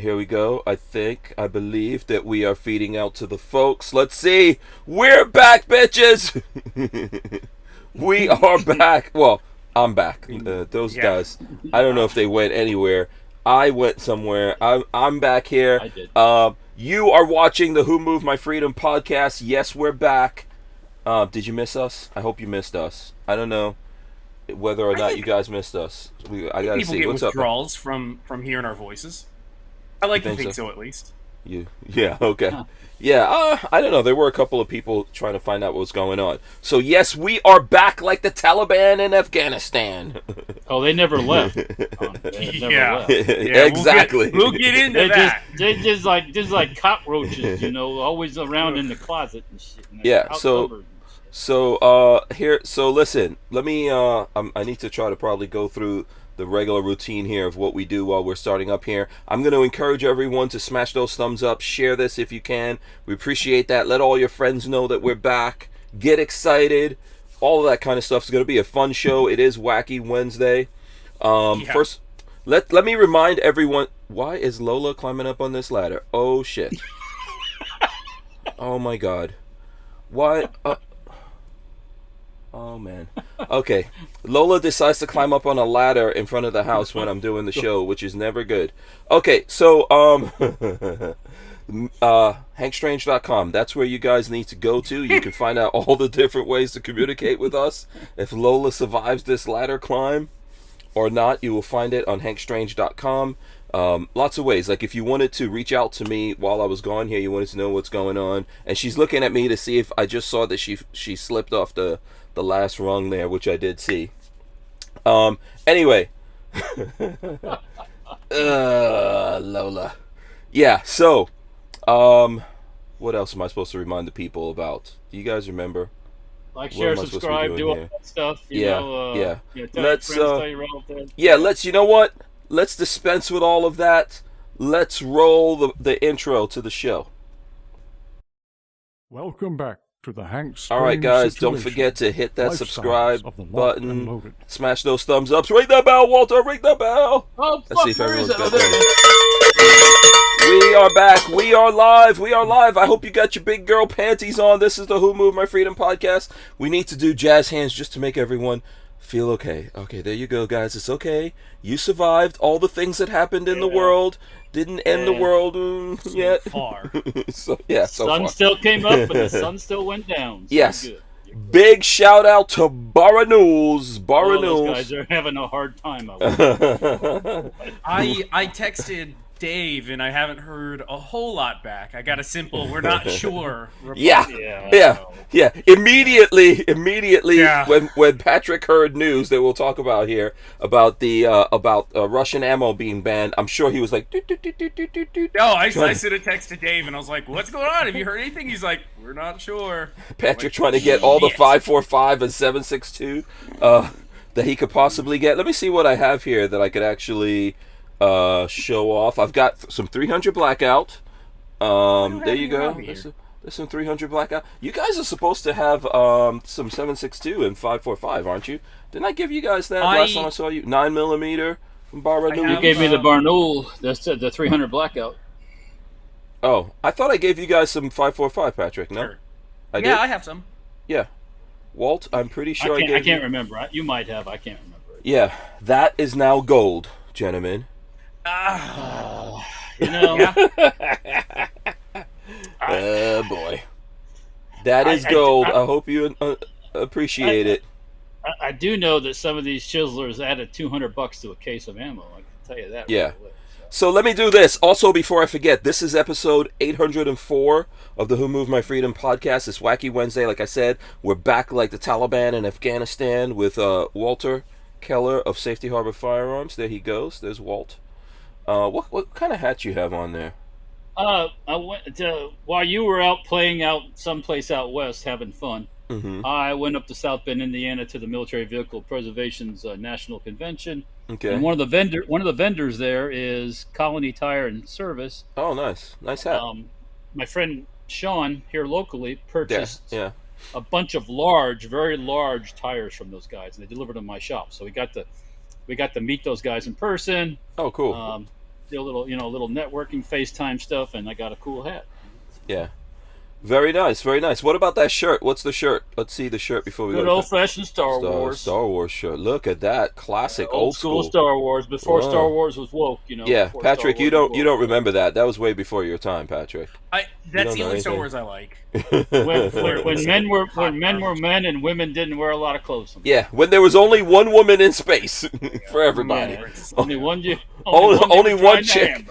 here we go. I believe that we are feeding out to the folks. Let's see. We're back, bitches. We are back. Well, I'm back. Those guys, I don't know if they went anywhere. I went somewhere. I'm back here. I did. You are watching the Who Moved My Freedom podcast. Yes, we're back. Did you miss us? I hope you missed us. I don't know whether or not you guys missed us. I gotta see. What's up? People get withdrawals from hearing our voices. I like to think so, at least. Yeah, okay. Yeah, I don't know. There were a couple of people trying to find out what was going on. So, yes, we are back like the Taliban in Afghanistan. Oh, they never left. Yeah, exactly. We'll get into that. They're just like cockroaches, you know, always around in the closet and shit. And Yeah, so listen, let me, I need to try to probably go through the regular routine here of what we do while we're starting up here. I'm going to encourage everyone to smash those thumbs up, share this if you can. We appreciate that. Let all your friends know that we're back. Get excited. All of that kind of stuff. It's going to be a fun show. It is Wacky Wednesday. First, let me remind everyone, why is Lola climbing up on this ladder? Oh, shit. Oh, my God. Why? Oh, man. Okay. Lola decides to climb up on a ladder in front of the house when I'm doing the show, which is never good. Okay, so, hankstrange.com. That's where you guys need to go to. You can find out all the different ways to communicate with us. If Lola survives this ladder climb or not, you will find it on hankstrange.com. Lots of ways. Like if you wanted to reach out to me while I was gone here, you wanted to know what's going on, and she's looking at me to see if I just saw that she slipped off the last rung there, which I did see. Anyway. Lola. Yeah, so what else am I supposed to remind the people about? Do you guys remember? Like, share, subscribe, do all that stuff. Yeah. Let's you know what? Let's dispense with all of that. Let's roll the intro to the show. Welcome back to the Hank Strange. All right, guys, don't forget to hit that subscribe button. Smash those thumbs ups. Ring that bell, Walter. Ring that bell. Oh, let's see if everyone's got that. We are back. We are live. We are live. I hope you got your big girl panties on. This is the Who Moved My Freedom podcast. We need to do jazz hands just to make everyone feel okay. Okay, there you go, guys. It's okay. You survived all the things that happened in the world. Didn't end the world yet. Far. So sun far. Still came up, but the sun still went down. So yes. Good. Big shout out to Barnauls. Those guys are having a hard time. I texted Dave, and I haven't heard a whole lot back. I got a simple, we're not sure. Yeah. Immediately, when Patrick heard news that we'll talk about here about the Russian ammo being banned, I'm sure he was like, No, I sent a text to Dave, and I was like, what's going on? Have you heard anything? He's like, we're not sure. Patrick trying to get all the 545 and 762 that he could possibly get. Let me see what I have here that I could actually show off. I've got some 300 blackout. There you go. There's some 300 blackout. You guys are supposed to have some 762 and 545, aren't you? Didn't I give you guys that last time I saw you? 9mm from Barnauls. You gave me the Barnauls, the 300 blackout. Oh, I thought I gave you guys some 545, Patrick. No, sure. I did. Yeah, I have some. Yeah, Walt, I'm pretty sure I can't remember. You might have. I can't remember. Yeah, that is now gold, gentlemen. You know. Oh boy, that is gold. I hope you appreciate it. I do know that some of these chiselers added $200 to a case of ammo. I can tell you that. Yeah. Right away, so let me do this. Also, before I forget, this is episode 804 of the Who Moved My Freedom podcast. It's Wacky Wednesday. Like I said, we're back like the Taliban in Afghanistan with Walter Keller of Safety Harbor Firearms. There he goes. There's Walt. What kind of hat you have on there? I went while you were out playing out someplace out west having fun. Mm-hmm. I went up to South Bend, Indiana, to the Military Vehicle Preservation's National Convention. Okay. And one of the vendors there is Colony Tire and Service. Oh, nice hat. My friend Sean here locally purchased yeah. a bunch of very large tires from those guys, and they delivered them to my shop. So we got to meet those guys in person. Oh, cool. do a little, little networking, FaceTime stuff, and I got a cool hat. Yeah. Very nice, very nice. What about that shirt? What's the shirt? Let's see the shirt before we Good go. old fashioned Star Wars. Star Wars shirt. Look at that classic, old school Star Wars before Wow. Star Wars was woke. Yeah, Patrick, you don't remember that. That was way before your time, Patrick. That's the only Star Wars I like. when men were men and women didn't wear a lot of clothes. Yeah, when there was only one woman in space for everybody. Yeah, only one. Only one chick.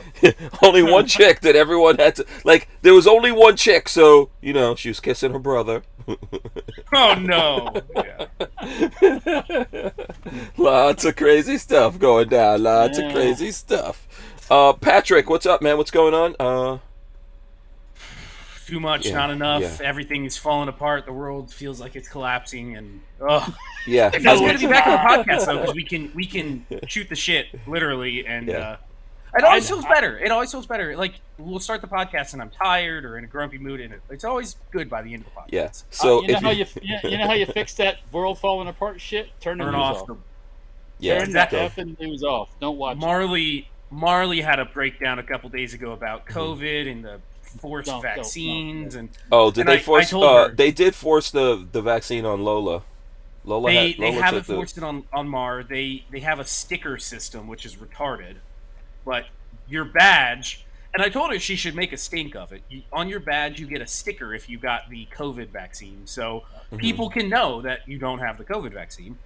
Only one chick that everyone had to like. There was only one chick, so she was kissing her brother. Oh no! Yeah. Lots of crazy stuff going down. Lots of crazy stuff. Patrick, what's up, man? What's going on? Too much, not enough. Everything's falling apart. The world feels like it's collapsing, and yeah. It's good to be back on the podcast though, because we can shoot the shit literally, and it always feels better. It always feels better. Like we'll start the podcast and I'm tired or in a grumpy mood, and it's always good by the end of the podcast. Yeah. So you know how you fix that world falling apart shit? Turn the news off. Turn the effing news off. Don't watch. Marley had a breakdown a couple days ago about COVID and the forced vaccines and did they force? They did force the vaccine on Lola. They haven't forced it on Mar. They have a sticker system which is retarded, but your badge. And I told her she should make a stink of it. On your badge, you get a sticker if you got the COVID vaccine, so people can know that you don't have the COVID vaccine.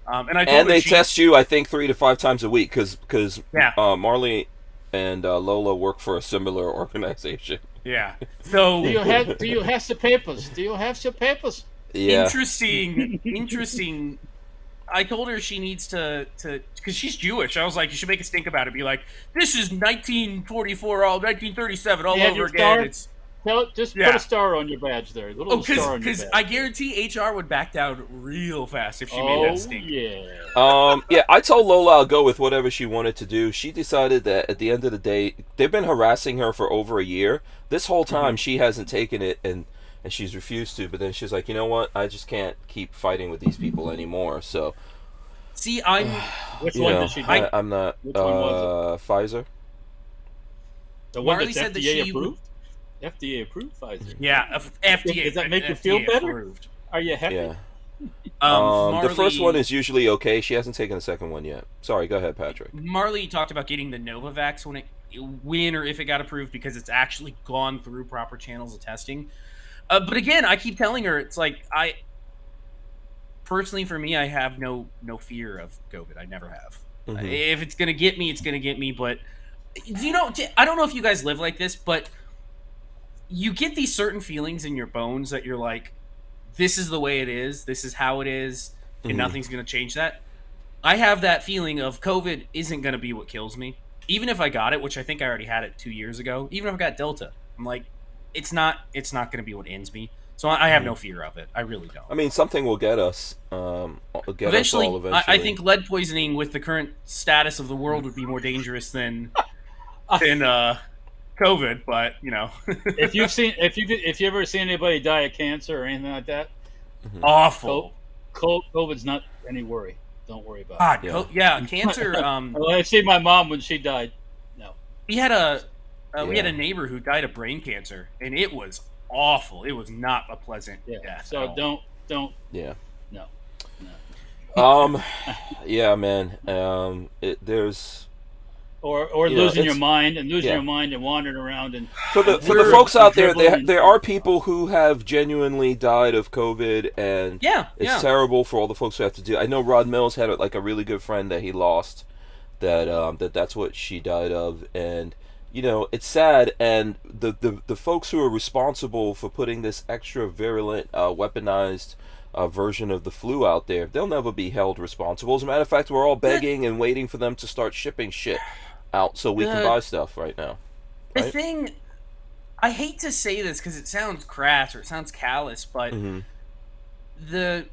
And they test you, I think, 3 to 5 times a week because Marley and Lola work for a similar organization. Yeah. So do you have the papers? Do you have the papers? Yeah. Interesting. I told her she needs to because she's Jewish. I was like, you should make a stink about it. Be like, this is 1944, 1937, all over again. Put a star on your badge there. Because I guarantee HR would back down real fast if she made that stink. Yeah. I told Lola I'll go with whatever she wanted to do. She decided that at the end of the day, they've been harassing her for over a year. This whole time, she hasn't taken it, and she's refused to. But then she's like, you know what? I just can't keep fighting with these people anymore. So, see, which one did she do? I'm not. Which one was it? Pfizer. The one that's FDA approved. FDA approved Pfizer. Yeah, FDA. Does that make you feel better? Approved. Are you happy? Yeah. Marley, the first one is usually okay. She hasn't taken the second one yet. Sorry, go ahead, Patrick. Marley talked about getting the Novavax when or if it got approved because it's actually gone through proper channels of testing. But again, I keep telling her it's like personally for me, I have no fear of COVID. I never have. If it's gonna get me, it's gonna get me. But I don't know if you guys live like this, but you get these certain feelings in your bones that you're like, this is the way it is. This is how it is. And nothing's going to change that. I have that feeling of COVID isn't going to be what kills me. Even if I got it, which I think I already had it 2 years ago, even if I got Delta, I'm like, it's not going to be what ends me. So I have no fear of it. I really don't. I mean, something will get us. Eventually. I think lead poisoning with the current status of the world would be more dangerous than COVID, but if you ever seen anybody die of cancer or anything like that, awful. COVID's not any worry. Don't worry about it. Cancer. Well, I see my mom when she died. No, we had a neighbor who died of brain cancer, and it was awful. It was not a pleasant death. So don't. Yeah. No. Yeah, man. There's. Or losing your mind and wandering around and for the folks out there, there are people who have genuinely died of COVID, and it's terrible for all the folks who have to do. I know Rod Mills had a really good friend that he lost, that's what she died of, and it's sad. And the folks who are responsible for putting this extra virulent, weaponized version of the flu out there, they'll never be held responsible. As a matter of fact, we're all begging and waiting for them to start shipping shit out so we can buy stuff right now. The thing, I hate to say this because it sounds crass or it sounds callous, but the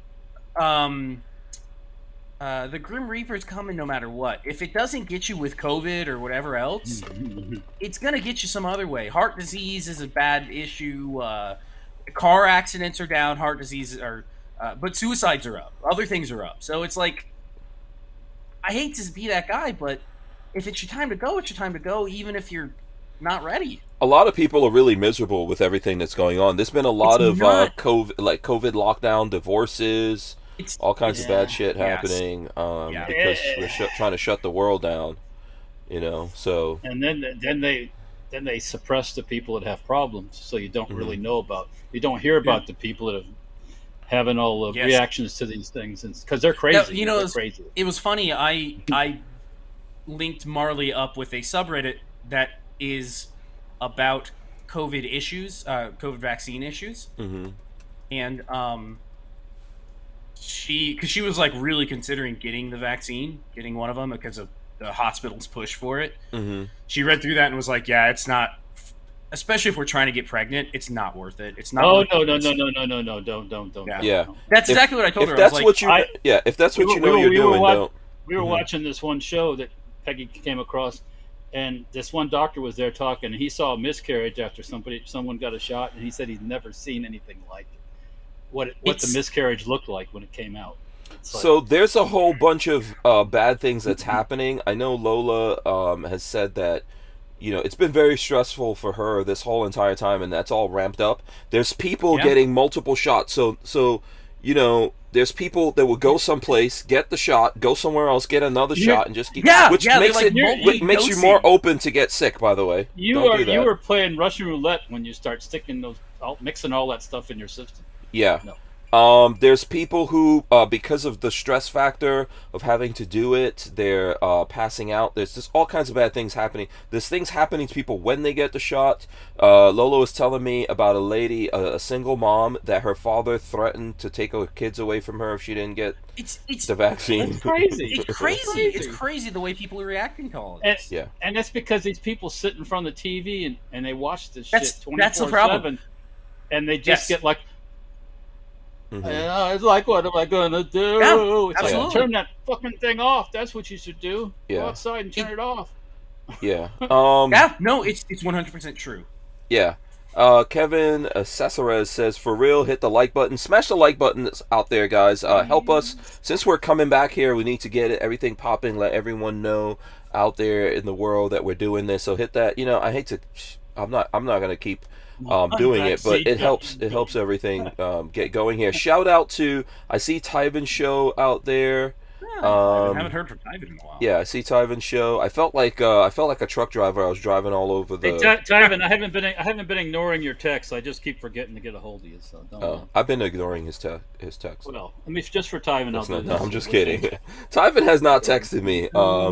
Grim Reaper's coming no matter what. If it doesn't get you with COVID or whatever else, it's gonna get you some other way. Heart disease is a bad issue. Car accidents are down. Heart disease are, but suicides are up. Other things are up. So it's like, I hate to be that guy, but if it's your time to go, it's your time to go, even if you're not ready. A lot of people are really miserable with everything that's going on. There's been a lot of COVID lockdown, divorces, all kinds of bad shit happening because we're trying to shut the world down. So and then they suppress the people that have problems, so you don't really know about. You don't hear about the people that are having all the reactions to these things, because they're crazy. Now, they're crazy. It was funny. I linked Marley up with a subreddit that is about COVID issues, COVID vaccine issues, and she was like really considering getting one of them because of the hospital's push for it. She read through that and was like, "Yeah, it's not. Especially if we're trying to get pregnant, it's not worth it. It's not." Oh no! Don't. Yeah, that's exactly what I told her. If that's what you know you're doing, don't. We were watching this one show that Peggy came across, and this one doctor was there talking, and he saw a miscarriage after someone got a shot, and he said he's never seen anything like it. What the miscarriage looked like when it came out. So there's a whole bunch of bad things that's happening. I know Lola has said that, it's been very stressful for her this whole entire time, and that's all ramped up. There's people getting multiple shots. So there's people that will go someplace, get the shot, go somewhere else, get another shot, and just keep. Which makes you more open to get sick. By the way, you were playing Russian roulette when you start mixing all that stuff in your system. Yeah. No. There's people who, because of the stress factor of having to do it, they're passing out. There's just all kinds of bad things happening. There's things happening to people when they get the shot. Lola was telling me about a lady, a single mom, that her father threatened to take her kids away from her if she didn't get the vaccine. It's crazy. It's crazy. It's crazy the way people are reacting to all of this. And that's because these people sit in front of the TV and they watch this shit 24/7. And they just get like, it's like, what am I going to do? Yeah, it's like, turn that fucking thing off. That's what you should do. Go outside and turn it off. Yeah. No, it's 100% true. Yeah. Kevin Cesarez says, for real, hit the like button. Smash the like button that's out there, guys. Help us. Since we're coming back here, we need to get everything popping. Let everyone know out there in the world that we're doing this. So hit that. I hate to... I'm not going to keep... doing it, but it helps everything get going here. Shout out to, I see Tyven Show out there. I haven't heard from Tyven in a while. Yeah, I see Tyven Show. I felt like a truck driver. I was driving all over the. Hey, Tyven, I haven't been ignoring your texts. I just keep forgetting to get a hold of you. So don't. I've been ignoring his text. Well, I mean, just for Tyven, no, I'm just kidding. Tyven has not texted me.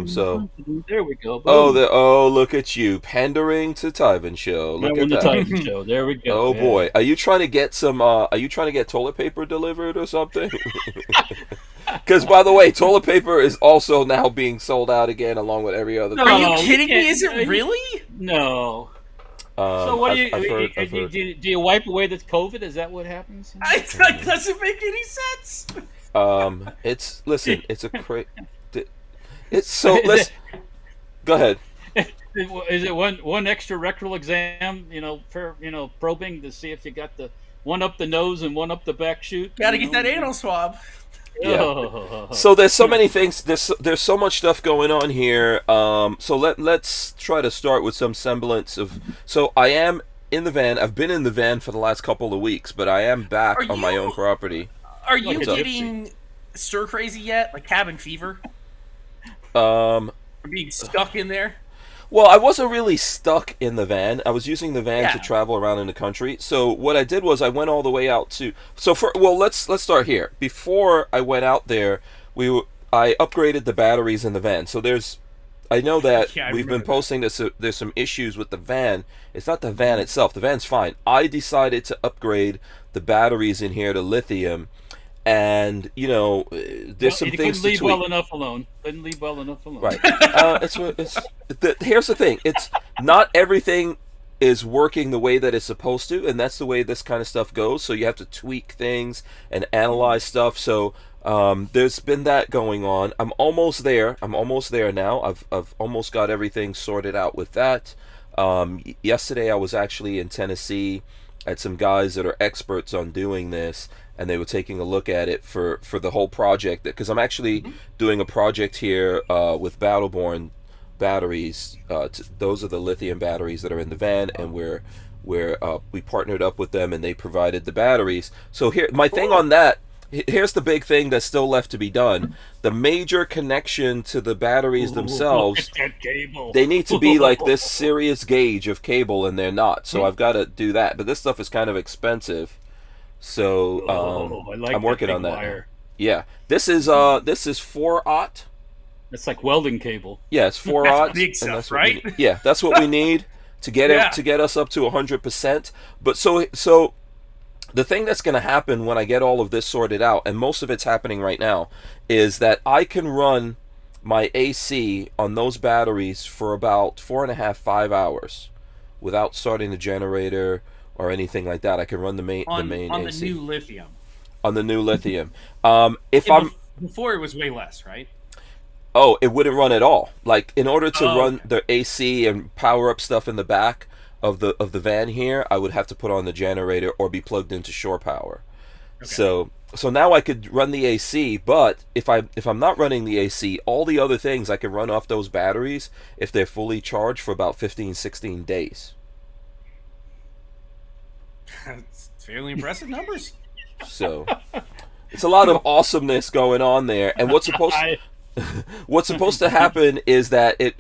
So there we go. Boom. Look at you pandering to Tyven Show. Look at that. Tyven Show. There we go. Oh boy, are you trying to get some? Are you trying to get toilet paper delivered or something? Because, by the way, toilet paper is also now being sold out again, along with every other thing. Are you kidding me? Is it really? No. So what do you wipe away the COVID? Is that what happens? It doesn't make any sense. It's a it's so. Let's go ahead. Is it one extra rectal exam? For probing to see if you got the one up the nose and one up the back chute. Got to get that anal swab. Yeah. So there's so many things. There's so much stuff going on here. So let's try to start with some semblance of. So I am in the van. I've been in the van for the last couple of weeks, but I am back on my own property. Are you getting stir crazy yet? Like cabin fever? Being stuck in there? Well, I wasn't really stuck in the van. I was using the van to travel around in the country. So what I did was I went all the way out to. Let's start here. Before I went out there, I upgraded the batteries in the van. So I know that we've been posting this. There's some issues with the van. It's not the van itself. The van's fine. I decided to upgrade the batteries in here to lithium. And there's some things to tweak. Couldn't leave well enough alone. Right. Here's the thing. It's not everything is working the way that it's supposed to, and that's the way this kind of stuff goes. So you have to tweak things and analyze stuff. So there's been that going on. I'm almost there. Now. I've almost got everything sorted out with that. Yesterday I was actually in Tennessee at some guys that are experts on doing this. And they were taking a look at it for the whole project. Because I'm actually doing a project here with Battleborn batteries. Those are the lithium batteries that are in the van, and we partnered up with them, and they provided the batteries. So here, my thing on that. Here's the big thing that's still left to be done. The major connection to the batteries themselves, that cable. they need to be like this serious gauge of cable, and they're not. So I've got to do that. But this stuff is kind of expensive. So I like I'm working that on that. wire. Yeah. This is 4-aught. It's like welding cable. Yeah, it's 4-aught. big stuff, right? Yeah, that's what we need to get us up to 100%. But so the thing that's going to happen when I get all of this sorted out, and most of it's happening right now, is that I can run my AC on those batteries for about 4.5, 5 hours without starting the generator or anything like that. I can run the main on AC. The new lithium. On the new lithium. Before it was way less, right? Oh, it wouldn't run at all. Like, in order to run the AC and power up stuff in the back of the van here, I would have to put on the generator or be plugged into shore power. Okay. So now I could run the AC, but if I'm not running the AC, all the other things I can run off those batteries if they're fully charged for about 15, 16 days. It's fairly impressive numbers. So it's a lot of awesomeness going on there. And what's supposed to happen is that it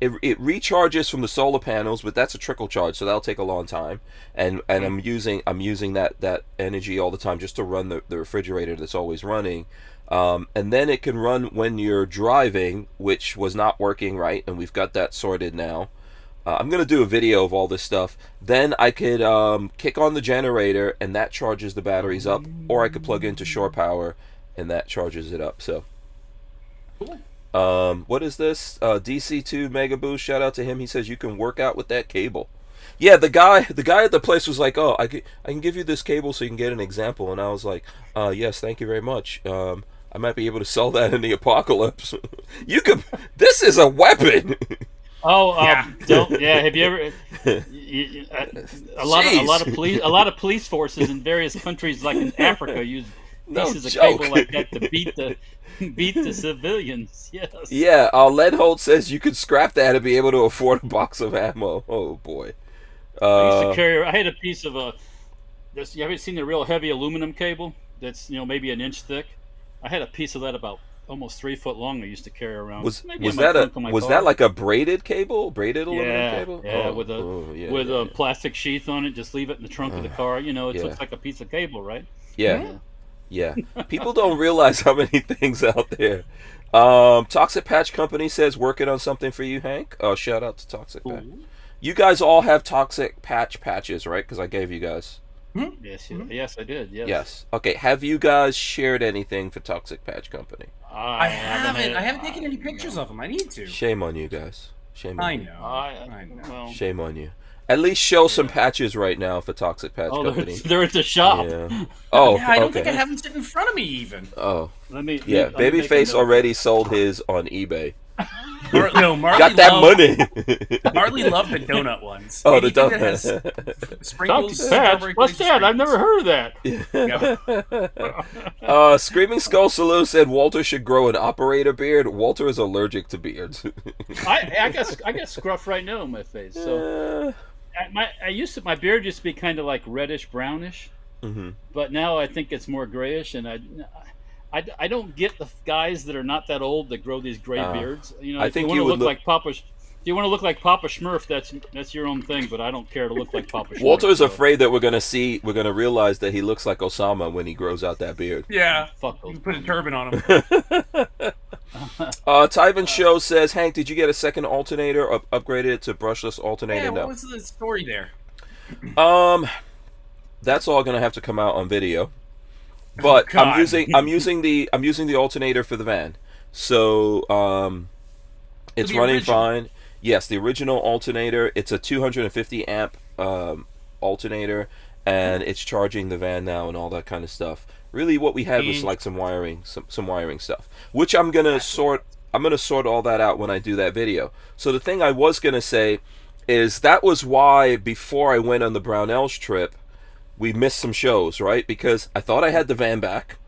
recharges from the solar panels, but that's a trickle charge, so that'll take a long time. And I'm using that energy all the time just to run the refrigerator that's always running. And then it can run when you're driving, which was not working right, and we've got that sorted now. I'm going to do a video of all this stuff. Then I could kick on the generator, and that charges the batteries up, or I could plug into shore power, and that charges it up. So, cool. What is this? DC2 Mega Boost. Shout out to him. He says you can work out with that cable. Yeah, the guy at the place was like, "Oh, I can give you this cable so you can get an example." And I was like, "Yes, thank you very much. I might be able to sell that in the apocalypse." You could. This is a weapon. Have you ever? A lot of police forces in various countries, like in Africa, use pieces of cable like that to beat the civilians. Yes. Yeah. Ledholt says you could scrap that and be able to afford a box of ammo. Oh boy. I had a piece of you haven't seen the real heavy aluminum cable that's maybe an inch thick? I had a piece of that about almost 3 foot long. I used to carry around. Was that like a braided cable? Braided aluminum cable? Yeah, with a plastic sheath on it. Just leave it in the trunk of the car. It looks like a piece of cable, right? Yeah. People don't realize how many things out there. Toxic Patch Company says working on something for you, Hank. Oh, shout out to Toxic Patch. You guys all have Toxic Patch patches, right? Because I gave you guys. Yes, I did. Yes. Okay. Have you guys shared anything for Toxic Patch Company? I haven't. I haven't taken any pictures of them. I need to. Shame on you guys. Shame on you. I know. Well, shame on you. At least show some patches right now for Toxic Patch Company. They're at the shop. Yeah. I don't think I have them sitting in front of me even. Oh. Let Babyface already sold his on eBay. Marley got that money. Marley loved the donut ones. Oh, the donut. Sprinkles. What's that? I've never heard of that. Screaming Skull Salute said Walter should grow an operator beard. Walter is allergic to beards. I got scruff right now on my face. So my beard used to be kind of like reddish brownish, but now I think it's more grayish, and I don't get the guys that are not that old that grow these gray beards. I think you want to look like Papa. If you want to look like Papa Smurf, that's your own thing. But I don't care to look like Papa Smurf. Walter's afraid that we're gonna realize that he looks like Osama when he grows out that beard. Yeah, fuck. You put a turban on him. Tyvan Show says, Hank, did you get a second alternator or upgraded it to brushless alternator? Yeah, no. what was the story there? That's all gonna have to come out on video. But I'm using the alternator for the van, so it's running fine. Yes, the original alternator. It's a 250 amp alternator, and it's charging the van now and all that kind of stuff. Really, what we had was like some wiring stuff, which I'm gonna sort all that out when I do that video. So the thing I was gonna say is that was why before I went on the Barnauls trip, we missed some shows, right? Because I thought I had the van back.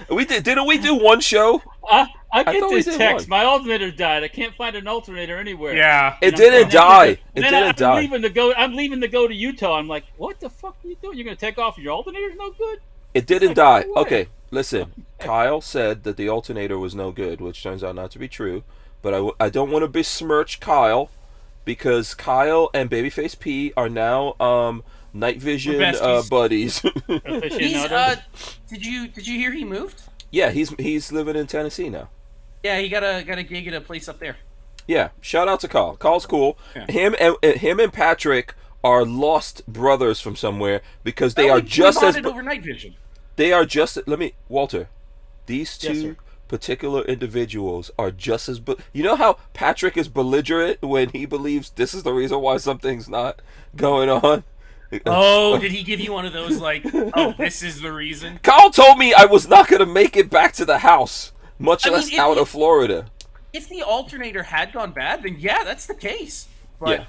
Didn't we do one show? I get thought we this did text. one. My alternator died. I can't find an alternator anywhere. Yeah. It And I'm didn't going, die. It then didn't I'm die. leaving to go. I'm leaving to go to Utah. I'm like, what the fuck are you doing? You're gonna take off and your alternator's no good? It didn't like, die. no way. Okay, listen. Kyle said that the alternator was no good, which turns out not to be true. But I don't want to besmirch Kyle because Kyle and Babyface P are now night vision besties. buddies. He's Aficionado. did you hear he moved? Yeah, he's living in Tennessee now. Yeah, he got a gig at a place up there. Yeah, shout out to Kyle. Kyle's cool. Yeah. Him and Patrick are lost brothers from somewhere because they Oh, are we just as bonded over night vision. they are just. Let me, Walter. These Yes, two sir. particular individuals are just as. You know how Patrick is belligerent when he believes this is the reason why something's not going on. Oh, did he give you one of those like, oh, this is the reason? Kyle told me I was not gonna make it back to the house, much I mean, less out of Florida. If the alternator had gone bad, then yeah, that's the case. But Yeah.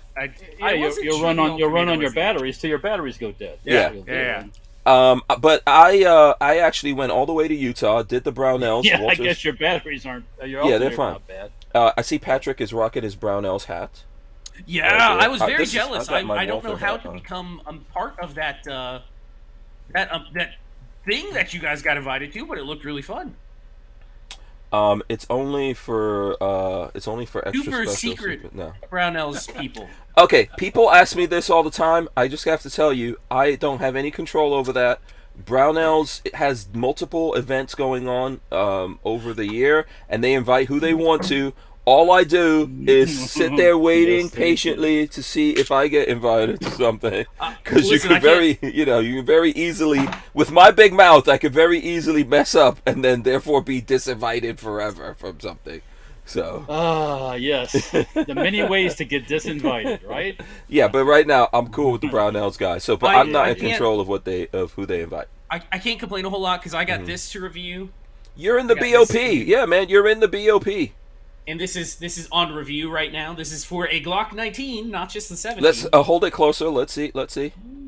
I Yeah, wasn't you'll sure run the on your alternator was the- batteries till your batteries go dead. Yeah. You'll Yeah. get But I actually went all the way to Utah, did the Brownells. Yeah, I Walter's- guess your batteries aren't. Your Yeah, they're alternator's fine. Not bad. I see Patrick is rocking his Brownells hat. Yeah, Okay. I was very This is- jealous. I've got my I don't know Walther how hat to on. become part of that that thing that you guys got invited to, but it looked really fun. It's only for extra Super special. secret. No. Brownells people. Okay, people ask me this all the time. I just have to tell you, I don't have any control over that. Brownells has multiple events going on over the year, and they invite who they want to. All I do is sit there waiting Yes, they patiently to see if I get invited to something. Because you Listen, can I can't- you can very easily, with my big mouth, I could very easily mess up and then therefore be disinvited forever from something. So Ah, yes. The many ways to get disinvited, right? yeah, but right now I'm cool with the Brownells guys. So, but I- I'm not I in can't- control of who they invite. I can't complain a whole lot because I got this to review, You're in the I got BOP, this- yeah, man. You're in the BOP. and this is on review right now. This is for a Glock 19, not just the 17. Let's hold it closer. Let's see.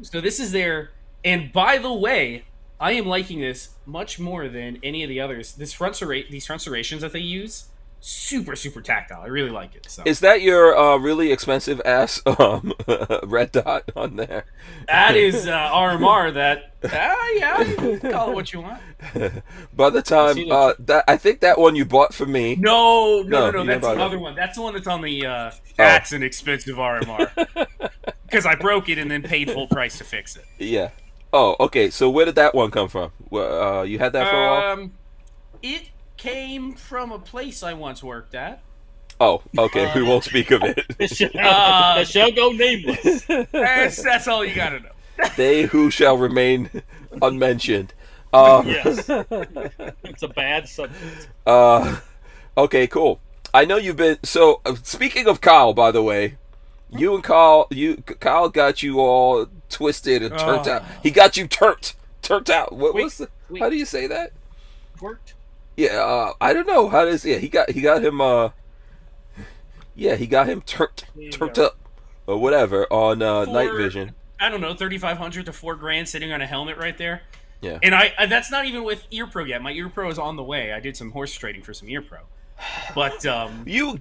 So this is their, and by the way, I am liking this much more than any of the others. These front serrations that they use, super tactile. I really like it. So Is that your really expensive ass red dot on there? that is RMR. That yeah, you can call it what you want. By the time see the- that I think that one you bought for me. No, you that's didn't the buy that. other one. That's the one that's on the. That's an expensive RMR because I broke it and then paid full price to fix it. Yeah. Oh, okay. So where did that one come from? You had that for a while? It came from a place I once worked at. Oh, okay. We won't speak of it. That shall go nameless. That's all you gotta know. They who shall remain unmentioned. Yes. It's a bad subject. Okay, cool. I know you've been so. Speaking of Kyle, by the way, you and Kyle got you all twisted and turned out. He got you turned out. What was the? wait. How do you say that? Worked. Yeah, I don't know how does. Yeah, he got him. Yeah, he got him turned up or whatever on night vision. I don't know, 3,500 to $4,000 sitting on a helmet right there. Yeah. And I that's not even with ear pro yet. My ear pro is on the way. I did some horse trading for some ear pro. But You.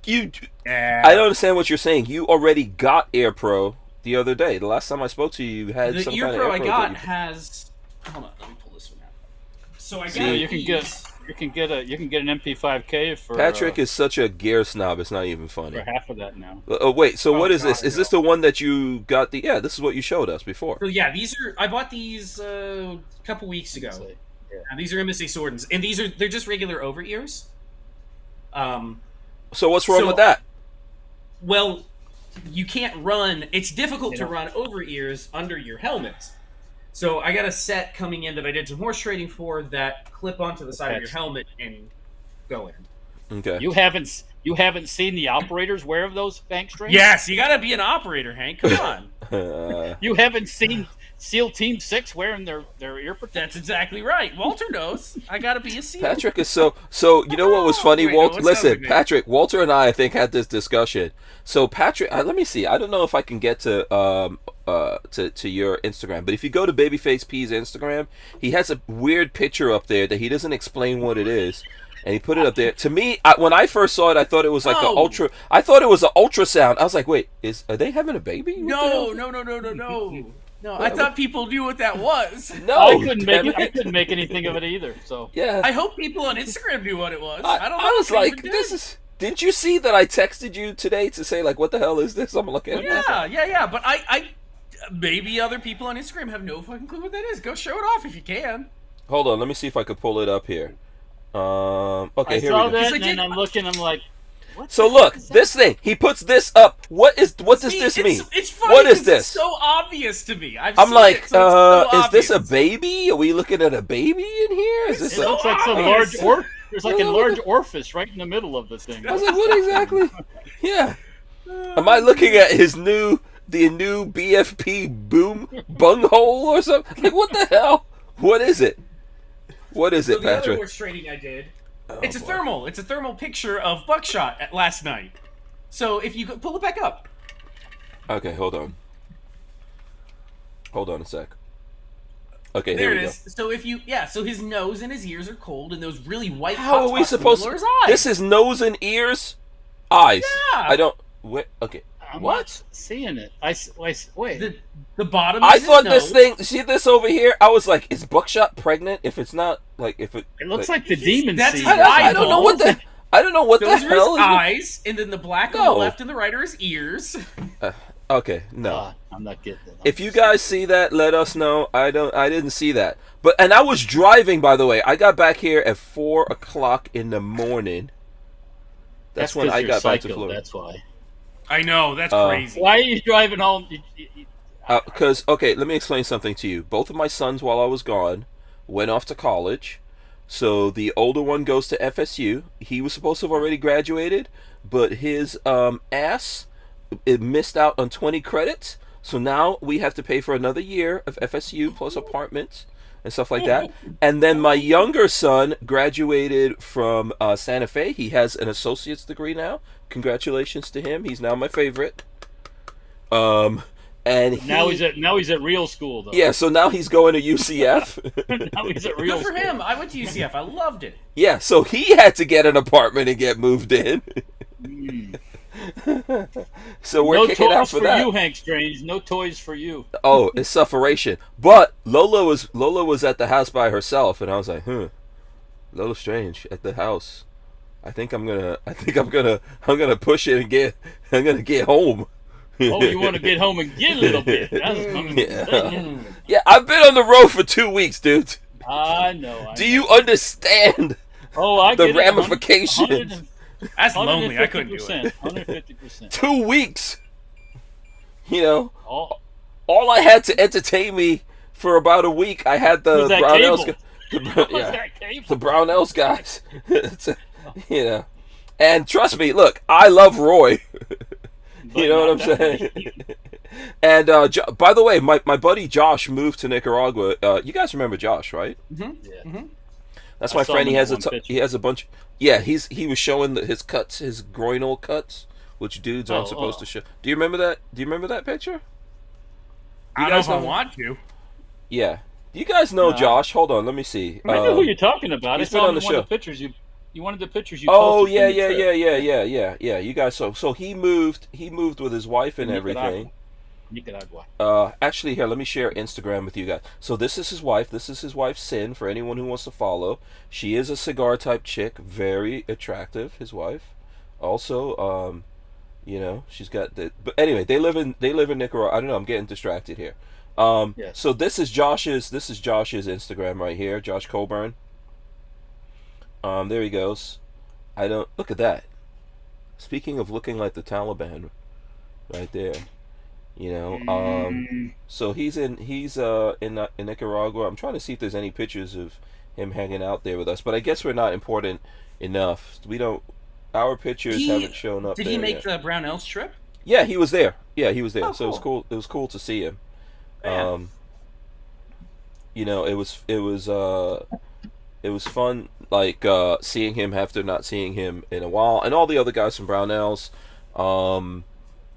eh, I don't understand what you're saying. You already got Air Pro the other day. The last time I spoke to you, you had the some ear kind pro of I Air Pro. got that has. Hold on, let me pull this one out. So I got See, You can get an MP5K for Patrick is such a gear snob. It's not even funny. for half of that now. Wait, so Oh, what is God, this? Is no. this the one that you got? Yeah, this is what you showed us before. So yeah, I bought these a couple weeks ago. And these are MSA Swordens, and they're just regular over ears. So what's wrong So- with that? Well, you can't run. It's difficult You to know. run over ears under your helmet. So I got a set coming in that I did some horse trading for that clip onto the side of your helmet and go in. Okay. You haven't seen the operators wear those bank strings? Yes, you got to be an operator, Hank. Come on. You haven't seen SEAL Team 6 wearing their ear protection? That's exactly right. Walter knows. I got to be a SEAL. Patrick is so. You know what was funny, Wait, no, Walter? what's Listen, up with me? Patrick, Walter and I think had this discussion. So Patrick, let me see. I don't know if I can get to your Instagram, but if you go to Babyface P's Instagram, he has a weird picture up there that he doesn't explain what it is. and he put it up there. To me, when I first saw it, I thought it was like No. I thought it was an ultrasound. I was like, wait, are they having a baby? What the hell? No, I thought people knew what that was. No, I couldn't damn make it. I it. couldn't make anything of it either. So Yeah, I hope people on Instagram knew what it was. I don't know. was if they like, even this did. is. Didn't you see that I texted you today to say like, what the hell is this? I'm looking at it. Yeah. But I maybe other people on Instagram have no fucking clue what that is. Go show it off if you can. Hold on, let me see if I could pull it up here. Okay, I here saw we go. that, Like, and I'm looking. I'm like, what So the look, heck is that? this thing. He puts this up. What does this mean? It's funny. What is 'cause this? It's so obvious to me. I'm like, so is this a obvious. baby? Are we looking at a baby in here? Is this It a... looks like some obvious. large There's like a Yeah, large orifice right in the middle of the thing. I was like, what exactly? Yeah. Am I looking at the new BFP boom bunghole or something? Like, what the hell? What is it? What is So it, the other Patrick? horse trading I did. Oh, It's a boy. thermal. It's a thermal picture of buckshot at last night. So if you pull it back up. Okay, hold on. Hold on a sec. Okay, There here it we is. So so his nose and his ears are cold, and those really white. go. How hot are we spots in the supposed middle to... are his eyes. This is nose and ears, eyes. Yeah. I don't... Wait, okay. I'm What? not seeing it. Wait. the bottom. I is his thought this nose. thing... See this over here? I was like, is Buckshot pregnant? If it's not... Like, if it... It looks like the demon That's seed. his I don't know what the... I don't know what the Those are his hell is... eyes, and then the black on No. the left and the right are his ears. Okay, no. I'm not getting it. If you guys see that, let us know. I didn't see that. And I was driving, by the way. I got back here at 4 o'clock in the morning. That's when 'cause I you're got back to psycho, Florida. That's why. I know that's Uh, crazy. Why are you driving home? Because, okay, let me explain something to you. Both of my sons, while I was gone, went off to college. So the older one goes to FSU. He was supposed to have already graduated, but his ass it missed out on 20 credits. So now we have to pay for another year of FSU plus apartments and stuff like that. And then my younger son graduated from Santa Fe. He has an associate's degree now. Congratulations to him. He's now my favorite. And Now he's at real school though. yeah, so now he's going to UCF. Now he's at real Good for school. him. I went to UCF. I loved it. Yeah, so he had to get an apartment and get moved in. So we're No kicking toys out for that. you, Hank Strange. No toys for you. Oh, it's sufferation. But Lola was at the house by herself, and I was like, Lola Strange at the house. I think I'm gonna push it and I'm gonna get home. Oh, you want to get home and get a little bit. Yeah. Yeah, I've been on the road for 2 weeks, dude. I know. Do you understand Oh, I the get it. ramifications? That's lonely. I couldn't do it. 150%. 2 weeks. You know, Oh, all I had to entertain me for about a week, I had the Was that Brownells. cable? The, was yeah, that cable? the Brownells guys. You know, and trust me, look, I love Roy. You know what I'm saying? And by the way, my buddy Josh moved to Nicaragua. You guys remember Josh, right? Yeah. That's I my saw friend. him He in has that one picture. he has a bunch. Yeah, he was showing his cuts, his groinal cuts, which dudes aren't supposed to show. Do you remember that? Do you remember that picture? I don't know if I want to. Yeah. Do you guys know No. Josh? Hold on, let me see. I know who you're talking about. I he's been saw on him the in one of show. the pictures you wanted the pictures you Oh posted yeah, from your yeah, trip. yeah. You guys, so he moved with his wife and everything. Nicaragua. Actually, here, let me share Instagram with you guys. So this is his wife. This is his wife, Sin, for anyone who wants to follow. She is a cigar type chick, very attractive. His wife, also, you know, she's got the. But anyway, they live in Nicaragua. I don't know. I'm getting distracted here. Yes. So this is Josh's Instagram right here, Josh Colburn. There he goes. I don't look at that. Speaking of looking like the Taliban, right there. You know, so he's in Nicaragua. I'm trying to see if there's any pictures of him hanging out there with us, but I guess we're not important enough. Our pictures haven't shown up. Did there he make yet. the Brownells trip? Yeah, he was there. Yeah, he was there. Oh, so it was cool. cool. It was cool to see him. Yeah. You know, it was fun, like seeing him after not seeing him in a while, and all the other guys from Brownells.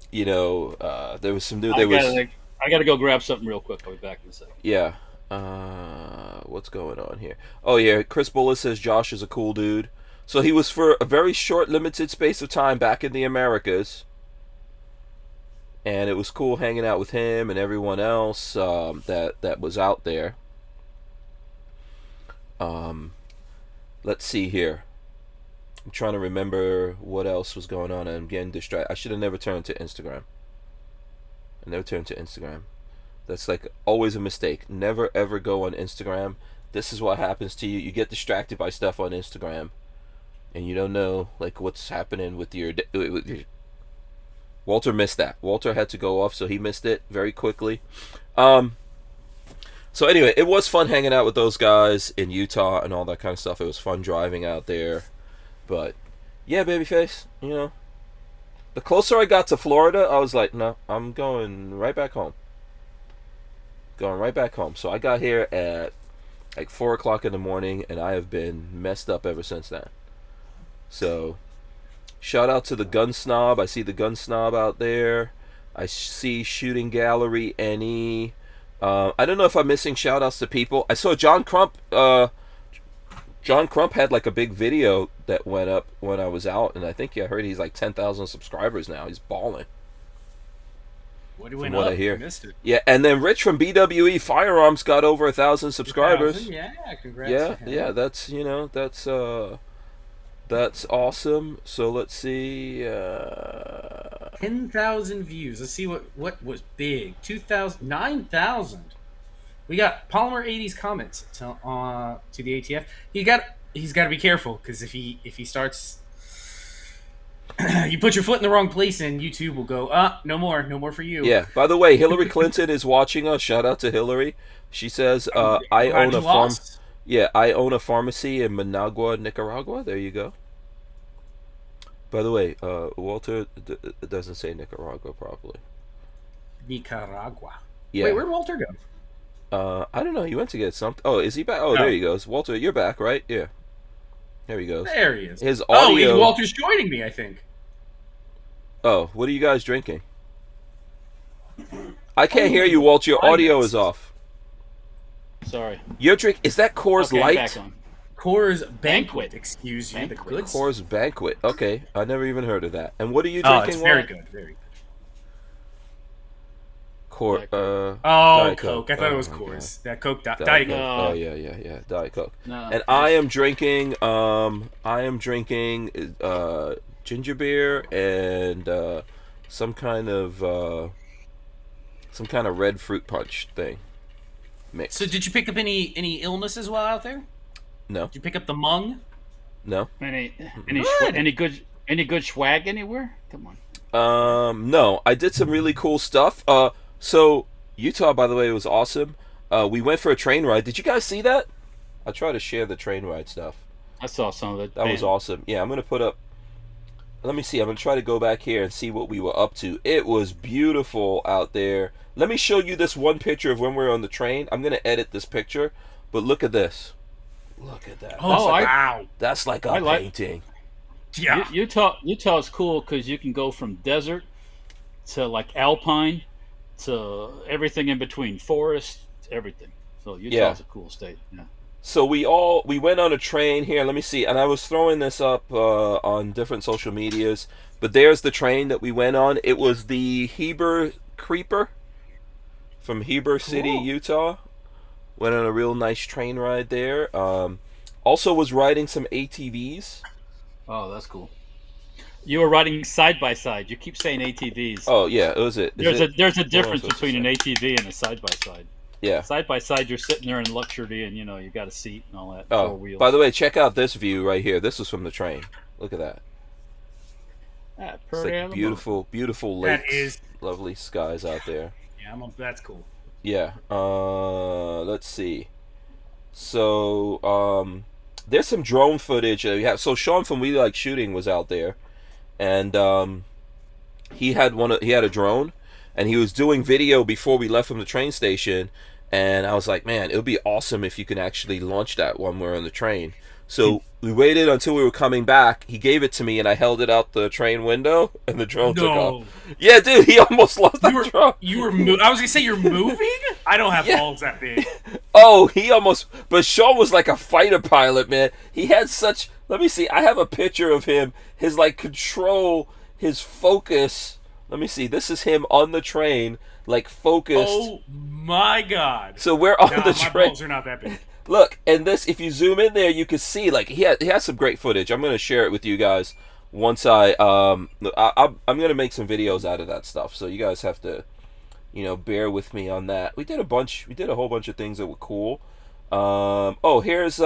You know, there was some dude. I gotta go grab something real quick. I'll be back in a second. Yeah. What's going on here? Oh yeah, Chris Bullis says Josh is a cool dude. So he was for a very short, limited space of time back in the Americas. And it was cool hanging out with him and everyone else that was out there. Let's see here. I'm trying to remember what else was going on. I'm getting distracted. I should have never turned to Instagram. I never turned to Instagram. That's like always a mistake. Never ever go on Instagram. This is what happens to you. You get distracted by stuff on Instagram, and you don't know like what's happening with your. Walter missed that. Walter had to go off, so he missed it very quickly. So anyway, it was fun hanging out with those guys in Utah and all that kind of stuff. It was fun driving out there. But yeah, babyface, you know. The closer I got to Florida, I was like, no, I'm going right back home. Going right back home. So I got here at like 4 o'clock in the morning, and I have been messed up ever since then. So shout out to the Gun Snob. I see the Gun Snob out there. I see Shooting Gallery NE. I don't know if I'm missing shout outs to people. I saw John Crump. John Crump had like a big video that went up when I was out, and I think I heard he's like 10,000 subscribers now. He's balling. What do we From know? what I hear. I missed it. Yeah, and then Rich from BWE Firearms got over 1,000 subscribers. Yeah, congrats. Yeah, that's that's awesome. So let's see. 10,000 views. Let's see what was big. 2,000, 9,000. We got Polymer 80's comments to the ATF. He's got to be careful because if he starts, you put your foot in the wrong place and YouTube will go, no more for you. Yeah. By the way, Hillary Clinton is watching us. Shout out to Hillary. She says, I own a farm. Yeah, I own a pharmacy in Managua, Nicaragua. There you go. By the way, Walter doesn't say Nicaragua properly. Nicaragua. Yeah. Wait, where'd Walter go? I don't know. He went to get something. Oh, is he back? Oh, there he goes. Walter, you're back, right? Yeah. There he goes. There he is. His audio. Walter's joining me, I think. Oh, what are you guys drinking? I can't hear you, Walter. Your audio is off. Sorry. Your drink, is that Coors Okay, Light? back on. Coors Banquet. Banquet. Excuse you. Banquet. The goods. Coors Banquet. Okay, I never even heard of that. And what are you Oh, drinking? it's very Walt? good. Very good. Diet Coke. I thought it was my Coors. That Coke. Diet God. Coke. Oh yeah. Diet Coke. No, And I am drinking ginger beer and some kind of red fruit punch thing. Mix. So, did you pick up any illnesses while out there? No. Did you pick up the mung? No. any Good. good swag anywhere? Come on. No. I did some really cool stuff. So Utah, by the way, was awesome. We went for a train ride. Did you guys see that? I try to share the train ride stuff. I saw some of it. That was awesome. Yeah, I'm gonna put up. Let me see. I'm gonna try to go back here and see what we were up to. It was beautiful out there. Let me show you this one picture of when we were on the train. I'm gonna edit this picture, but look at this. Look at that. Wow. That's like a painting. Yeah. Utah's cool because you can go from desert to like alpine to everything in between, forest, everything. So Utah's a cool state. Yeah. So we went on a train here. Let me see. And I was throwing this up on different social medias. But there's the train that we went on. It was the Heber Creeper from Heber City, Utah. Went on a real nice train ride there. Also was riding some ATVs. Oh, that's cool. You were riding side by side. You keep saying ATVs. Oh yeah, it was it. There's a difference between an ATV and a side by side. Yeah. Side by side, you're sitting there in luxury, and you got a seat and all that. Oh, 4 wheels. by the way, check out this view right here. This was from the train. Look at that. It's like beautiful, beautiful lakes. That is lovely skies out there. Yeah, that's cool. Yeah. Let's see. So, there's some drone footage that we have. So Sean from We Like Shooting was out there, and he had a drone, and he was doing video before we left from the train station. And I was like, man, it would be awesome if you can actually launch that when we're on the train. So we waited until we were coming back. He gave it to me, and I held it out the train window, and the drone took off. Yeah, dude, he almost lost the drone. I was gonna say you're moving. I don't have Yeah. balls that big. Oh, he almost. But Sean was like a fighter pilot, man. He had such. Let me see. I have a picture of him. His like control, his focus. Let me see. This is him on the train, like focused. Oh my god. So we're on Nah, the my train. balls are not that big. Look, and this. If you zoom in there, you can see like he has some great footage. I'm gonna share it with you guys once I'm gonna make some videos out of that stuff. So you guys have to, bear with me on that. We did a whole bunch of things that were cool. Here's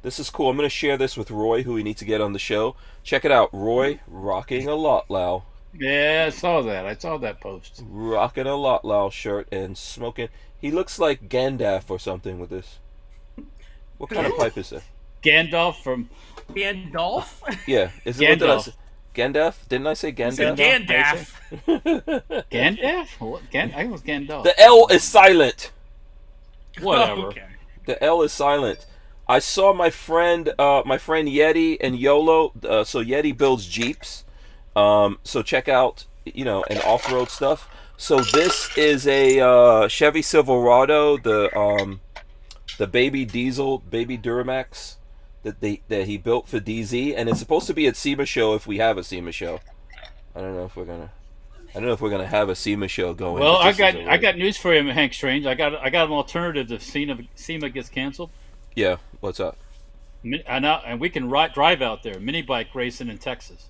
this is cool. I'm gonna share this with Roy, who we need to get on the show. Check it out, Roy, rocking a lot Lao, Yeah, I saw that. I saw that post. rocking a lot Lao shirt and smoking. He looks like Gandalf or something with this. What kind of pipe is that? Gandalf from Gandalf? Yeah, is it what did I Gandalf. say? Gandalf? Didn't I say Gandalf? Gandalf. Gandalf? What? I think it was Gandalf. The L is silent. Whatever. Okay. The L is silent. I saw my friend Yeti and YOLO. So Yeti builds Jeeps. So check out, and off-road stuff. So this is a Chevy Silverado, the baby diesel, baby Duramax that he built for DZ, and it's supposed to be at SEMA show if we have a SEMA show. I don't know if we're gonna have a SEMA show going. Well, but I got news for you, Hank Strange. I got an alternative if SEMA gets canceled. Yeah, what's up? And we can drive out there, mini bike racing in Texas.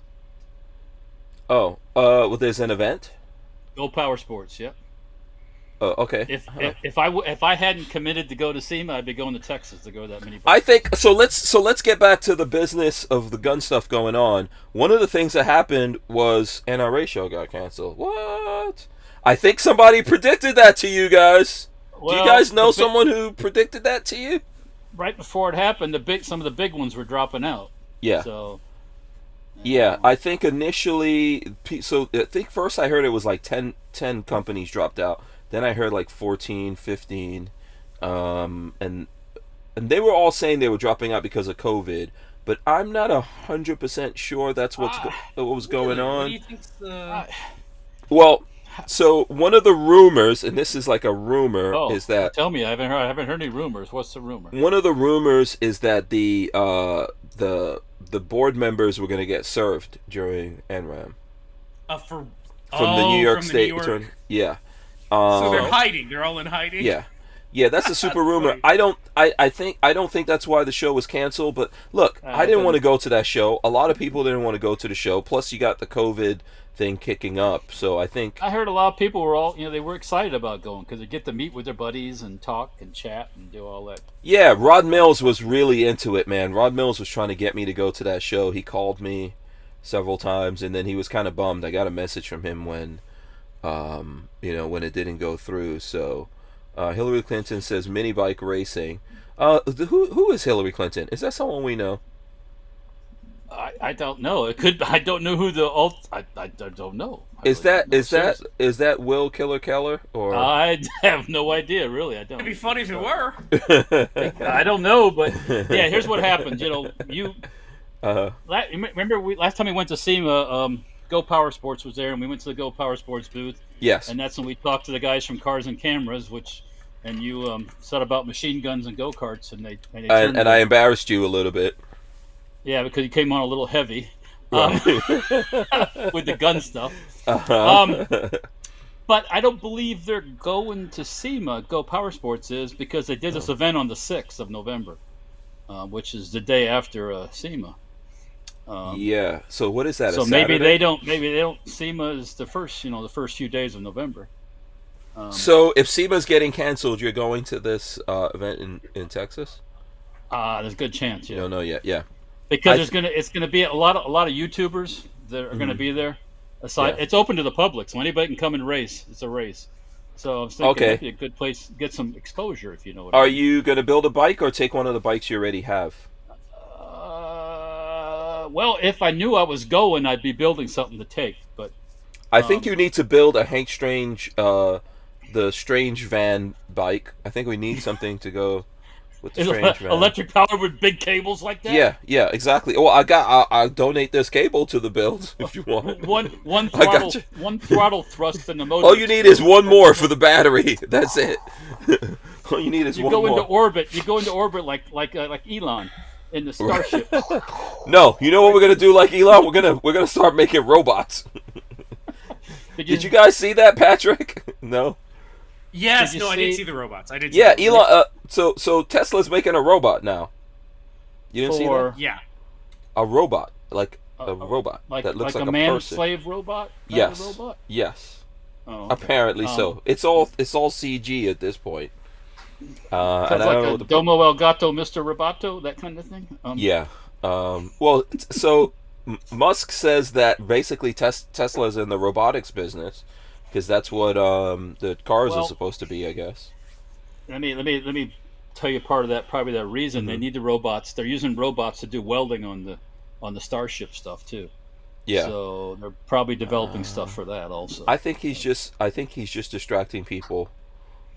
Oh, well, there's an event. Go Power Sports, yep. Oh, okay. If I hadn't committed to go to SEMA, I'd be going to Texas to go to that mini bike. I think so. Let's get back to the business of the gun stuff going on. One of the things that happened was NRA show got canceled. What? I think somebody predicted that to you guys. Do you guys know someone who predicted that to you? Right before it happened, some of the big ones were dropping out. Yeah. So. Yeah, I think initially, so I think first I heard it was like 10 companies dropped out. Then I heard like 14, 15, and they were all saying they were dropping out because of COVID. But I'm not 100% sure that's what was going on. What do you think's the... Well, so one of the rumors, and this is like a rumor, is that tell me, I haven't heard any rumors. What's the rumor? one of the rumors is that the board members were going to get served during NRAM from the New York State Attorney. Yeah. So they're hiding. They're all in hiding. Yeah, that's a super rumor. I don't think that's why the show was canceled. But look, I didn't want to go to that show. A lot of people didn't want to go to the show. Plus, you got the COVID thing kicking up. So I think I heard a lot of people were they were excited about going because they get to meet with their buddies and talk and chat and do all that. Yeah, Rod Mills was really into it, man. Rod Mills was trying to get me to go to that show. He called me several times, and then he was kind of bummed. I got a message from him when it didn't go through. So Hillary Clinton says mini bike racing. Who is Hillary Clinton? Is that someone we know? I don't know. It could. I don't know who the. I don't know. Is that Will Killer Keller or? I have no idea. Really, I don't. It'd be funny if it were. I don't know, but yeah. Here's what happened. Remember last time we went to SEMA. Go Power Sports was there, and we went to the Go Power Sports booth. Yes. And that's when we talked to the guys from Cars and Cameras, and you said about machine guns and go karts, and I embarrassed you a little bit. Yeah, because you came on a little heavy Right. with the gun stuff. But I don't believe they're going to SEMA. Go Power Sports is because they did this event on the 6th of November, which is the day after SEMA. Yeah. So what is that? So maybe they don't. SEMA is the first few days of November. So if SEMA's getting canceled, you're going to this event in Texas? There's a good chance. Yeah. You don't know yet. Yeah. Because it's gonna be a lot of YouTubers that are gonna be there. It's open to the public, so anybody can come and race. It's a race. So I'm thinking it'd be a good place to get some exposure, if you know what I mean. Are you gonna build a bike or take one of the bikes you already have? Well, if I knew I was going, I'd be building something to take. But I think you need to build a Hank Strange, the Strange van bike. I think we need something to go with the strange man. Electric power with big cables like that. Yeah, exactly. Well, I'll donate this cable to the build if you want. One I throttle, got you. one throttle thrust in the motor. All you need is one more for the battery. That's it. All you need is you one go more. into orbit. You go into orbit like Elon in the Starship. No, you know what we're gonna do? Like Elon, we're gonna start making robots. Did you guys see that, Patrick? No. Yes, Did you no, I see- did see the robots. I did. Yeah, see Elon. So Tesla's making a robot now. You didn't see that? Yeah. A robot, like a robot like that looks like a a man person. slave robot. Yes. Robot? Yes. Oh, okay. Apparently so. It's all CG at this point. Sounds And I like don't know a what the Domo El Gato, Mr. Roboto, that kind of thing. Yeah. Well, so Musk says that basically Tesla's in the robotics business because that's what the cars are supposed to be, I guess. Let me tell you part of that. Probably that reason they need the robots. They're using robots to do welding on the Starship stuff too. Yeah. So they're probably developing stuff for that also. I think he's just distracting people,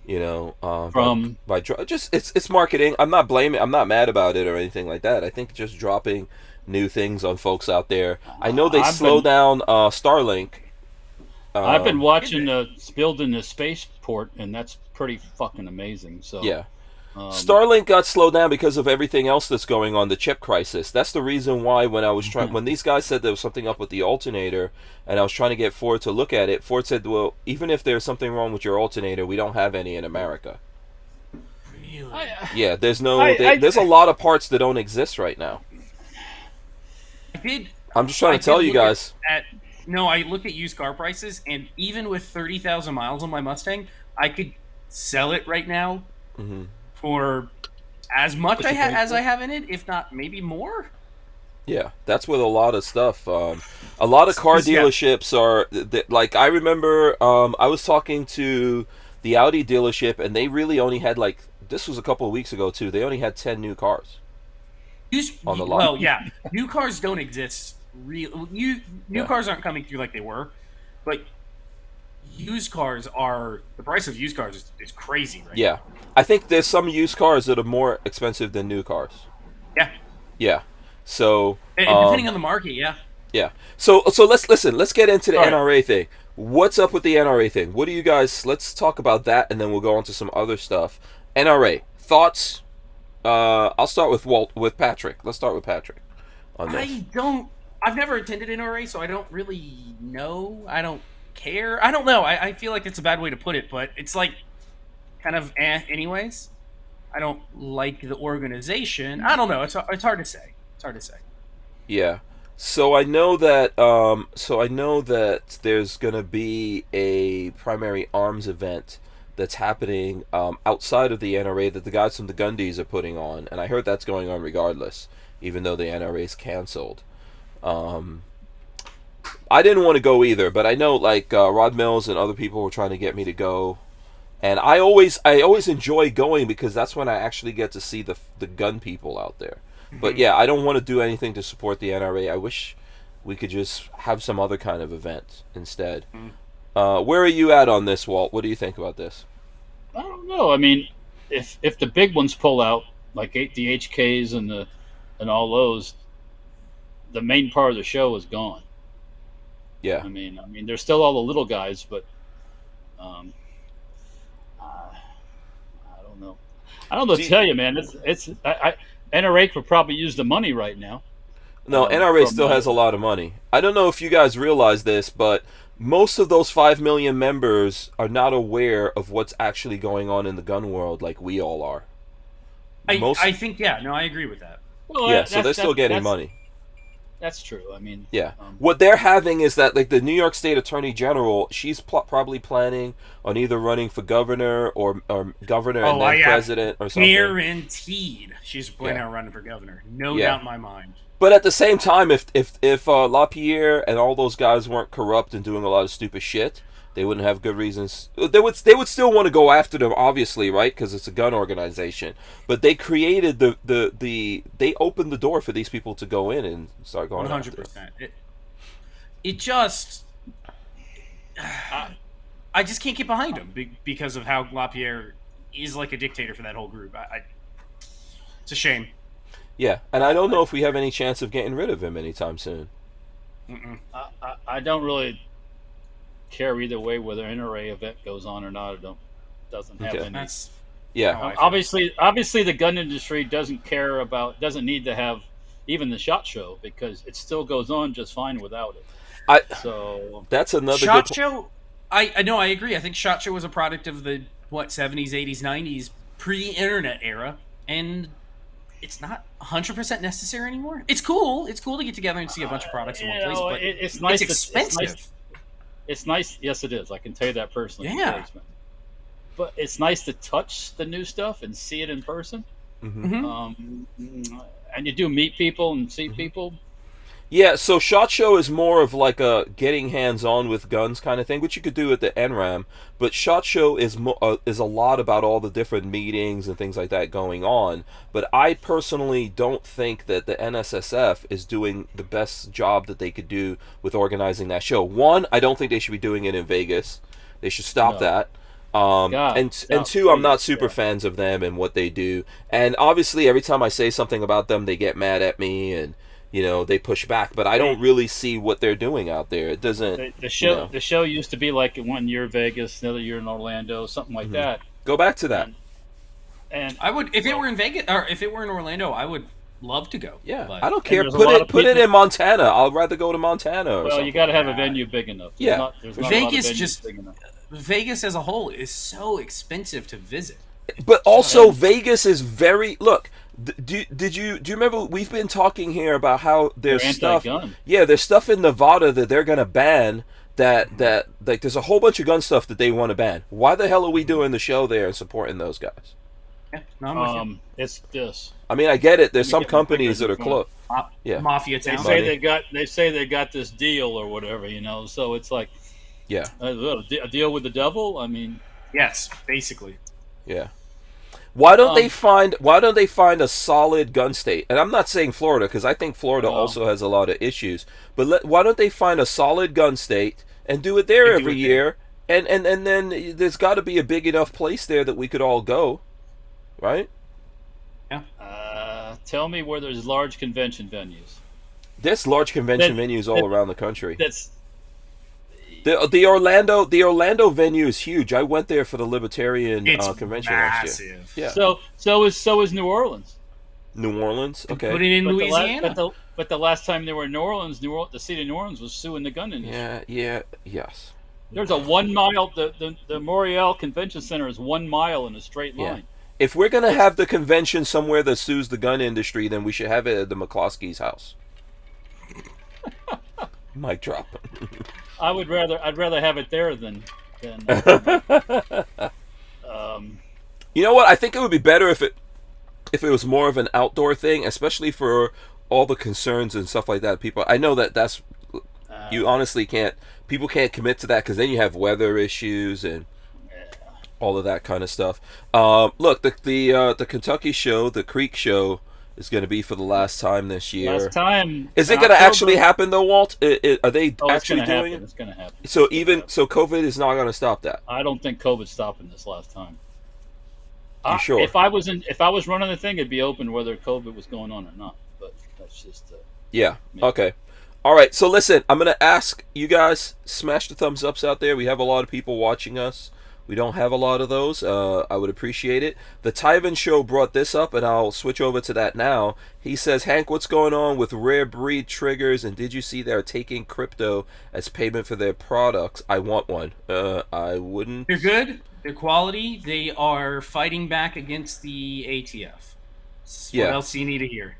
you know, From just it's marketing. I'm not mad about it or anything like that. I think just dropping new things on folks out there. I know they slow down Starlink. I've been watching building the spaceport, and that's pretty fucking amazing. So yeah. Starlink got slowed down because of everything else that's going on, the chip crisis. That's the reason why when I was when these guys said there was something up with the alternator, and I was trying to get Ford to look at it, Ford said, well, even if there's something wrong with your alternator, we don't have any in America. Really? Yeah, there's there's a lot of parts that don't exist right now. I'm just trying to tell you guys. No, I looked at used car prices, and even with 30,000 miles on my Mustang, I could sell it right now for as much as I have in it, if not maybe more. Yeah, that's with a lot of stuff. A lot of car dealerships are like, I remember I was talking to the Audi dealership, and they really only had this was a couple of weeks ago too. They only had 10 new cars on the lot. Well, yeah, new cars don't exist. New cars aren't coming through like they were, but used cars are, the price of used cars is crazy right now. I think there's some used cars that are more expensive than new cars. Yeah. So depending on the market, yeah. So let's get into the NRA thing. What's up with the NRA thing? What do you guys, let's talk about that, and then we'll go on to some other stuff. NRA thoughts. I'll start with Patrick. Let's start with Patrick on this. I've never attended NRA, so I don't really know. I don't care. I don't know. I feel like it's a bad way to put it, but it's like kind of anyways. I don't like the organization. I don't know. It's hard to say. Yeah. So I know that there's gonna be a primary arms event that's happening outside of the NRA that the guys from the Gundies are putting on, and I heard that's going on regardless, even though the NRA's canceled. I didn't want to go either, but I know Rod Mills and other people were trying to get me to go, and I always enjoy going because that's when I actually get to see the gun people out there. But yeah, I don't want to do anything to support the NRA. I wish we could just have some other kind of event instead. Where are you at on this, Walt? What do you think about this? I don't know. I mean, if the big ones pull out, like the HKs and all those, the main part of the show is gone. Yeah. I mean, there's still all the little guys, but I don't know. I don't know what to tell you, man. NRA could probably use the money right now. No, NRA still has a lot of money. I don't know if you guys realize this, but most of those 5 million members are not aware of what's actually going on in the gun world like we all are. I think, I agree with that. Well, so they're still getting money. That's true. I mean, what they're having is that, the New York State Attorney General, she's probably planning on either running for governor or governor and then president or something. Guaranteed, she's planning on running for governor. No doubt in my mind. But at the same time, if LaPierre and all those guys weren't corrupt and doing a lot of stupid shit, they wouldn't have good reasons. They would still want to go after them, obviously, right? Because it's a gun organization. But they created they opened the door for these people to go in and start going 100%. It just, I just can't get behind him because of how LaPierre is like a dictator for that whole group. It's a shame. Yeah, and I don't know if we have any chance of getting rid of him anytime soon. I don't really care either way whether an NRA event goes on or not. It doesn't have any. That's Yeah, how I feel. Obviously, the gun industry doesn't need to have even the SHOT Show because it still goes on just fine without it. So that's another SHOT good Show. I know, I agree. I think SHOT Show was a product of the 70s, 80s, 90s pre-internet era, and it's not 100% necessary anymore. It's cool. It's cool to get together and see a bunch of products in one place, but it's nice. It's expensive. It's nice. Yes, it is. I can tell you that personally. Yeah. It's very expensive. But it's nice to touch the new stuff and see it in person. Mhm. And you do meet people and see people. Yeah, so SHOT Show is more of like a getting hands-on with guns kind of thing, which you could do at the NRAM. But SHOT Show is a lot about all the different meetings and things like that going on. But I personally don't think that the NSSF is doing the best job that they could do with organizing that show. One, I don't think they should be doing it in Vegas. They should stop that. And two, I'm not super fans of them and what they do. And obviously, every time I say something about them, they get mad at me and they push back. But I don't really see what they're doing out there. It doesn't. The show used to be like 1 year Vegas, another year in Orlando, something like that. Go back to that. And I would, if it were in Vegas or if it were in Orlando, I would love to go. Yeah, but I don't care. there's Put it in Montana. I'll rather go to Montana. Or something. you got to have a venue big enough. There's not Vegas a lot of venues just big enough. Vegas as a whole is so expensive to visit. But also, Vegas is very look. Do you remember we've been talking here about how there's They're stuff? anti-gun. Yeah, there's stuff in Nevada that they're gonna ban. That like there's a whole bunch of gun stuff that they want to ban. Why the hell are we doing the show there and supporting those guys? Yeah, no, I'm with you. It's this. I mean, I get it. There's Let me some get my companies that are fingers in front. close. Yeah. Mafia They town. say they got this deal or whatever, So it's like Yeah. a deal with the devil. I mean, Yes, basically. Yeah. Why don't they find a solid gun state? And I'm not saying Florida because I think Florida also has a lot of issues. But why don't they find a solid gun state and do it there every year? And then there's got to be a big enough place there that we could all go, right? Yeah. Tell me where there's large convention venues. There's large convention venues all around the country. That's The Orlando venue is huge. I went there for the Libertarian It's convention last year. massive. Yeah. So is New Orleans. New Orleans. Okay. Put it in Louisiana. But the last time they were in New Orleans, the city of New Orleans was suing the gun industry. Yes. There's a 1 mile. The Morial Convention Center is 1 mile in a straight line. If we're gonna have the convention somewhere that sues the gun industry, then we should have it at the McCloskey's house. Mic drop. I'd rather have it there than You know what? I think it would be better if it was more of an outdoor thing, especially for all the concerns and stuff like that. I know that's you honestly can't. People can't commit to that because then you have weather issues and all of that kind of stuff. Look, the Kentucky show, the Creek show, is going to be for the last time this year. last time. Is it going to actually happen though, Walt? Are they actually doing it? It's going to happen. So COVID is not going to stop that. I don't think COVID's stopping this last time. You sure? If I was running the thing, it'd be open whether COVID was going on or not. But that's just. Yeah. Okay. All right. So listen, I'm going to ask you guys, smash the thumbs ups out there. We have a lot of people watching us. We don't have a lot of those. I would appreciate it. The Tyven Show brought this up, and I'll switch over to that now. He says, Hank, what's going on with rare breed triggers? And did you see they're taking crypto as payment for their products? I want one. I wouldn't. They're good. They're quality. They are fighting back against the ATF. What else do you need to hear?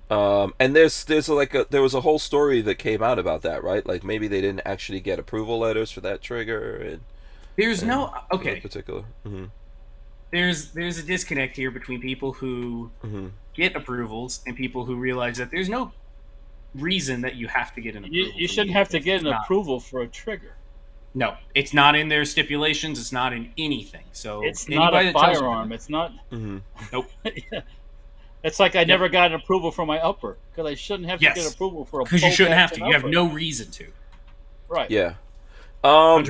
And there was a whole story that came out about that, right? Like maybe they didn't actually get approval letters for that trigger, and there's no okay. Particular. Mm-hmm. There's a disconnect here between people who get approvals and people who realize that there's no reason that you have to get an approval. You shouldn't have to get an approval for a trigger. No, it's not in their stipulations. It's not in anything. So it's not a firearm. It's not. Mm-hmm. Nope. It's like I never got an approval for my upper because I shouldn't have to get approval for a. Because you shouldn't have to. You have upper. no reason to. Right. Yeah. Do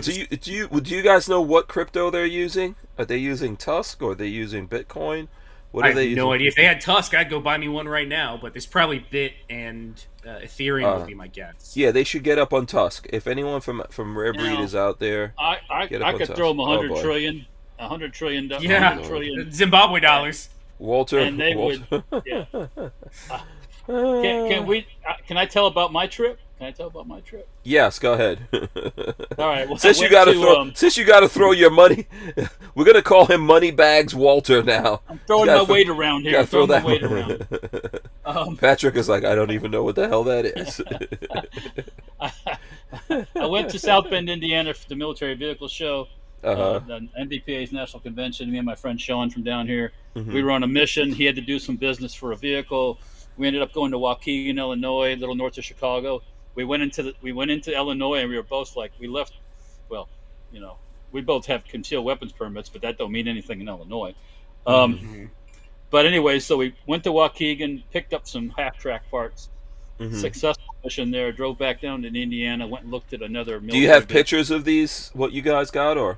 you guys know what crypto they're using? Are they using TUSC or are they using Bitcoin? What I are they have no using? idea. If they had TUSC, I'd go buy me one right now. But there's probably Bit and Ethereum would be my guess. Yeah, they should get up on TUSC. If anyone from Rare You Breed know, is out there, get up I on could TUSC. throw them Oh, boy. $100 trillion, Yeah, 100 trillion, Zimbabwe dollars. Walter. and they Walter. would. Yeah. Can we? Can I tell about my trip? Can I tell about my trip? Yes, go ahead. All right. Well, Since you got to throw your money, we're gonna call him Moneybags Walter now. I'm throwing my weight around here. Gotta throw my that weight around. Patrick is like, I don't even know what the hell that is. I went to South Bend, Indiana for the military vehicle show. Uh-huh. The NBPA's national convention. Me and my friend Sean from down here, Mhm. we were on a mission. He had to do some business for a vehicle. We ended up going to Wacky, Illinois, a little north of Chicago. We went into Illinois, and we were both like, we left. Well, you know, we both have concealed weapons permits, but that don't mean anything in Illinois. But anyway, so we went to Waukegan, picked up some half-track parts. Successful mission there. Drove back down to Indiana. Went and looked at another military. Do you have vehicle. pictures of these? What you guys got, or?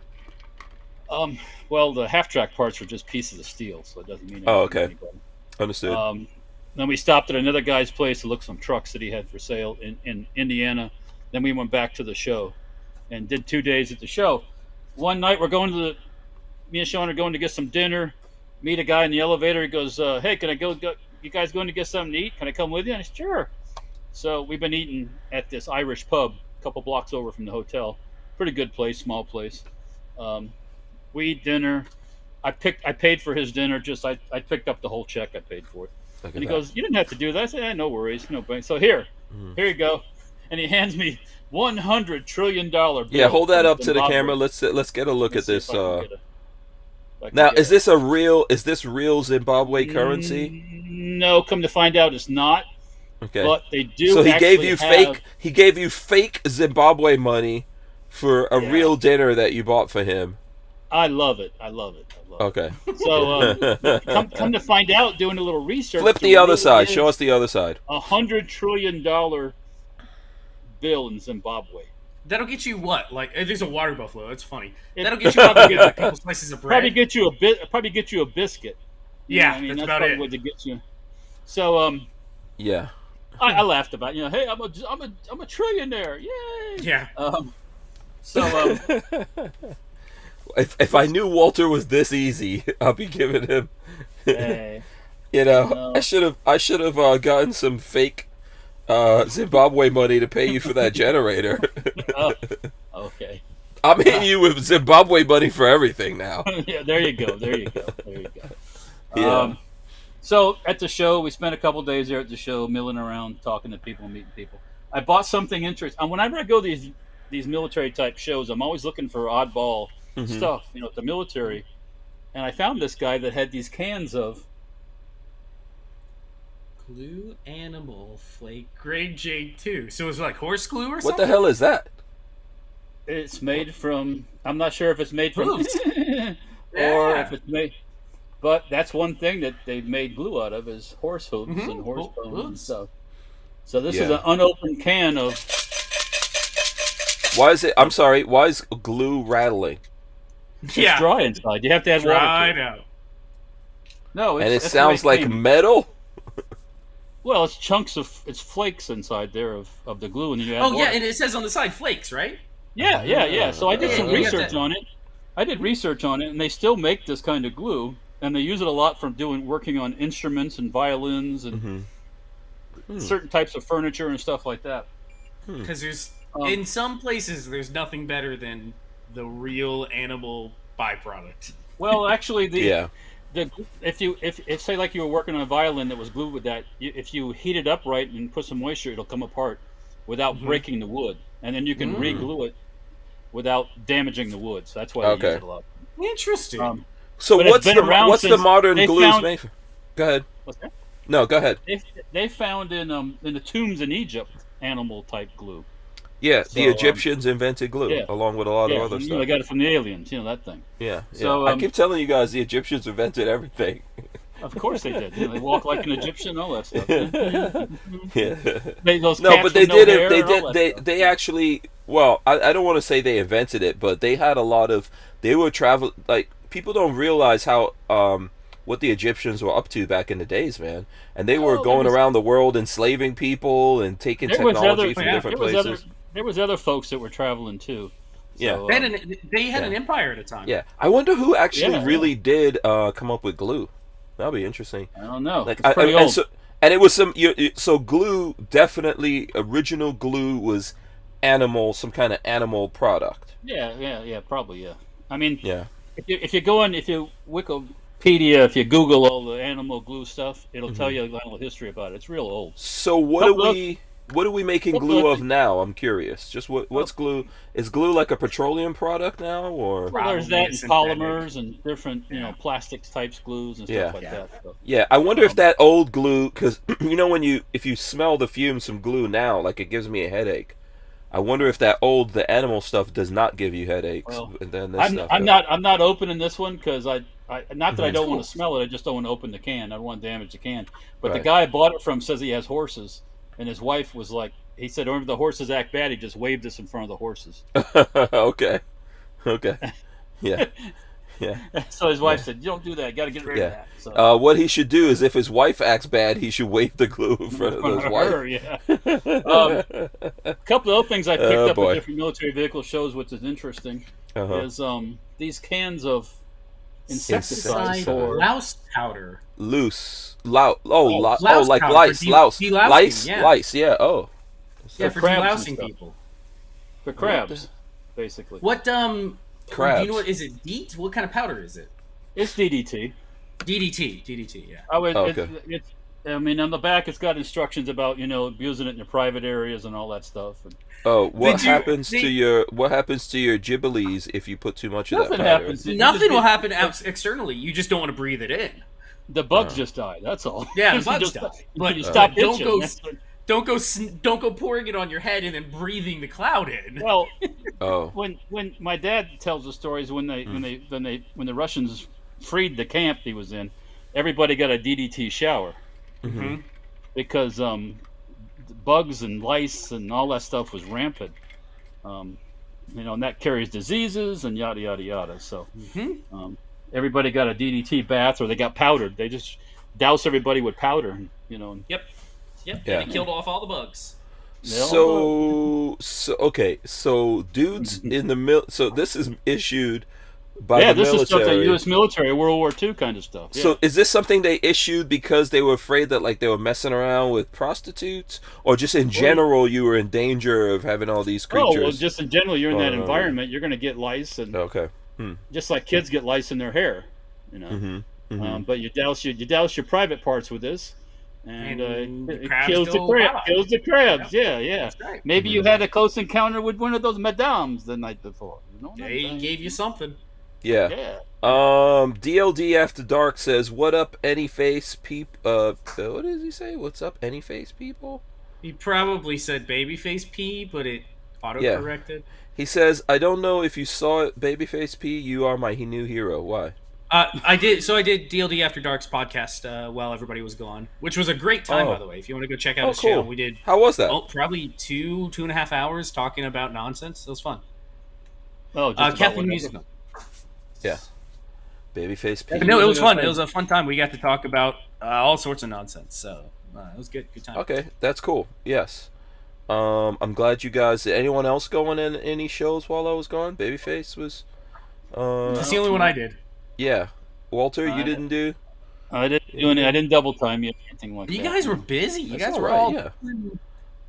Well, the half-track parts were just pieces of steel, so it doesn't mean anything Oh, to okay. anybody. Understood. Then we stopped at another guy's place to look at some trucks that he had for sale in Indiana. Then we went back to the show and did 2 days at the show. One night me and Sean are going to get some dinner. Meet a guy in the elevator. He goes, hey, can I go? You guys going to get something to eat? Can I come with you? And I said, sure. So we've been eating at this Irish pub a couple blocks over from the hotel. Pretty good place, small place. We eat dinner. I paid for his dinner. I picked up the whole check. I paid for it. Look at And he that. goes, you didn't have to do that. I said, no worries, no problem. So here you go. And he hands me $100 trillion bill. Yeah, hold that up to the Zimbabwe. camera. Let's get a look at Let's see this. if I can get if I can Now, get is this real Zimbabwe currency? No, come to find out, it's not. Okay. But they do. So he gave you have, fake Zimbabwe money for a real dinner that you bought for him. I love it. Okay. So come to find out, doing a little research. Flip the other side. Show us the other side. $100 trillion bill in Zimbabwe. That'll get you what? Like, there's a water buffalo. That's funny. That'll get you probably a couple slices of bread. Probably get you a biscuit. You know what I mean, that's about probably it. what to get you. So Yeah. I laughed about it. Hey, I'm a trillionaire. Yay! Yeah. So If I knew Walter was this easy, I'll be giving him. hey, I should have gotten some fake Zimbabwe money to pay you for that generator. okay. I'm hitting you with Zimbabwe money for everything now. Yeah, there you go. Yeah. So at the show, we spent a couple days there at the show, milling around, talking to people, meeting people. I bought something interesting. And whenever I go to these military type shows, I'm always looking for oddball stuff, at the military. And I found this guy that had these cans of Glue animal flake grade J2. So it was like horse glue or What something? the hell is that? It's made from. I'm not sure if it's made from, Hooves. or Yeah. if it's made. But that's one thing that they've made glue out of is horse hooves Mhm. and horse Ho- bones and hooves. stuff. So this is Yeah. an unopened can of. Why is glue rattling? It's Yeah. dry inside. You have to add water. Dried To it. out. No, it's, And it that's the way sounds like came. metal? Well, it's chunks of flakes inside there of the glue, and then you add Oh, water. yeah, and it says on the side flakes, right? Yeah. So I did some Yeah, you got research that. on it. And they still make this kind of glue, and they use it a lot for working on instruments and violins and certain types of furniture and stuff like that. Because there's Um, in some places there's nothing better than the real animal byproduct. Well, actually, Yeah. if say like you were working on a violin that was glued with that, if you heat it up right and put some moisture, it'll come apart without breaking the wood, and then you can re-glue it without damaging the wood. So that's why they use it a lot. Interesting. So But it's what's been the around what's the since modern they glues found- made for? Go ahead. What's that? No, go ahead. They found in the tombs in Egypt animal type glue. Yeah, So, the Egyptians invented glue yeah. along with a lot of Yeah, other they stuff. got it from the aliens. That thing. Yeah. So, I keep telling you guys the Egyptians invented everything. Of course they did. They walk like an Egyptian, all that stuff. Yeah. Those No, cats but they with did hair it. They and all did. that stuff. They actually. Well, I don't want to say they invented it, but they had a lot of. They were travel like people don't realize how what the Egyptians were up to back in the days, man. And they were Oh, going around the world enslaving people and taking there was technology other from yeah, different there was other places. there was other folks that were traveling too. Yeah. So, They had Yeah. an empire at a time. Yeah, I wonder who actually Yeah, really did come up with glue. That'll be interesting. I don't know. Like, It's pretty old. and it was so glue, definitely original glue was some kind of animal product. Yeah, probably, yeah. I mean, Yeah. if you go on, if you Wikipedia, if you Google all the animal glue stuff, it'll tell you a little history about it. It's real old. So what are we making glue of now? I'm curious. Just what's glue? Is glue like a petroleum product now, or? Well, there's that and synthetic. polymers and different, plastics types glues and stuff Yeah. like Yeah. that. So. Yeah, I wonder if that old glue, because if you smell the fumes from glue now, like it gives me a headache. I wonder if the animal stuff does not give you headaches. Well, And then this I'm stuff I'm does. not opening this one because not that I don't cool. want to smell it. I just don't want to open the can. I don't want to damage the can. But Right. the guy I bought it from says he has horses, and his wife was like, he said, whenever the horses act bad, he just waved us in front of the horses. Okay. Yeah. Yeah. So his wife said, "You don't do that. Got to get rid of Yeah. that." So, What he should do is, if his wife acts bad, he should wave the glue in front of his wife. her, yeah. A couple of other things I picked Oh, up boy. at different military vehicle shows, which is interesting, Uh-huh. is these cans of insecticide Insecticide. for Louse powder. Louse, louse like powder lice, for louse, delousing, lice, yeah. lice, yeah. Oh, Yeah, For for crabs and delousing stuff. people. for crabs, basically. What Do crabs. you know what is it? DEET? What kind of powder is it? It's DDT. DDT. Yeah. I would. Oh, okay. I mean, on the back, it's got instructions about abusing it in your private areas and all that stuff. And Oh, what Did you- happens to they- your gibberellis if you put too much of that nothing powder? happens. You Nothing just will get- happen externally. You just don't want to breathe it in. The bugs just die. That's all. Yeah, the You bugs just- die. But you stop don't itching. go. That's what- Don't go pouring it on your head and then breathing the cloud in. Well, Oh, when my dad tells the stories when the Russians freed the camp he was in, everybody got a DDT shower Mm-hmm. because bugs and lice and all that stuff was rampant. And that carries diseases and yada yada yada. So everybody got a DDT bath, or they got powdered. They just douse everybody with powder. And, Yep. Yeah. And it killed off all the bugs. so okay, so dudes in the so this is issued by yeah, the this is stuff that military. U.S. military, World War II kind of stuff. Yeah. So is this something they issued because they were afraid that they were messing around with prostitutes, or just in general you were in danger of having all these creatures? well, just in general, you're in that Oh. environment, you're going to get lice, and Okay. just like kids get lice in their hair, Mm-hmm. But you douse your private parts with this, and And it crabs kills the go crab, bye-bye. kills the crabs. Yeah. That's right. Maybe you had a close encounter with one of those madames the night before. They gave you something. Yeah. Yeah. DLD After Dark says, "What up, any face peep?" What does he say? What's up, any face people? He probably said babyface P, but it auto-corrected. He says, "I don't know if you saw it, Babyface P. You are my new hero. Why?" I did DLD After Dark's podcast while everybody was gone, which was a great time, Oh. by the way. If you want to go check out Oh, his channel, cool. we did How was that? probably 2.5 hours talking about nonsense. It was fun. Oh, just about Kathleen whatever. Music. Yeah. Babyface P. But no, it was fun. It was a fun time. We got to talk about all sorts of nonsense. So it was good. Good time. Okay, that's cool. Yes. I'm glad you guys. Did anyone else going in any shows while I was gone? Babyface was. That's the only one I did. Yeah. Walter, you I- didn't do. I didn't do any. I didn't double time you or anything like that. You guys were busy. You That's guys were all right, all. yeah.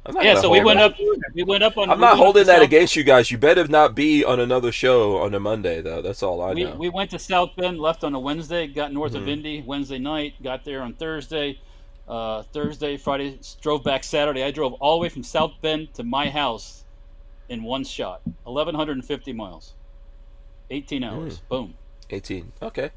I'm not Yeah, gonna so we hold went that. up. We went up on. I'm we not went up holding to that South- against you guys. You better not be on another show on a Monday, though. That's all I know. We went to South Bend, left on a Wednesday, got north Mm-hmm. of Indy Wednesday night, got there on Thursday, Friday, drove back Saturday. I drove all the way from South Bend to my house in one shot, 1,150 miles, 18 hours. Boom. 18. Okay.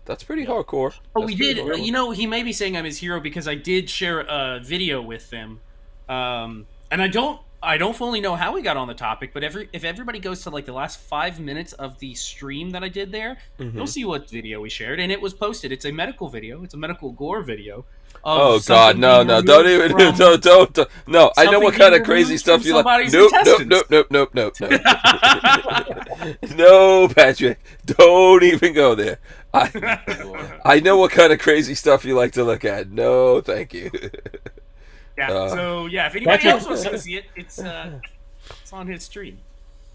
That's pretty hardcore. Oh, That's we pretty did. hardcore. He may be saying I'm his hero because I did share a video with him, and I don't I don't fully know how we got on the topic, but if everybody goes to like the last 5 minutes of the stream that I did there, you'll see what video we shared, and it was posted. It's a medical video. It's a medical gore video. Oh God, no, don't even, don't. No, I know what kind of crazy stuff you like. Nope. No, Patrick, don't even go there. I know what kind of crazy stuff you like to look at. No, thank you. Yeah. So yeah, if anybody else wants to see it, it's on his stream.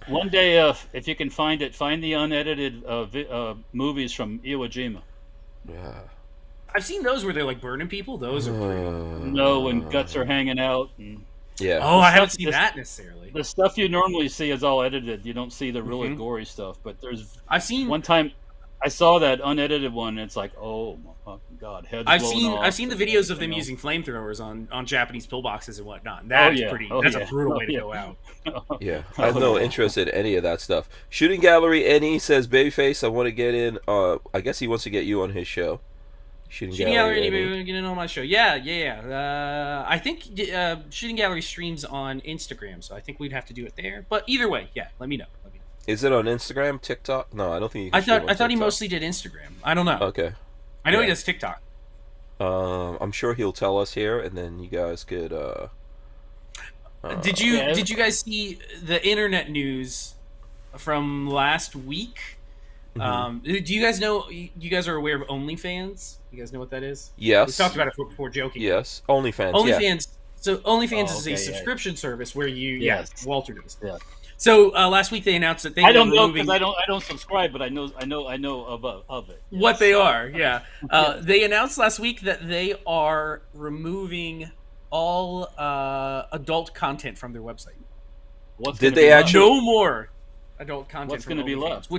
One day, if you can find it, find the unedited movies from Iwo Jima. Yeah. I've seen those where they're like burning people. Those are pretty. No, when guts are hanging out. And yeah. Oh, I haven't seen that necessarily. The stuff you normally see is all edited. You don't see the really gory stuff. But I've seen one time. I saw that unedited one. And it's like, oh my God, heads. I've off, seen the videos of them using flamethrowers on Japanese pillboxes and whatnot. That's pretty. That's a brutal way to go out. Yeah, I have no interest in any of that stuff. Shooting Gallery Any says, Babyface, I want to get in. I guess he wants to get you on his show. Shooting Gallery Any. Get in on my show. Yeah. I think Shooting Gallery streams on Instagram, so I think we'd have to do it there. But either way, yeah, let me know. Is it on Instagram, TikTok? No, I don't think you can. I thought he mostly did Instagram. I don't know. Okay. I know he does TikTok. I'm sure he'll tell us here, and then you guys could. Did you guys see the internet news from last week? Do you guys know? You guys are aware of OnlyFans? You guys know what that is? Yes. We talked about it before joking. Yes, OnlyFans. OnlyFans. Yeah. So OnlyFans is a subscription service where you. Yes. Walter does. Yeah. So last week they announced that they. I don't know because I don't subscribe, but I know of it. Yes. What they are, yeah. They announced last week that they are removing all adult content from their website. No more adult content? What's going to be left?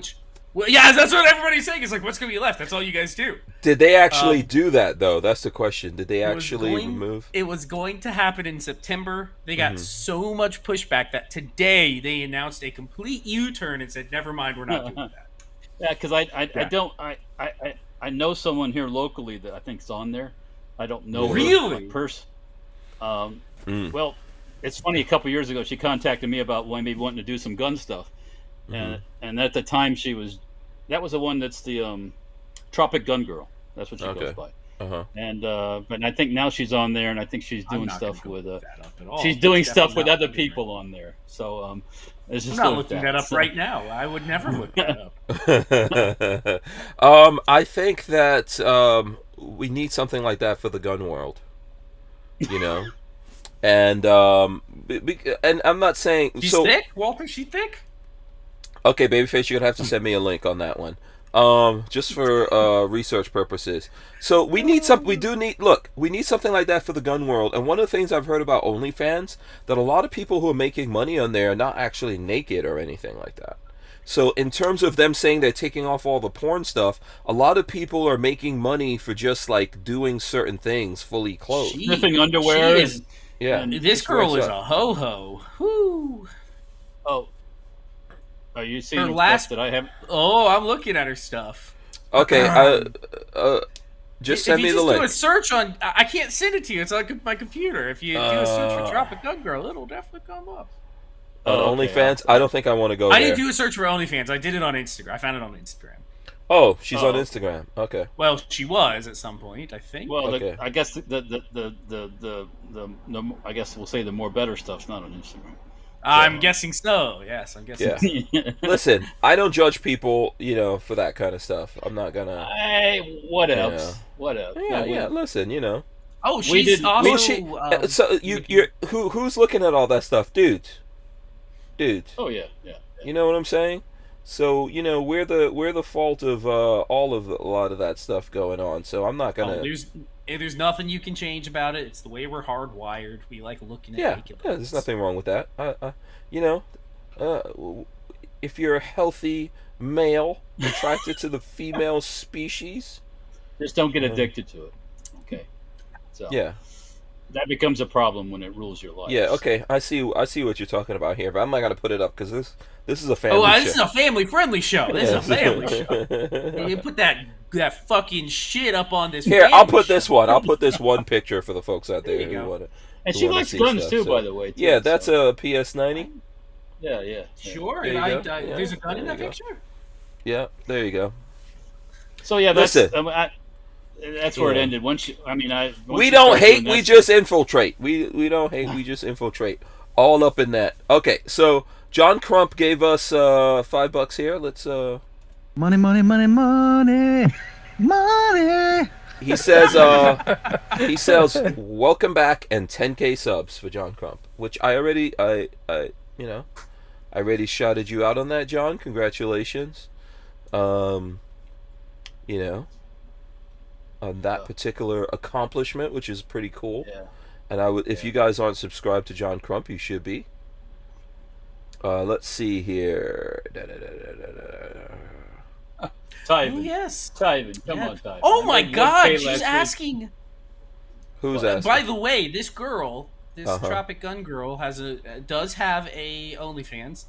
Well, yeah, that's what everybody's saying. It's like, what's going to be left? That's all you guys do. Did they actually do that, though? That's the question. Did they actually remove? It was going to happen in September. They got so much pushback that today they announced a complete U-turn and said, never mind, we're not doing that. Yeah, because I know someone here locally that I think is on there. I don't know really her person. Well, it's funny. A couple years ago, she contacted me about maybe wanting to do some gun stuff, and at the time that was the one that's the Tropic Gun Girl. That's what she goes by. And but I think now she's on there, and I think she's doing stuff with she's doing stuff with other people on there. So it's just I'm not looking that up right now. I would never look that up. I think that we need something like that for the gun world. You know, and I'm not saying she's thick, Walter. She thick. Okay, Babyface, you're gonna have to send me a link on that one, just for research purposes. So we need we need something like that for the gun world. And one of the things I've heard about OnlyFans, that a lot of people who are making money on there are not actually naked or anything like that. So in terms of them saying they're taking off all the porn stuff, a lot of people are making money for just like doing certain things fully clothed. Sniffing underwear. This girl is a ho-ho. Whoo. Oh. Are you seeing stuff that I haven't? Oh, I'm looking at her stuff. Okay, just send me the link. If you just do a search on, I can't send it to you. It's on my computer. If you do a search for Tropic Gun Girl, it'll definitely come up. On OnlyFans? I don't think I want to go there. I didn't do a search for OnlyFans. I did it on Instagram. I found it on Instagram. Oh, she's on Instagram. Okay. Well, she was at some point, I think. Well, I guess the I guess we'll say the more better stuff's not on Instagram. I'm guessing so. Yes, I'm guessing. Yeah. Listen, I don't judge people, for that kind of stuff. I'm not gonna. Hey, what else? What else? Yeah. Listen, Oh, she's also. So who's looking at all that stuff, dude? Oh yeah. You know what I'm saying? So we're the fault of a lot of that stuff going on. So I'm not gonna. There's nothing you can change about it. It's the way we're hardwired. We like looking at naked. Yeah, there's nothing wrong with that. If you're a healthy male attracted to the female species, just don't get addicted to it. Okay. So yeah, that becomes a problem when it rules your life. Yeah. Okay. I see what you're talking about here, but I'm not gonna put it up because this is a family. show. This is a family-friendly show. This is a family show. You put that fucking shit up on this. Here, I'll put this one. I'll put this one picture for the folks out there who want it. And who she wanna likes see guns stuff, too, so- by the way. Too, Yeah, that's so. a PS90. Yeah. Sure. There And you go. Yeah, there's a gun in there that you go. picture. Yeah, there you go. So yeah, Listen. that's where it Yeah. ended. Once We don't hate, we just infiltrate. We don't hate, we just infiltrate. All up in that. Okay, so John Crump gave us $5 here. Let's Money, money, money, money, money. he says welcome back and 10K subs for John Crump, which I already I already shouted you out on that, John. Congratulations. On that particular accomplishment, which is pretty cool. Yeah. And I would, if you guys aren't subscribed to John Crump, you should be. Let's see here. Tyven. Oh, yes. Tyven. Come Yeah. on, Tyven. Oh I my know you God, paid she's last week. asking. Who's By asking? the way, this girl, this Uh-huh. Tropic Gun girl, does have a OnlyFans.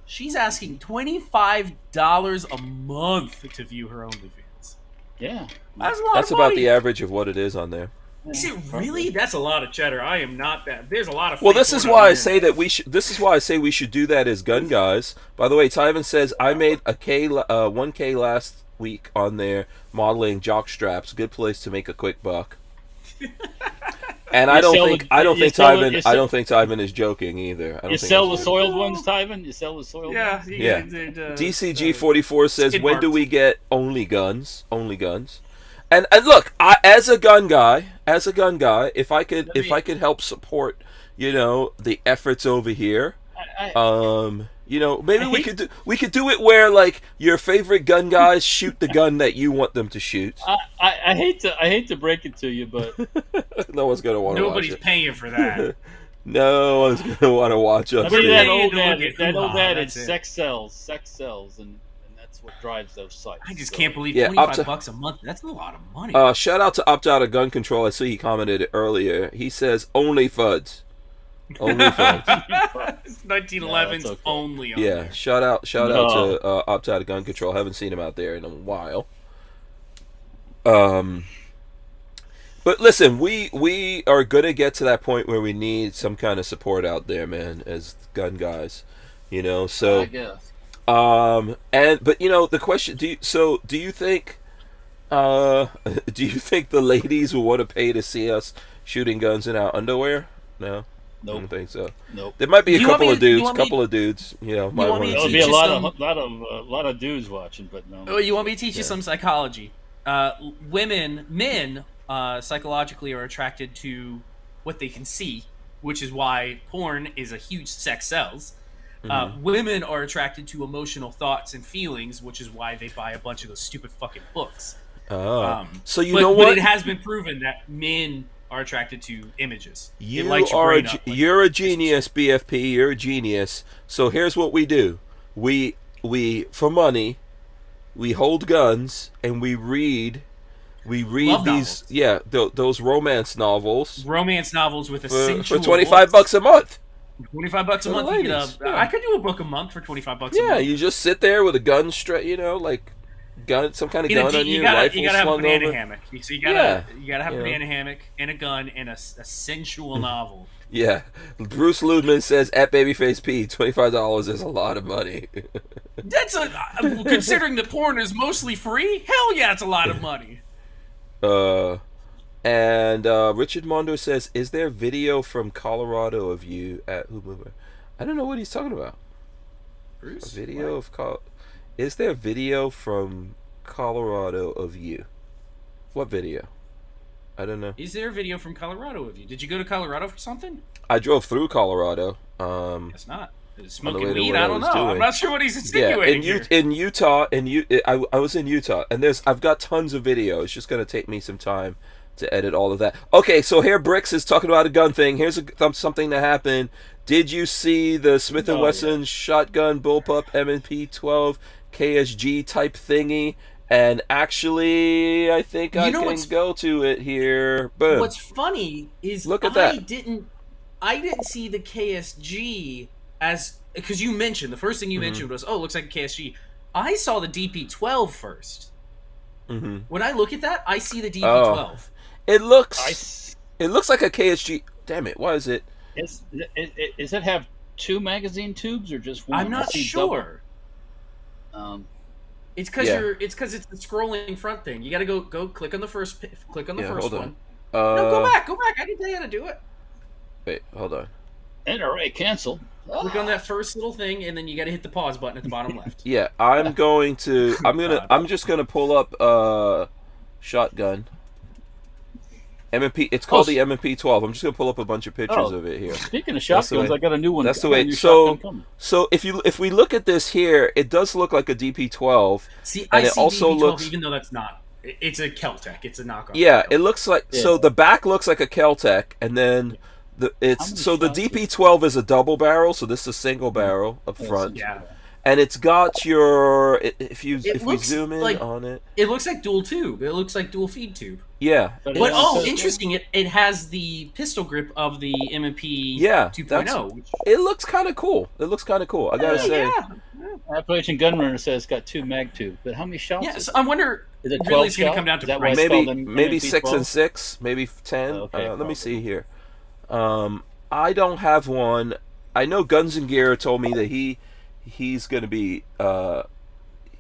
She's asking $25 a month to view her OnlyFans. Yeah. That's a lot That's of about money. the average of what it is on there. Is it really? That's a lot of cheddar. I am not that. There's a lot of. Well, fake this is porn why on I the say internet. that we should. This is why I say we should do that as gun guys. By the way, Tyven says I made a 1K last week on there modeling jock straps. Good place to make a quick buck. And I don't think Tyven is joking either. I don't You think sell the he's soiled ones, Tyven? You sell the soiled Yeah. ones? Yeah. DCG44 says, skid when do marks. we get only guns? Only guns. And look, as a gun guy, if I could help support, the efforts over here, maybe we could do it where like your favorite gun guys shoot the gun that you want them to shoot. I hate to break it to you, but No one's gonna want to watch Nobody's it. paying for that. No one's gonna want to watch us. I mean Really? that You old need to look adage, at that old hoo-ha, adage, that's it. sex sells, and that's what drives those sites. I just So, can't believe Yeah, up to- $25 a month. That's a lot of money. Shout out to Opt Out of Gun Control. I see he commented earlier. He says only FUDs. Only FUDs. It's 1911's Yeah, that's okay. only on Yeah, there. shout out to Opt Out of Gun Control. Haven't seen him out there in a while. But listen, we are gonna get to that point where we need some kind of support out there, man, as gun guys. So I guess. but the question, do you think the ladies will want to pay to see us shooting guns in our underwear? No. I don't Nope. think so. Nope. There might be a You want couple me of to- you dudes, want me- might want want me to There'll to be teach a you lot of dudes watching, but no. Oh, you want me to teach you Yeah. some psychology? Men psychologically are attracted to what they can see, which is why porn is a huge sex sells. Women are attracted to emotional thoughts and feelings, which is why they buy a bunch of those stupid fucking books. So you but, know but what? it has been proven that men are attracted to images. It You lights your are brain up, like- you're a genius, BFP. You're a genius. So here's what we do: we for money, we hold guns and we read Love these novels. those romance novels romance novels with a for sensual $25 voice. a month. $25 a For the month. You get ladies, yeah. I could do a book a month for $25 a Yeah, month. you just sit there with a gun like gun, some kind of gun on you, rifle you gotta have a slung banana over. hammock. So you gotta have a Yeah. banana hammock and a gun and a sensual novel. Yeah, Bruce Ludman says at Babyface P, $25 is a lot of money. That's considering that porn is mostly free. Hell yeah, it's a lot of money. And Richard Mondo says, "Is there video from Colorado of you at Hoop?" I don't know what he's talking about. Bruce, A video of Is there video from Colorado of you? What video? I don't know. Is there a video from Colorado of you? Did you go to Colorado for something? I drove through Colorado. Guess not. On the Smoking way to weed? what I I don't was know. doing. I'm not sure what he's Yeah, insinuating here. in Utah, I was in Utah, and I've got tons of video. It's just gonna take me some time to edit all of that. Okay, so here Bricks is talking about a gun thing. Here's something that happened. Did you see the Smith & Wesson shotgun bullpup M&P 12 KSG type thingy? And actually, I think I can go to it here. Boom. What's funny is Look at that. I didn't see the KSG as, because you mentioned, the first thing you mentioned was, oh, it looks like a KSG. I saw the DP12 first. When I look at that, I see the DP12. It looks like a KSG. damn it, why is it? Does it have 2 magazine tubes or just one? I'm not I see sure. double. It's because Yeah. it's the scrolling front thing. You got to go click on the first click on the Yeah, first hold on. one. No, go back. I can tell you how to do it. Wait, hold on. NRA cancel. Click on that first little thing, and then you got to hit the pause button at the bottom left. Yeah, I'm just gonna pull up shotgun. M&P. It's called the M&P 12. I'm just gonna pull up a bunch of pictures of it here. Speaking of That's the shotguns, way- I got a new one. That's the I got a way. new So, shotgun coming. so if we look at this here, it does look like a DP12. See, And I it see also DB12, looks- even though that's not. It's a Keltec. It's a knockoff. Yeah, it looks like Yeah. so. The back looks like a Keltec, and then How many the shots is- DP12 is a double barrel, so this is a single barrel up front, Yeah. and it's got your if we looks zoom in like- on it, It looks like dual tube. It looks like dual feed tube. yeah, But But also- interesting! It has the pistol grip of the M&P Yeah, 2.0. which- it looks kind of cool. I gotta say, yeah. Appalachian Gunrunner says it's got 2 mag tubes, but how many shots? Yeah, is so it? I wonder. Is it really 12 it's going to shot? come down Is to that why price. it's maybe called maybe MP 6 and 12? 6, maybe 10. Oh, okay, Let me probably. see here. I don't have one. I know Guns and Gear told me that he's gonna be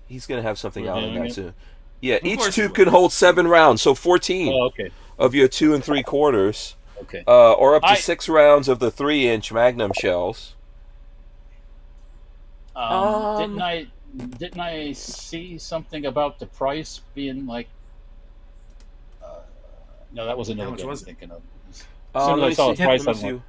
he's gonna have something out on Reviewing that it? soon. Yeah, each course he tube will. can hold 7 rounds, so 14 Oh, okay. of your 2 3/4, Okay. or up to I- 6 rounds of the 3-inch Magnum shells. Didn't I see something about the price being like? No, that was another much gun I was was it? thinking of. As Uh, soon as let I me saw see. the price, Let I'm me like, see.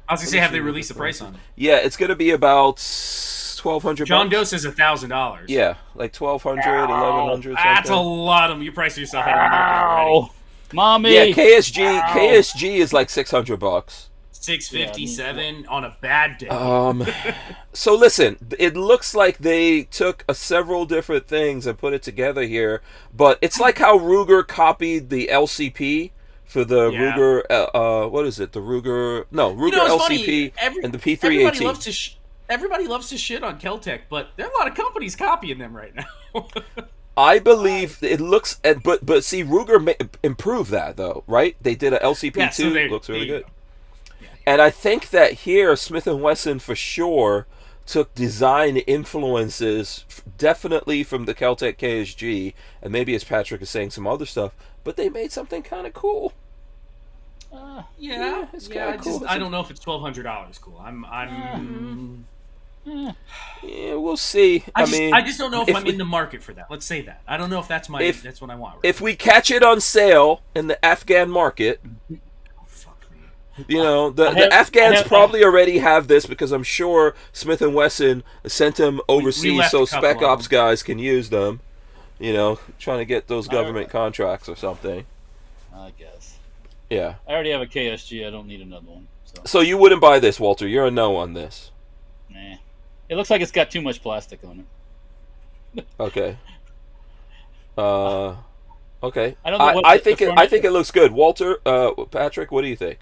I was going to say, have they released the price on it? Yeah, it's gonna be about 1,200. John bucks. Doe says $1,000. Yeah, like 1,200, 1,100. That's a something. lot of. You priced yourself out of the market already. Ow, mommy. Yeah, KSG Ow. KSG is like $600. 657 on a bad day. So listen, it looks like they took several different things and put it together here, but it's like how Ruger copied the LCP for the Yeah. Ruger. What is it? The Ruger? No, Ruger it's LCP funny. and the Everybody P3AT. loves to everybody loves to shit on Keltec, but there are a lot of companies copying them right now. I believe it looks, but see, Ruger improved that though, right? They did a LCP2, Yeah, so looks really there you good. go. And I think that here, Smith & Wesson for sure took design influences, definitely from the Keltec KSG, and maybe as Patrick is saying, some other stuff, but they made something kind of cool. Yeah, it's yeah. kinda cool. I don't know if it's $1,200 cool. I'm Yeah, we'll see. I just don't know if I'm we- in the market for that. Let's say that. I don't know if that's that's what I want. Right If we catch it on sale in the Afghan market, now. Fuck me. you know, the have- Afghans I have- probably already have this because I'm sure Smith & Wesson sent them overseas left so a couple Spec of Ops them. guys can use them, you know, trying to get those government contracts or something. I guess Yeah. I already have a KSG. I don't need another one. So, So you wouldn't buy this, Walter. You're a no on this. nah. It looks like it's got too much plastic on it. Okay. Okay. I don't know what I the think furniture- I think it looks good. Walter, Patrick, what do you think?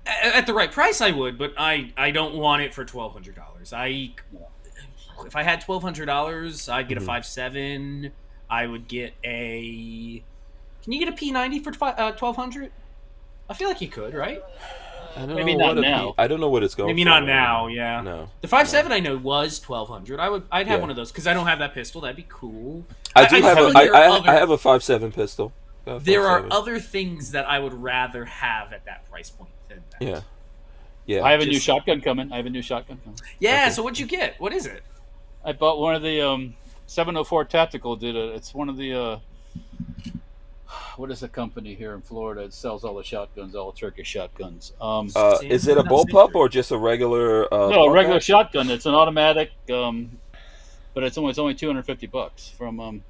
At the right price, I would, but I don't want it for $1,200. If I had $1,200, I'd get a 5.7. I would get a. Can you get a P90 for $1,200? I feel like you could, right? I don't Maybe know not what now. I don't know what it's going. Maybe for not right now. Yeah. No. The 5.7 I know was $1,200. I'd have Yeah. one of those because I don't have that pistol. That'd be cool. I do have feel a there are I other- have a 5.7 pistol. Got a There are 5.7. other things that I would rather have at that price point than that. Yeah. Yeah. I have a new just- shotgun coming. Coming. Yeah. Okay. So what'd you get? What is it? I bought one of the 704 Tactical. It's one of the what is the company here in Florida that sells all the shotguns, all the Turkish shotguns? Is it a bullpup or just a regular? No, a pop regular action? shotgun. It's an automatic, but it's only $250 from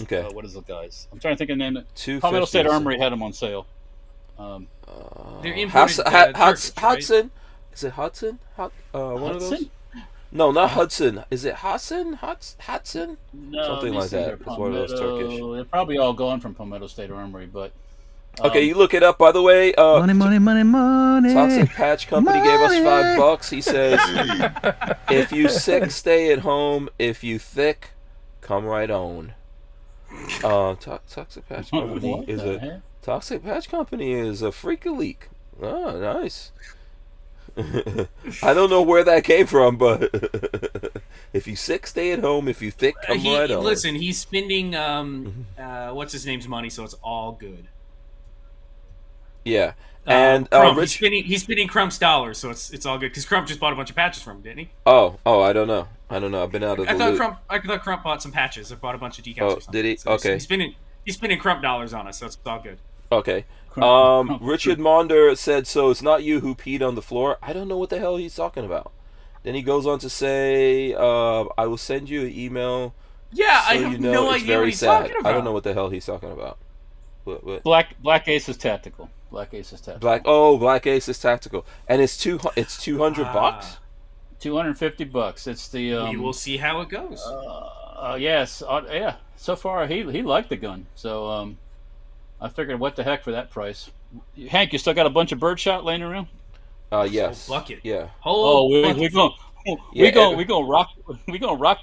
Okay. what is the guys? I'm trying to think of the name. 250 Palmetto State or Armory had them on sale. They're imported. Turkish, right? Hudson. Is it Hudson? One of those? Hudson? No, not Hudson. Is it Hudson? Hudson? No, Something let me like see. that. They're It's one of those Turkish. They're probably all gone from Palmetto State Armory, but Okay, you look it up. By the way, Money, money, money, money. Toxic Patch Company gave us Money. $5. He says, "If you sick, stay at home. If you thick, come right on." Toxic Patch Company What is the a heck? Toxic Patch Company is a freak a leak. Oh, nice. I don't know where that came from, but if you sick, stay at home. If you thick, come right on. Listen, he's spending what's his name's money, so it's all good. Yeah, and Crump, Rich. he's spending Crump's dollars, so it's all good. Because Crump just bought a bunch of patches from him, didn't he? Oh, I don't know. I've been out of the loop. I thought Crump bought some patches or bought a bunch of decals. Oh, or something. did he? So Okay. He's spending Crump dollars on us, so it's all good. Okay. Crump. Richard Monder said, so it's not you who peed on the floor. I don't know what the hell he's talking about. Then he goes on to say, I will send you an email. Yeah, so I have you know no it's idea very what he's sad. talking about. I don't know what the hell he's talking about. What? Black Ace is tactical. Black Ace is tactical. Black Ace is tactical, and it's $200 bucks. $250. It's the. We will see how it goes. Yes. Yeah. So far, he liked the gun. So I figured, what the heck for that price? Hank, you still got a bunch of birdshot laying around? Yes. Whole bucket. Yeah. We gonna rock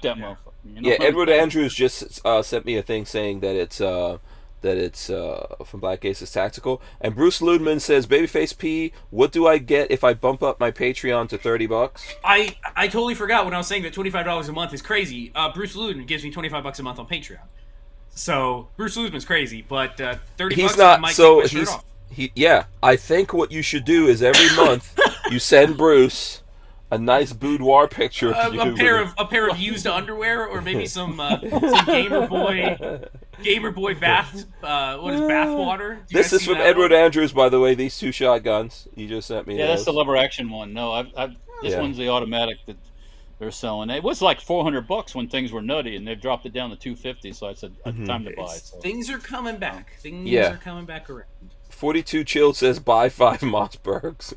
that motherfucker. You know? Yeah. Edward Andrews just sent me a thing saying that it's from Black Aces Tactical, and Bruce Ludman says, "Babyface P, what do I get if I bump up my Patreon to $30?" I totally forgot when I was saying that $25 a month is crazy. Bruce Ludman gives me $25 a month on Patreon. So Bruce Ludman's crazy, but $30. He's I not. might So take my shirt off. Yeah. I think what you should do is every month you send Bruce a nice boudoir picture of you. A pair of used underwear, or maybe some Gamer Boy bath. What is bath water? This is from Edward Andrews, by the way. These two shotguns he just sent me. Yeah, that's the lever action one. No, this one's the automatic that they're selling. It was like $400 when things were nutty, and they've dropped it down to $250. So I said, time to buy it. So. Things are coming back. Things are coming back around. 42 Chill says buy 5 Mossbergs.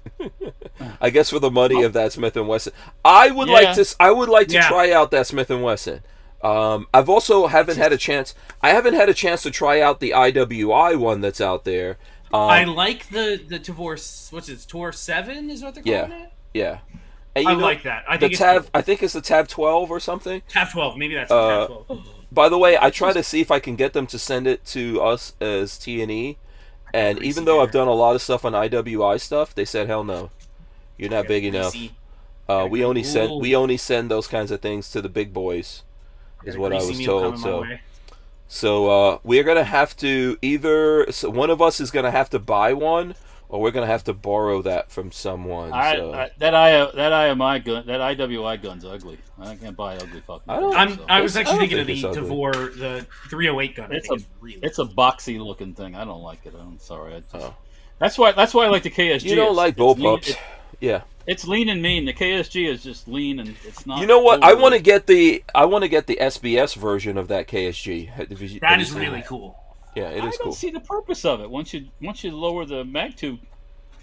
I guess for the money of that Smith & Wesson. I would like to try out that Smith & Wesson. I've also haven't had a chance to try out the IWI one that's out there. I like the Tavor, what's it, Tor 7 is what they're calling it? Yeah. And I like that. I think I think it's the Tab 12 or something. Tab 12, maybe that's the Tab 12. By the way, I try to see if I can get them to send it to us as T&E. And even though I've done a lot of stuff on IWI stuff, they said, "Hell no, you're not big enough. We only send those kinds of things to the big boys," is what I was told. So we're gonna have to one of us is gonna have to buy one, or we're gonna have to borrow that from someone. That IWI gun's ugly. I can't buy ugly fucking. I was actually thinking of the Tavor, the 308 gun. It's a boxy looking thing. I don't like it. I'm sorry. That's why I like the KSG. You don't like bullpups. Yeah. It's lean and mean. The KSG is just lean, and it's not. You know what? I want to get the SBS version of that KSG. That is really cool. Yeah, it is cool. I don't see the purpose of it. Once you lower the mag tube,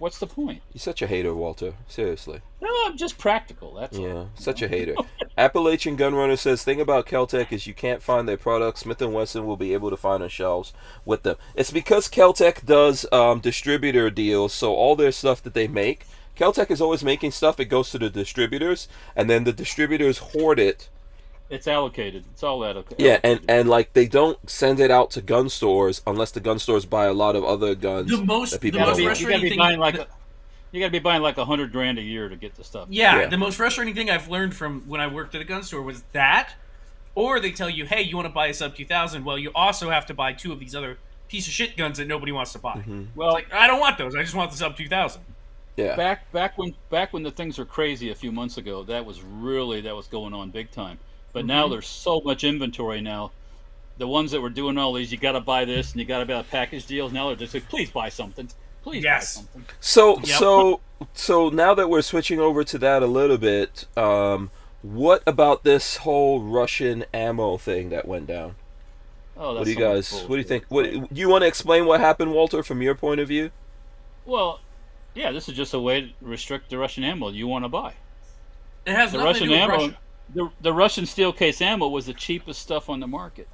what's the point? You're such a hater, Walter. Seriously. No, I'm just practical. That's all. Yeah, such a hater. Appalachian Gunrunner says, thing about Keltec is you can't find their products. Smith & Wesson will be able to find on shelves with them. It's because Keltec does distributor deals, so all their stuff that they make, Keltec is always making stuff. It goes to the distributors, and then the distributors hoard it. It's allocated. It's all allocated. Yeah, and like they don't send it out to gun stores unless the gun stores buy a lot of other guns. The most frustrating thing. You gotta be buying like $100,000 a year to get the stuff. Yeah, the most frustrating thing I've learned from when I worked at a gun store was that, or they tell you, hey, you want to buy a sub 2000? Well, you also have to buy 2 of these other piece of shit guns that nobody wants to buy. Mm-hmm. Well, it's like, I don't want those. I just want the sub 2000. Yeah. Back when the things were crazy a few months ago, that was going on big time. But now there's so much inventory now. The ones that were doing all these, you got to buy this and you got to buy package deals. Now they're just like, please buy something. Please buy something. So now that we're switching over to that a little bit, what about this whole Russian ammo thing that went down? Oh, that's what do you think? Do you want to explain what happened, Walter, from your point of view? Well, yeah, this is just a way to restrict the Russian ammo you want to buy. It has nothing to do with Russia. The Russian steel case ammo was the cheapest stuff on the market.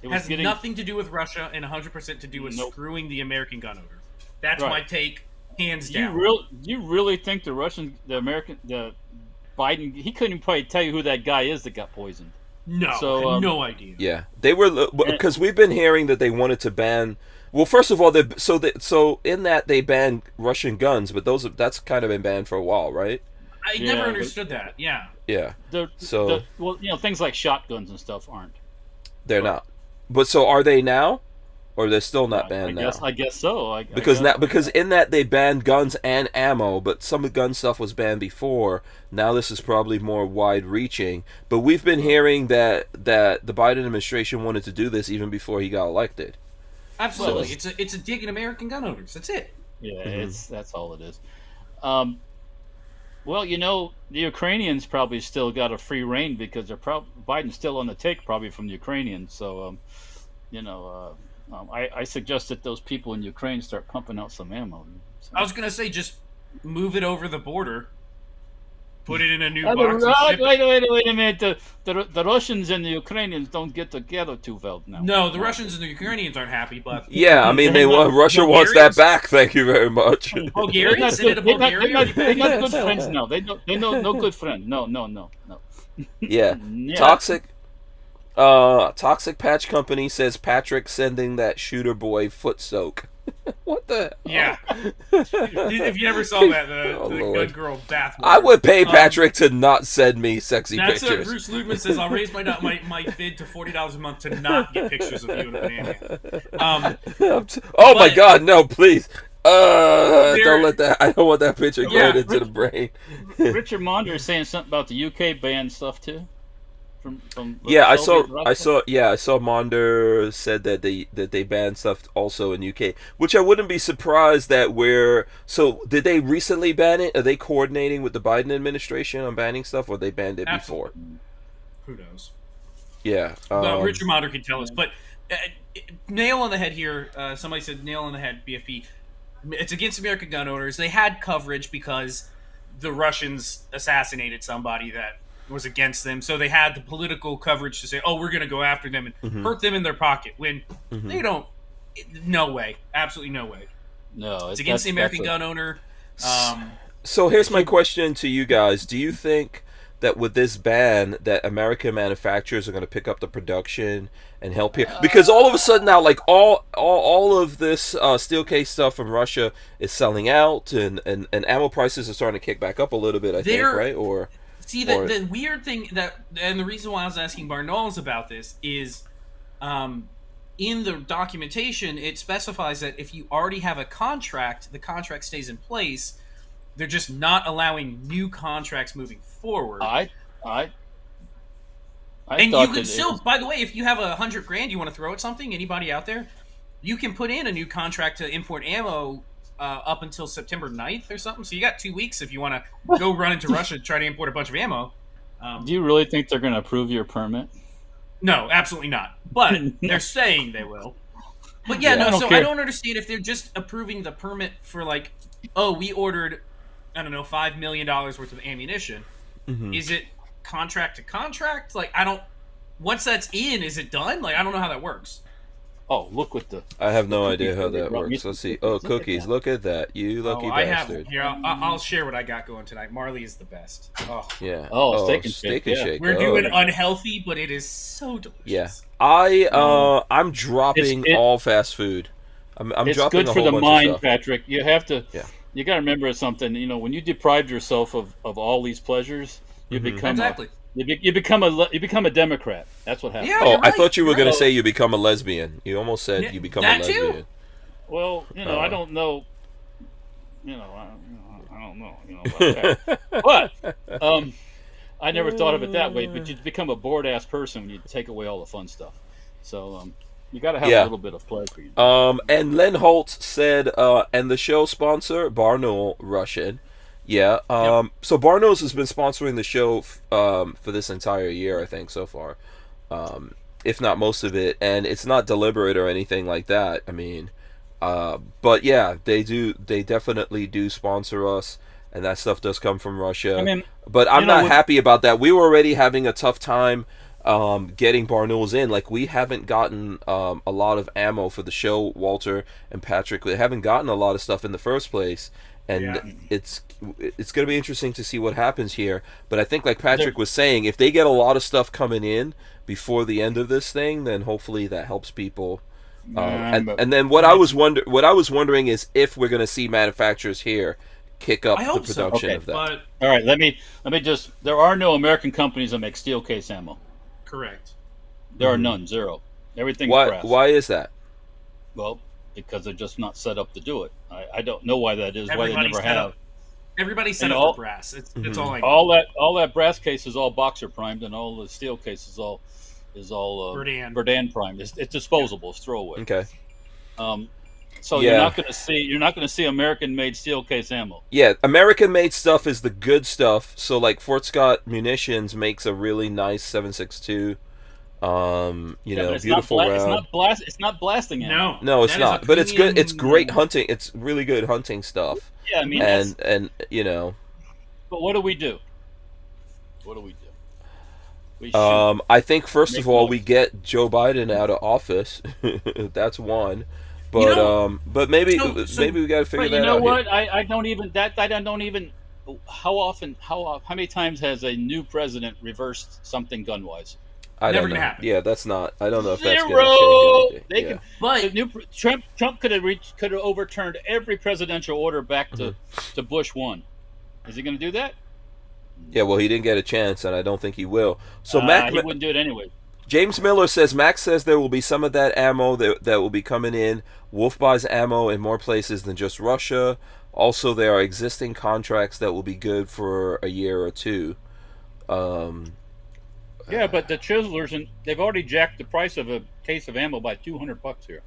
It has nothing to do with Russia and 100% to do with screwing the American gun owner. That's my take, hands down. You really think the Biden, he couldn't probably tell you who that guy is that got poisoned? No, So, I had no idea. Yeah, they were because we've been hearing that they wanted to ban. Well, first of all, so in that they banned Russian guns, but that's kind of been banned for a while, right? I Yeah, never but- understood that. Yeah. Yeah, So- well, things like shotguns and stuff aren't. they're not. But so are they now, or they're still not banned now? I guess so. Because in that they banned guns and ammo, but some of the gun stuff was banned before. Now this is probably more wide-reaching. But we've been hearing that the Biden administration wanted to do this even before he got elected. Absolutely. It's a dig at American gun owners. That's it. Yeah, that's all it is. Well, the Ukrainians probably still got a free reign because Biden's still on the take probably from the Ukrainians. So, I suggest that those people in Ukraine start pumping out some ammo. So. I was gonna say just move it over the border, put it in a new box. And ship it. Wait a minute. The Russians and the Ukrainians don't get together too well now. No, the Russians and the Ukrainians aren't happy, but Yeah, I mean Russia wants that back. Thank you very much. Bulgaria, send it to Bulgaria. They're not good friends now. They're no good friends. No. Yeah, Yeah. Toxic Patch Company says Patrick sending that shooter boy foot soak. What the? Yeah. If you never saw that, the Lord. good girl bath. I would pay Patrick to not send me sexy That's pictures. Bruce Ludman says. I'll raise my bid to $40 a month to not get pictures of you in a banana. Oh my God, no, please. Don't let that. I don't want that picture going into the brain. Richard Monder is saying something about the UK banned stuff too. Yeah, I Russia? saw Monder said that they banned stuff also in UK, which I wouldn't be surprised that so did they recently ban it? Are they coordinating with the Biden administration on banning stuff, or they banned it before? Who knows? Yeah. No, Richard Monder can tell us, but nail on the head here. Somebody said nail on the head. BFP. It's against American gun owners. They had coverage because the Russians assassinated somebody that was against them, so they had the political coverage to say, "Oh, we're going to go after them and hurt them in their pocket." When they don't, no way, absolutely no way. No, It's against the American gun owner. So here's my question to you guys: do you think that with this ban, that American manufacturers are going to pick up the production and help here? Because all of a sudden now, like all of this steel case stuff from Russia is selling out, and ammo prices are starting to kick back up a little bit. I think, right? See, the weird thing and the reason why I was asking Barnauls about this is, in the documentation, it specifies that if you already have a contract, the contract stays in place. They're just not allowing new contracts moving forward. And you can still, by the way, if you have $100,000 you want to throw at something, anybody out there, you can put in a new contract to import ammo up until September 9th or something. So you got 2 weeks if you want to go run into Russia and try to import a bunch of ammo. Do you really think they're going to approve your permit? No, absolutely not. But they're saying they will. But yeah, I don't understand if they're just approving the permit for like, oh, we ordered, I don't know, $5 million worth of ammunition. Is it contract to contract? Like, once that's in, is it done? Like, I don't know how that works. Oh, look what I have no idea how that works. Let's see. Oh, cookies! Look at that, you lucky bastard. Here, I'll share what I got going tonight. Marley is the best. Oh yeah. Oh, steak and shake. We're doing unhealthy, but it is so delicious. Yeah. I'm dropping all fast food. I'm it's dropping good a for whole the bunch mind, of stuff. Patrick. You have to. Yeah. You got to remember something. When you deprive yourself of all these pleasures, you become you become a Democrat. That's what happens. Yeah, Oh, you're I thought you were right. going to say you become a lesbian. You almost said you become a that lesbian. too. Well, I don't know. I don't know. About that. But I never thought of it that way. But you become a bored ass person when you take away all the fun stuff. So you got to have a little bit of pleasure. And Len Holtz said, and the show sponsor Barnaul Russian. Yeah. So Barnauls has been sponsoring the show for this entire year, I think, so far, if not most of it. And it's not deliberate or anything like that. I mean, but yeah, they definitely do sponsor us, and that stuff does come from Russia. I mean, but I'm not happy about that. We were already having a tough time getting Barnauls in. Like, we haven't gotten a lot of ammo for the show. Walter and Patrick, they haven't gotten a lot of stuff in the first place, and Yeah. it's going to be interesting to see what happens here. But I think, like Patrick was saying, if they get a lot of stuff coming in before the end of this thing, then hopefully that helps people. And then what I was wondering is if we're going to see manufacturers here kick up I the hope so. production Okay. of that. But All right, let me just. There are no American companies that make steel case ammo. correct. There are none, zero. Everything's Why? brass. Why is that? Well, because they're just not set up to do it. I don't know why that is. Why they Everybody's never set have. up. Everybody set And up all- for brass. It's all I know. All that brass case is all boxer primed, and all the steel case is all Berdan primed. It's disposable. It's throwaway. Okay. So Yeah. you're not going to see American made steel case ammo. Yeah, American-made stuff is the good stuff. So, like, Fort Scott Munitions makes a really nice 7.62. But it's Beautiful not round. It's not blasting ammo. No, it's That is a not. But it's good. It's premium- great hunting. It's really good hunting stuff. Yeah, I mean, And but what do we do? We shoot. I think first Make of all noise. we get Joe Biden out of office. That's one. But You know, but maybe so- maybe we got to figure But that you know out. what? I don't even that. I don't even. How many times has a new president reversed something gun wise? I Never don't know. gonna happen. Yeah, that's not. I don't know if that's Zero. going to change They anything. can- But The new Trump could have overturned every presidential order back to Bush 1. Is he going to do that? Yeah, well, he didn't get a chance, and I don't think he will. So He wouldn't do it anyway. James Miller says Max says there will be some of that ammo that will be coming in. Wolf buys ammo in more places than just Russia. Also, there are existing contracts that will be good for a year or two. Yeah, but the chiselers and they've already jacked the price of a case of ammo by $200 here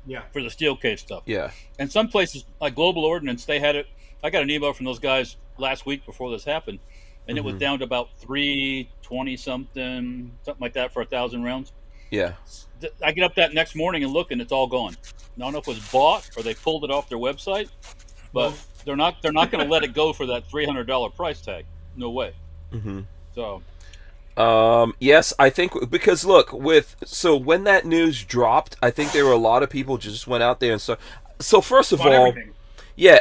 yeah, for the steel case stuff. Yeah. And some places like Global Ordnance, they had it. I got an email from those guys last week before this happened, and it was down to about $320 something like that for 1,000 rounds. Yeah. I get up that next morning and look, and it's all gone. I don't know if it was bought or they pulled it off their website, but they're not going to let it go for that $300 price tag. No way. Mm-hmm. So Yes, I think because look, when that news dropped, I think there were a lot of people just went out there and so first of bought all, everything. yeah,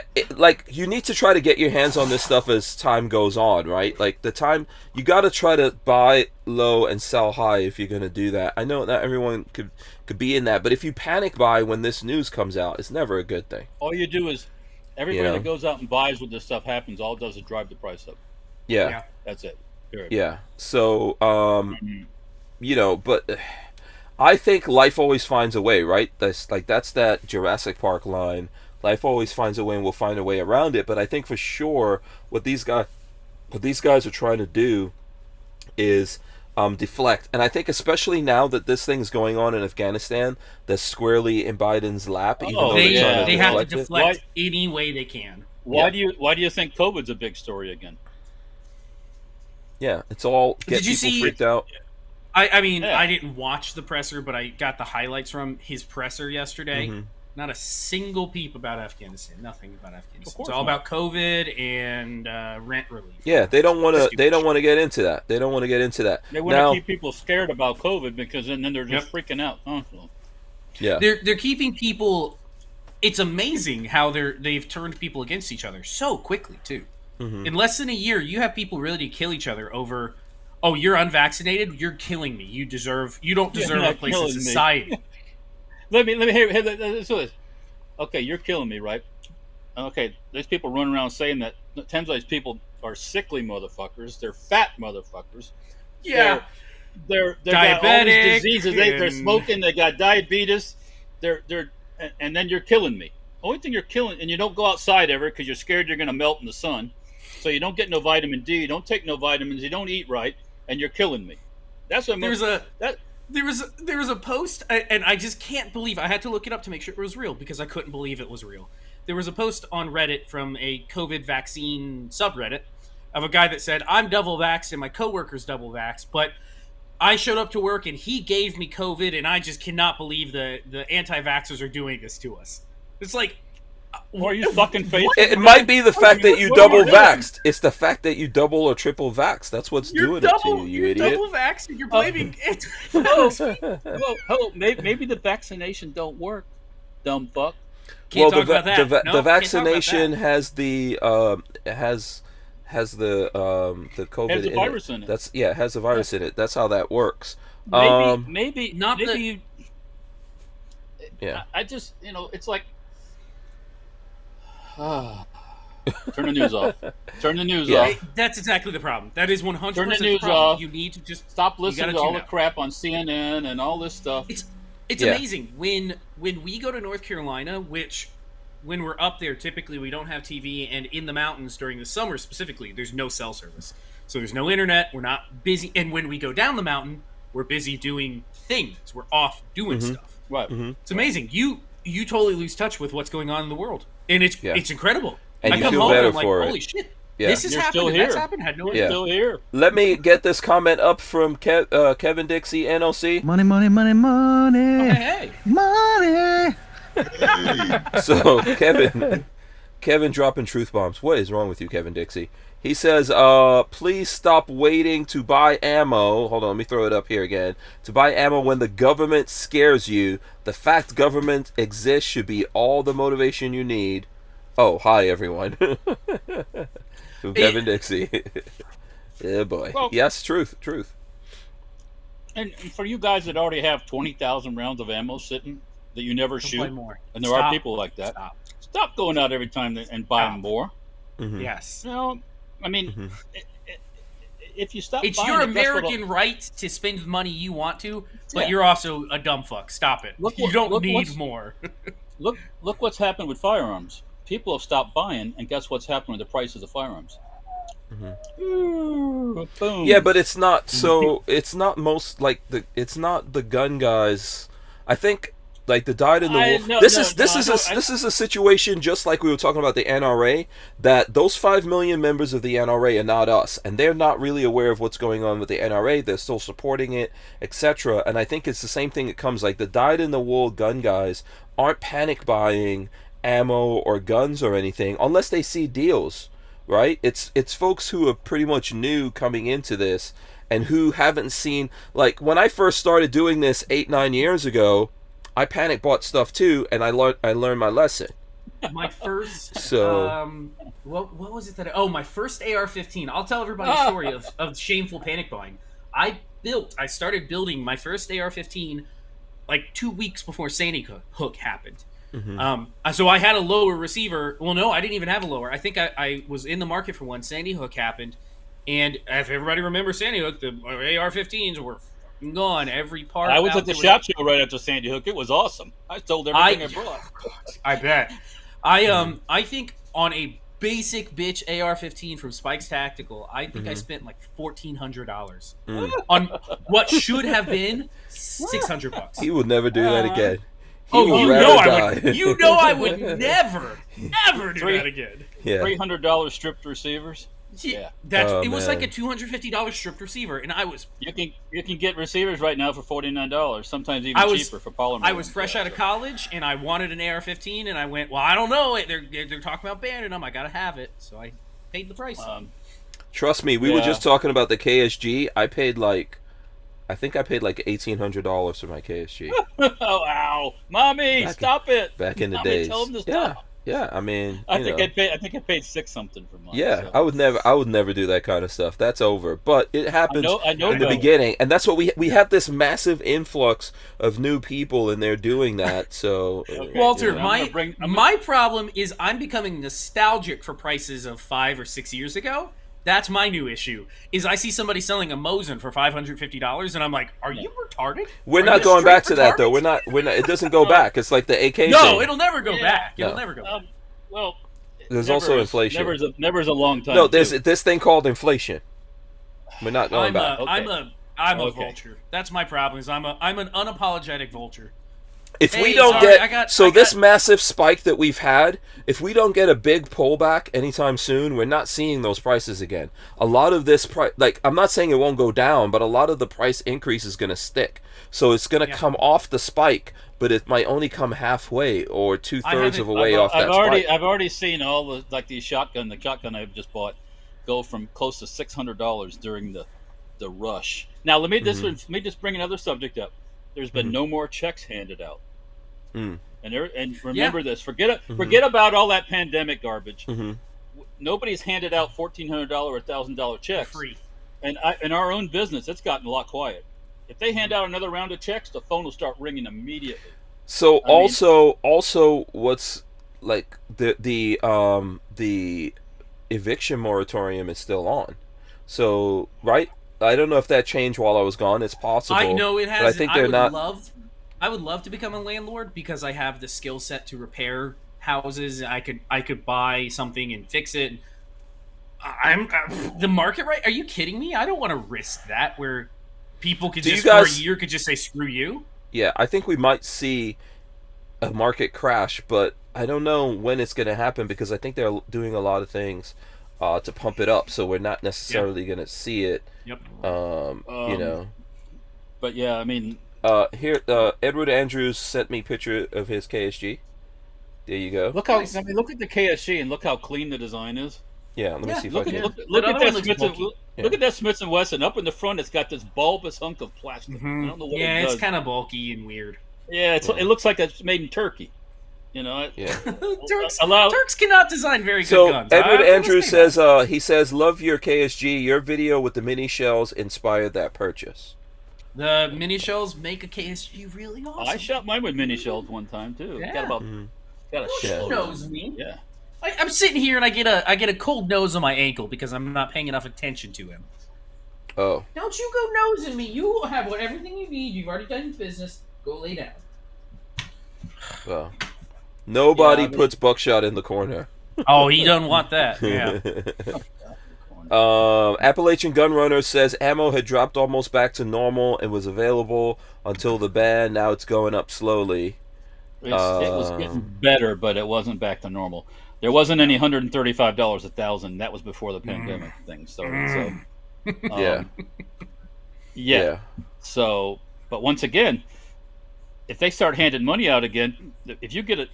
you need to try to get your hands on this stuff as time goes on, right? Like the time you got to try to buy low and sell high if you're going to do that. I know not everyone could be in that, but if you panic buy when this news comes out, it's never a good thing. all you do is everybody Yeah. that goes out and buys when this stuff happens, all it does is drive the price up. Yeah. That's it. Period. Yeah. So, but I think life always finds a way, right? That's that Jurassic Park line. Life always finds a way, and we'll find a way around it. But I think for sure, what these guys are trying to do is deflect. And I think especially now that this thing's going on in Afghanistan, that's squarely in Biden's lap. Even though They, they're trying they have to deflect it. deflect any way they can. Why do you think COVID's a big story again? Yeah, it's all get Did you people see- freaked out. I mean, Yeah. I didn't watch the presser, but I got the highlights from his presser yesterday. Mhm. Not a single peep about Afghanistan. Nothing about Afghanistan. Of course It's all not. about COVID and rent relief. Yeah, they don't want to. Stupid They don't shit. want to get into that. They don't want to get into that. They want Now, to keep people scared about COVID because then they're just freaking out constantly. yeah, They're keeping people. It's amazing how they've turned people against each other so quickly too. Mhm. In less than a year, you have people ready to kill each other over. Oh, you're unvaccinated. You're killing me. You don't deserve You're a not place in killing me. society. Let me hear this. Okay, you're killing me, right? Okay, there's people running around saying that 10 of these people are sickly motherfuckers. They're fat motherfuckers. Yeah. They're got all these Diabetic diseases. They're and- smoking. They got diabetes. And then you're killing me. Only thing you're killing, and you don't go outside ever because you're scared you're going to melt in the sun. So you don't get no vitamin D. You don't take no vitamins. You don't eat right, and you're killing me. That's what There was a post, and I just can't believe I had to look it up to make sure it was real because I couldn't believe it was real. There was a post on Reddit from a COVID vaccine subreddit of a guy that said, "I'm double vaxxed and my coworker's double vaxxed, but I showed up to work and he gave me COVID, and I just cannot believe the anti-vaxxers are doing this to us." It's like, Are you fucking fake? it might be the fact that you what are double you doing? vaxxed. It's the fact that you double or triple vaxxed. That's what's doing it to you, you you're idiot. double vaxxed and you're blaming Hello, maybe the vaccination don't work, dumb fuck. Can't talk about that. The No, can't talk about vaccination that. has the the COVID Has the in virus it. in it. It has the virus in it. That's how that works. Maybe Not the- you. Yeah. I just it's like. Turn the news off. Turn the news Yeah. off. That's exactly the problem. That is 100% Turn the the news problem. off. You need to just Stop you listening gotta to all tune the out. crap on CNN and all this stuff. It's Yeah. amazing when we go to North Carolina, which when we're up there, typically we don't have TV, and in the mountains during the summer specifically, there's no cell service, so there's no internet. We're not busy, and when we go down the mountain, we're busy doing things. We're off doing stuff. Right. It's amazing. You totally lose touch with what's going on in the world, and it's incredible. And I you come feel home better and I'm like, for it. holy shit. Yeah. This has You're happened. still And that's here. happened. Had no You're idea. still here. Let me get this comment up from Kevin Dixie, NOC. Money, money, money, money. Hey. Money. So Kevin dropping truth bombs. What is wrong with you, Kevin Dixie? He says, please stop waiting to buy ammo. Hold on, let me throw it up here again. To buy ammo when the government scares you. The fact government exists should be all the motivation you need. Oh, hi everyone. From Kevin Dixie. Yeah, boy. Well- Yes, truth. And for you guys that already have 20,000 rounds of ammo sitting that you never Don't shoot, play more. and there Stop. are people like that, Stop. stop going out every time and buying Stop. more. Mhm. Yes. I mean, if you stop It's buying your it, that's what'll- American right to spend the money you want to, but Yeah. you're also a dumb fuck. Stop it. Look You what- don't look need what's- more. Look what's happened with firearms. People have stopped buying, and guess what's happened with the prices of firearms? Boom. Yeah, but it's not so. It's not most like the. It's not the gun guys. I think like the dyed in the wool. This is a situation just like we were talking about the NRA. That those 5 million members of the NRA are not us, and they're not really aware of what's going on with the NRA. They're still supporting it, etc. And I think it's the same thing. It comes like the dyed in the wool gun guys aren't panic buying ammo or guns or anything unless they see deals. Right? It's folks who are pretty much new coming into this and who haven't seen, like when I first started doing this 8-9 years ago, I panic bought stuff too, and I learned my lesson. My first So what was it that my first AR-15. I'll tell everybody a story of shameful panic buying. I started building my first AR-15 like 2 weeks before Sandy Hook happened. So I had a lower receiver. Well, no, I didn't even have a lower. I think I was in the market for one. Sandy Hook happened, and if everybody remembers Sandy Hook, the AR-15s were fucking gone. Every part. I was out at the there SHOT Show right after Sandy Hook. It was awesome. I sold everything I brought. I bet. I think on a basic bitch AR-15 from Spike's Tactical, I think I spent like $1,400 on what should have been $600. he will never do that again. He Oh, will you rather know die. I would never, ever do that again. Yeah. $300 stripped receivers. Yeah. It was like a $250 stripped receiver, and I was You can get receivers right now for $49. Sometimes even cheaper for polymer. I was fresh out of college, and I wanted an AR-15, and I went, well, I don't know, they're talking about banning them. I gotta have it, so I paid the price. Trust me, we were just talking about the KSG. I think I paid like $1,800 for my KSG. Oh, ow, mommy, stop it! Back in the Mommy, days. tell him to stop. Yeah. I mean, I think I paid $6 something for mine. yeah, so. I would never do that kind of stuff. That's over. But it happens I know in the beginning, and that's what we have this massive influx of new people, and they're doing that. So, Walter, you know. my problem is I'm becoming nostalgic for prices of 5 or 6 years ago. That's my new issue. Is I see somebody selling a Mosin for $550, and I'm like, "Are you retarded?" we're Are not you going back to straight that though. retarded? We're not. It doesn't go back. It's like the AK. No, thing. it'll never go Yeah. back. It'll No. never go back. Well, There's never also is- inflation. Never is a long time. No, there's too. this thing called inflation. We're not going back. I'm a Okay. vulture. That's my problem. Is I'm an unapologetic vulture. If Hey, we don't sorry, get I this got- massive spike that we've had, if we don't get a big pullback anytime soon, we're not seeing those prices again. A lot of this price, like I'm not saying it won't go down, but a lot of the price increase is going to stick. So it's going to come off the spike, but it might only come halfway or 2/3 of a way off that spike. I've already seen all the the shotgun I've just bought go from close to $600 during the rush. Now let me just bring another subject up. There's been no more checks handed out. Mm. And remember this. Forget about all that pandemic garbage. Mm-hmm. Nobody's handed out $1,400 or $1,000 checks. Free. And in our own business, it's gotten a lot quiet. If they hand out another round of checks, the phone will start ringing immediately. So also, what's like the eviction moratorium is still on. So right, I don't know if that changed while I was gone. It's possible. I know it has. But I think they're not. I would love to become a landlord because I have the skill set to repair houses. I could buy something and fix it. I'm the market right? Are you kidding me? I don't want to risk that where people could just for a year could just say screw you. Yeah, I think we might see a market crash, but I don't know when it's going to happen because I think they're doing a lot of things to pump it up, so we're not necessarily going to see it. Yep. You know. But yeah, I mean. Here, Edward Andrews sent me a picture of his KSG. There you go. Look at the KSG and look how clean the design is. Yeah, let me see if I can. Look at that Smith. Look at that Smith & Wesson. Up in the front, it's got this bulbous hunk of plastic. Mm-hmm. I don't know what it does. It's kind of bulky and weird. Yeah, it looks like it's made in Turkey. You know. Turks cannot design very good guns. So Edward Andrews says, he says, "Love your KSG. Your video with the mini shells inspired that purchase." The mini shells make a KSG really awesome. I shot mine with mini shells one time too. Yeah. Got a shell. Knows me. Yeah. I'm sitting here and I get a cold nose on my ankle because I'm not paying enough attention to him. Oh. Don't you go nosing me. You have everything you need. You've already done your business. Go lay down. Well, nobody puts buckshot in the corner. Oh, he doesn't want that. Yeah. Appalachian Gunrunner says ammo had dropped almost back to normal and was available until the ban. Now it's going up slowly. It was getting better, but it wasn't back to normal. There wasn't any $135 1,000. That was before the pandemic thing started. So, yeah. So, but once again, if they start handing money out again, if you get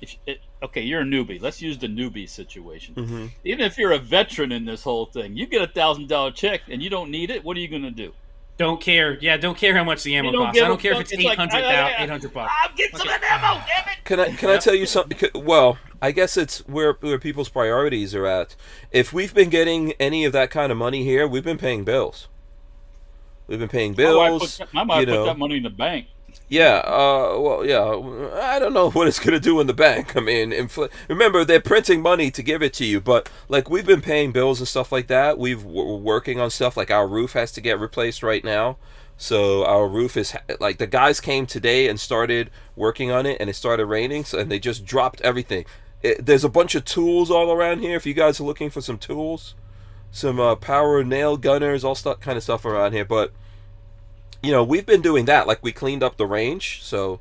okay, you're a newbie. Let's use the newbie situation. Mm-hmm. Even if you're a veteran in this whole thing, you get $1,000 check and you don't need it. What are you going to do? Don't care. Yeah, don't care how much the ammo costs. I don't care if it's $800. I'll get some ammo, damn it! Can I tell you something? Well, I guess it's where people's priorities are at. If we've been getting any of that kind of money here, we've been paying bills. We've been paying bills. I might put that money in the bank. Yeah, well, yeah. I don't know what it's going to do in the bank. I mean, remember, they're printing money to give it to you, but, like, we've been paying bills and stuff like that. We're working on stuff, like our roof has to get replaced right now. So our roof is, like, the guys came today and started working on it, and it started raining, and they just dropped everything. There's a bunch of tools all around here if you guys are looking for some tools. Some power nail gunners, all kind of stuff around here, but... You know, we've been doing that. Like, we cleaned up the range. So,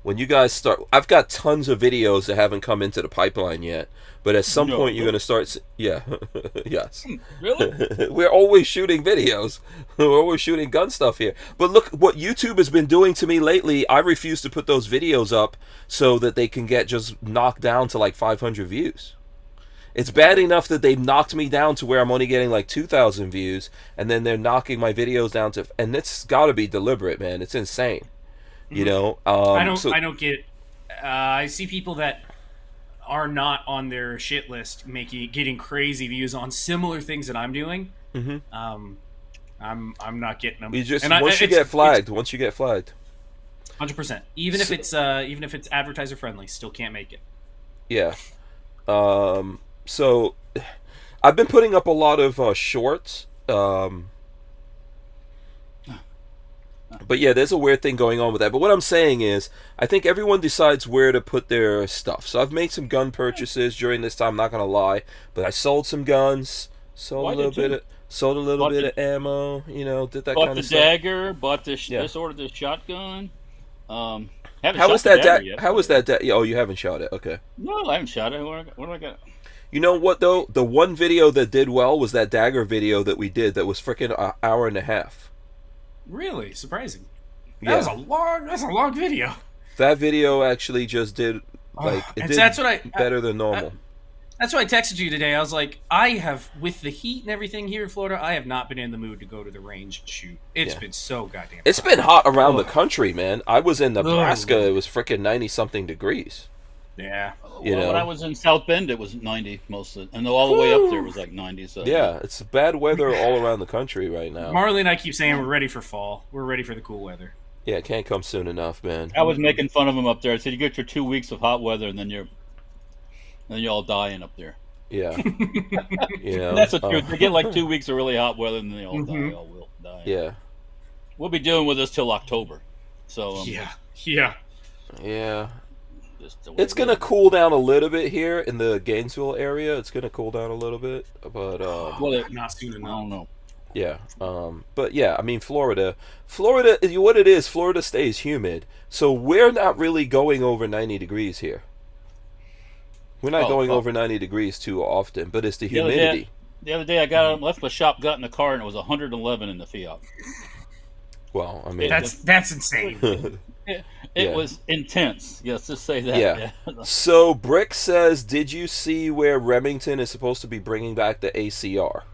when you guys start... I've got tons of videos that haven't come into the pipeline yet. But at some point, you're going to start... Yeah. Yes. Really? We're always shooting videos. We're always shooting gun stuff here. But look, what YouTube has been doing to me lately, I refuse to put those videos up so that they can get just knocked down to, like, 500 views. It's bad enough that they've knocked me down to where I'm only getting like 2,000 views, and then they're knocking my videos down to, and it's got to be deliberate, man. It's insane, you know. I don't get. I see people that are not on their shit list getting crazy views on similar things that I'm doing. Mm-hmm. I'm not getting them. You just once you get flagged, 100%. Even if it's advertiser friendly, still can't make it. Yeah. So, I've been putting up a lot of shorts. But yeah, there's a weird thing going on with that. But what I'm saying is, I think everyone decides where to put their stuff. So I've made some gun purchases during this time. I'm not gonna lie, but I sold some guns, sold a little bit of ammo. You know, did that kind of stuff. Bought the dagger. Bought this. Just ordered this shotgun. How was that? How was that? Oh, you haven't shot it. Okay. No, I haven't shot it. What do I got? You know what though? The one video that did well was that dagger video that we did. That was freaking an hour and a half. Really surprising. That's a long video. That video actually just did better than normal. That's why I texted you today. I was like, I have, with the heat and everything here in Florida, I have not been in the mood to go to the range and shoot. It's been so goddamn It's hot. been hot around the country, man. I was in Nebraska. Ugh. It was freaking 90-something degrees. Yeah. You know? When I was in South Bend, it was 90 most of it, and all the way up there was like 90. So Yeah, it's bad weather all around the country right now. Marley and I keep saying we're ready for fall. We're ready for the cool weather. Yeah, it can't come soon enough, man. I was making fun of them up there. I said, "You get your 2 weeks of hot weather, and then you're all dying up there." Yeah. You know, And that's the truth. They get like 2 weeks of really hot weather, and then they all die. All will die. Yeah. We'll be dealing with this till October. So Yeah. Yeah. just the way It's it going to is. cool down a little bit here in the Gainesville area. It's going to cool down a little bit, but Well, Not soon I enough. don't know. yeah. But yeah, I mean Florida, what it is, Florida stays humid. So we're not really going over 90 degrees here. We're not going over 90 degrees too often, but it's the The other day- humidity. The other day, I left my shop, got in the car, and it was 111 in the Fiat. Well, I mean, That's insane. It Yeah. was intense. Yes, just say that. Yeah. So Brick says, did you see where Remington is supposed to be bringing back the ACR?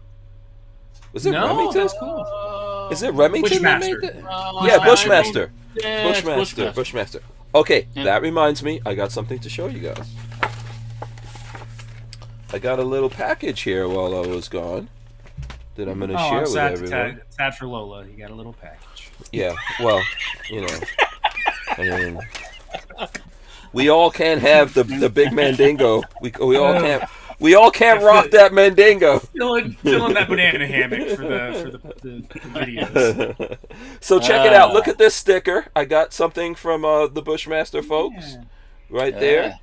Was it No, Remington? that's cool. Is it Remington that made Bushmaster. that? Yeah, Bushmaster. Yeah, it's Bushmaster. Okay, Yeah. that reminds me, I got something to show you guys. I got a little package here while I was gone that I'm going to share I'm with sad, everyone. sad for Lola. You got a little package. Yeah, well, you know, I mean, we all can't have the big mandingo. We all can't rock that mandingo. Filling that banana hammock for the videos. So check it out. Look at this sticker. I got something from the Bushmaster folks right there.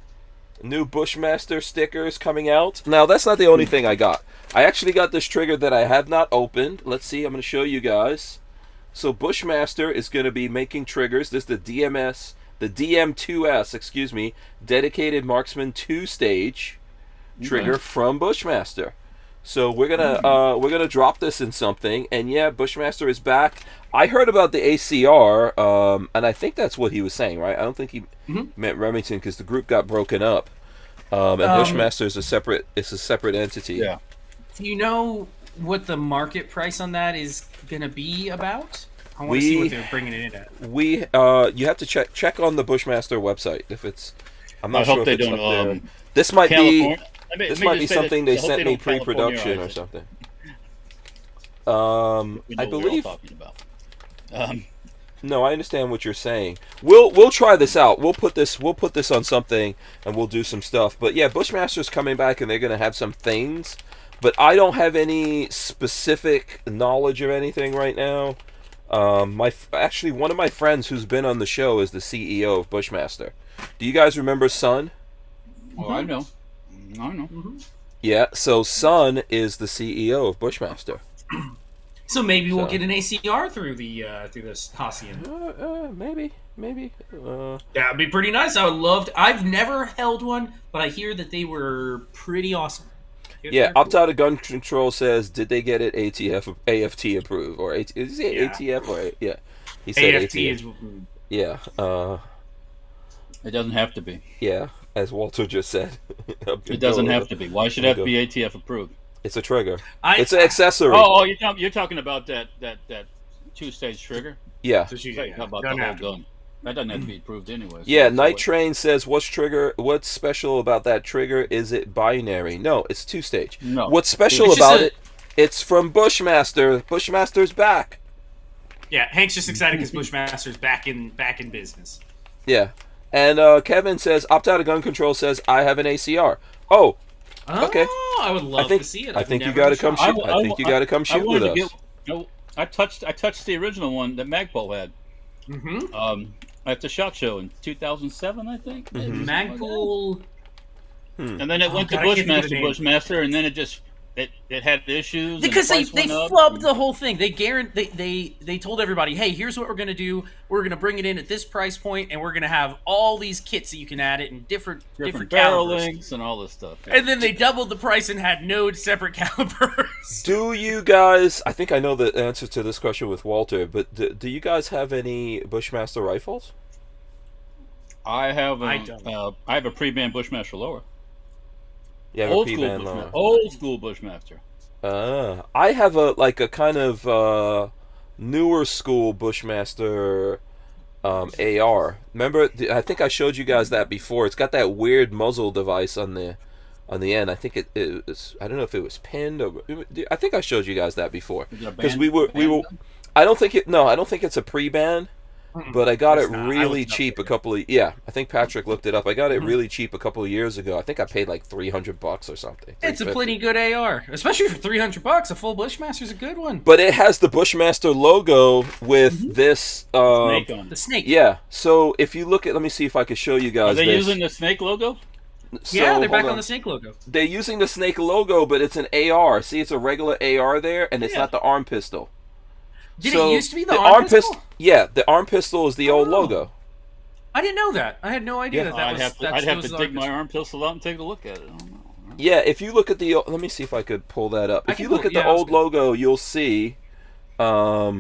New Bushmaster stickers coming out. Now that's not the only thing I got. I actually got this trigger that I have not opened. Let's see. I'm going to show you guys. So Bushmaster is going to be making triggers. This is the DM2S, excuse me, dedicated marksman 2-stage trigger from Bushmaster. So we're gonna drop this in something, and yeah, Bushmaster is back. I heard about the ACR, and I think that's what he was saying, right? I don't think he meant Remington because the group got broken up, and Bushmaster is a separate entity. Yeah. Do you know what the market price on that is gonna be about? I want to see what they're bringing it in at. You have to check on the Bushmaster website if it's. I'm not I sure hope if they it's don't. up there. This might California. be. Let me This might be just say that something they I hope sent me don't pre-production or Californize it. something. We I know what we're all believe. talking about. No, I understand what you're saying. We'll try this out. We'll put this on something and we'll do some stuff. But yeah, Bushmaster's coming back and they're gonna have some things. But I don't have any specific knowledge of anything right now. Actually, one of my friends who's been on the show is the CEO of Bushmaster. Do you guys remember Sun? Well, I know. Yeah, so Sun is the CEO of Bushmaster. So maybe we'll get an ACR through this Hacian. Maybe. That'd be pretty nice. I would love to. I've never held one, but I hear that they were pretty awesome. Yeah, Opt-Out of Gun Control says, did they get it AFT approved? Or is it ATF? Or, yeah. He said AFT is... Yeah. It doesn't have to be. Yeah, as Walter just said. It doesn't have to be. Why should it have to be ATF approved? It's a trigger. It's an accessory. Oh, you're talking about that 2-stage trigger? Yeah. How about the whole gun? That doesn't have to be approved anyway. Yeah, Night Train says, what's special about that trigger? Is it binary? No, it's 2-stage. No. What's special about it? It's from Bushmaster. Bushmaster's back. Yeah, Hank's just excited because Bushmaster's back in business. Yeah. And Kevin says, Opt-Out of Gun Control says, I have an ACR. Oh, okay. Oh, I would love to see it. I think you got to come shoot. I think you got to come shoot with us. I touched the original one that Magpul had. At the SHOT Show in 2007, I think. Magpul. And then it went to Bushmaster, and then it had issues because and they went flubbed the whole thing. They told everybody, hey, here's what we're gonna do. We're gonna bring it in at this price point, and we're gonna have all these kits that you can add it in different barrel calibers. lengths and all this stuff. Yeah. And then they doubled the price and had no separate calibers. Do you guys? I think I know the answer to this question with Walter, but do you guys have any Bushmaster rifles? I have a pre-band Bushmaster lower. You have a P-band Lola. Old school Bushmaster. I have a kind of newer school Bushmaster AR. Remember, I think I showed you guys that before. It's got that weird muzzle device on the end. I think it was. I don't know if it was pinned or. I think I showed you guys that before because we were. I don't think it's a pre-ban. But I got it really cheap a couple of I think Patrick looked it up. I got it really cheap a couple of years ago. I think I paid like $300 or something. It's a pretty good AR, especially for $300. A full Bushmaster's a good one. But it has the Bushmaster logo with this snake on it. The snake. Yeah. So if you look at, let me see if I can show you guys. Are they using the snake logo? So, yeah, they're back on the snake logo. They're using the snake logo, but it's an AR. See, it's a regular AR there, and it's not the arm pistol. Did it used to be the arm pistol? Yeah, the arm pistol is the old logo. I didn't know that. I had no idea that I'd was. I'd have to dig my arm pistol out and take a look at it. I don't know. Yeah, if you look at the, let me see if I could pull that up. If you look at the old logo, you'll see. I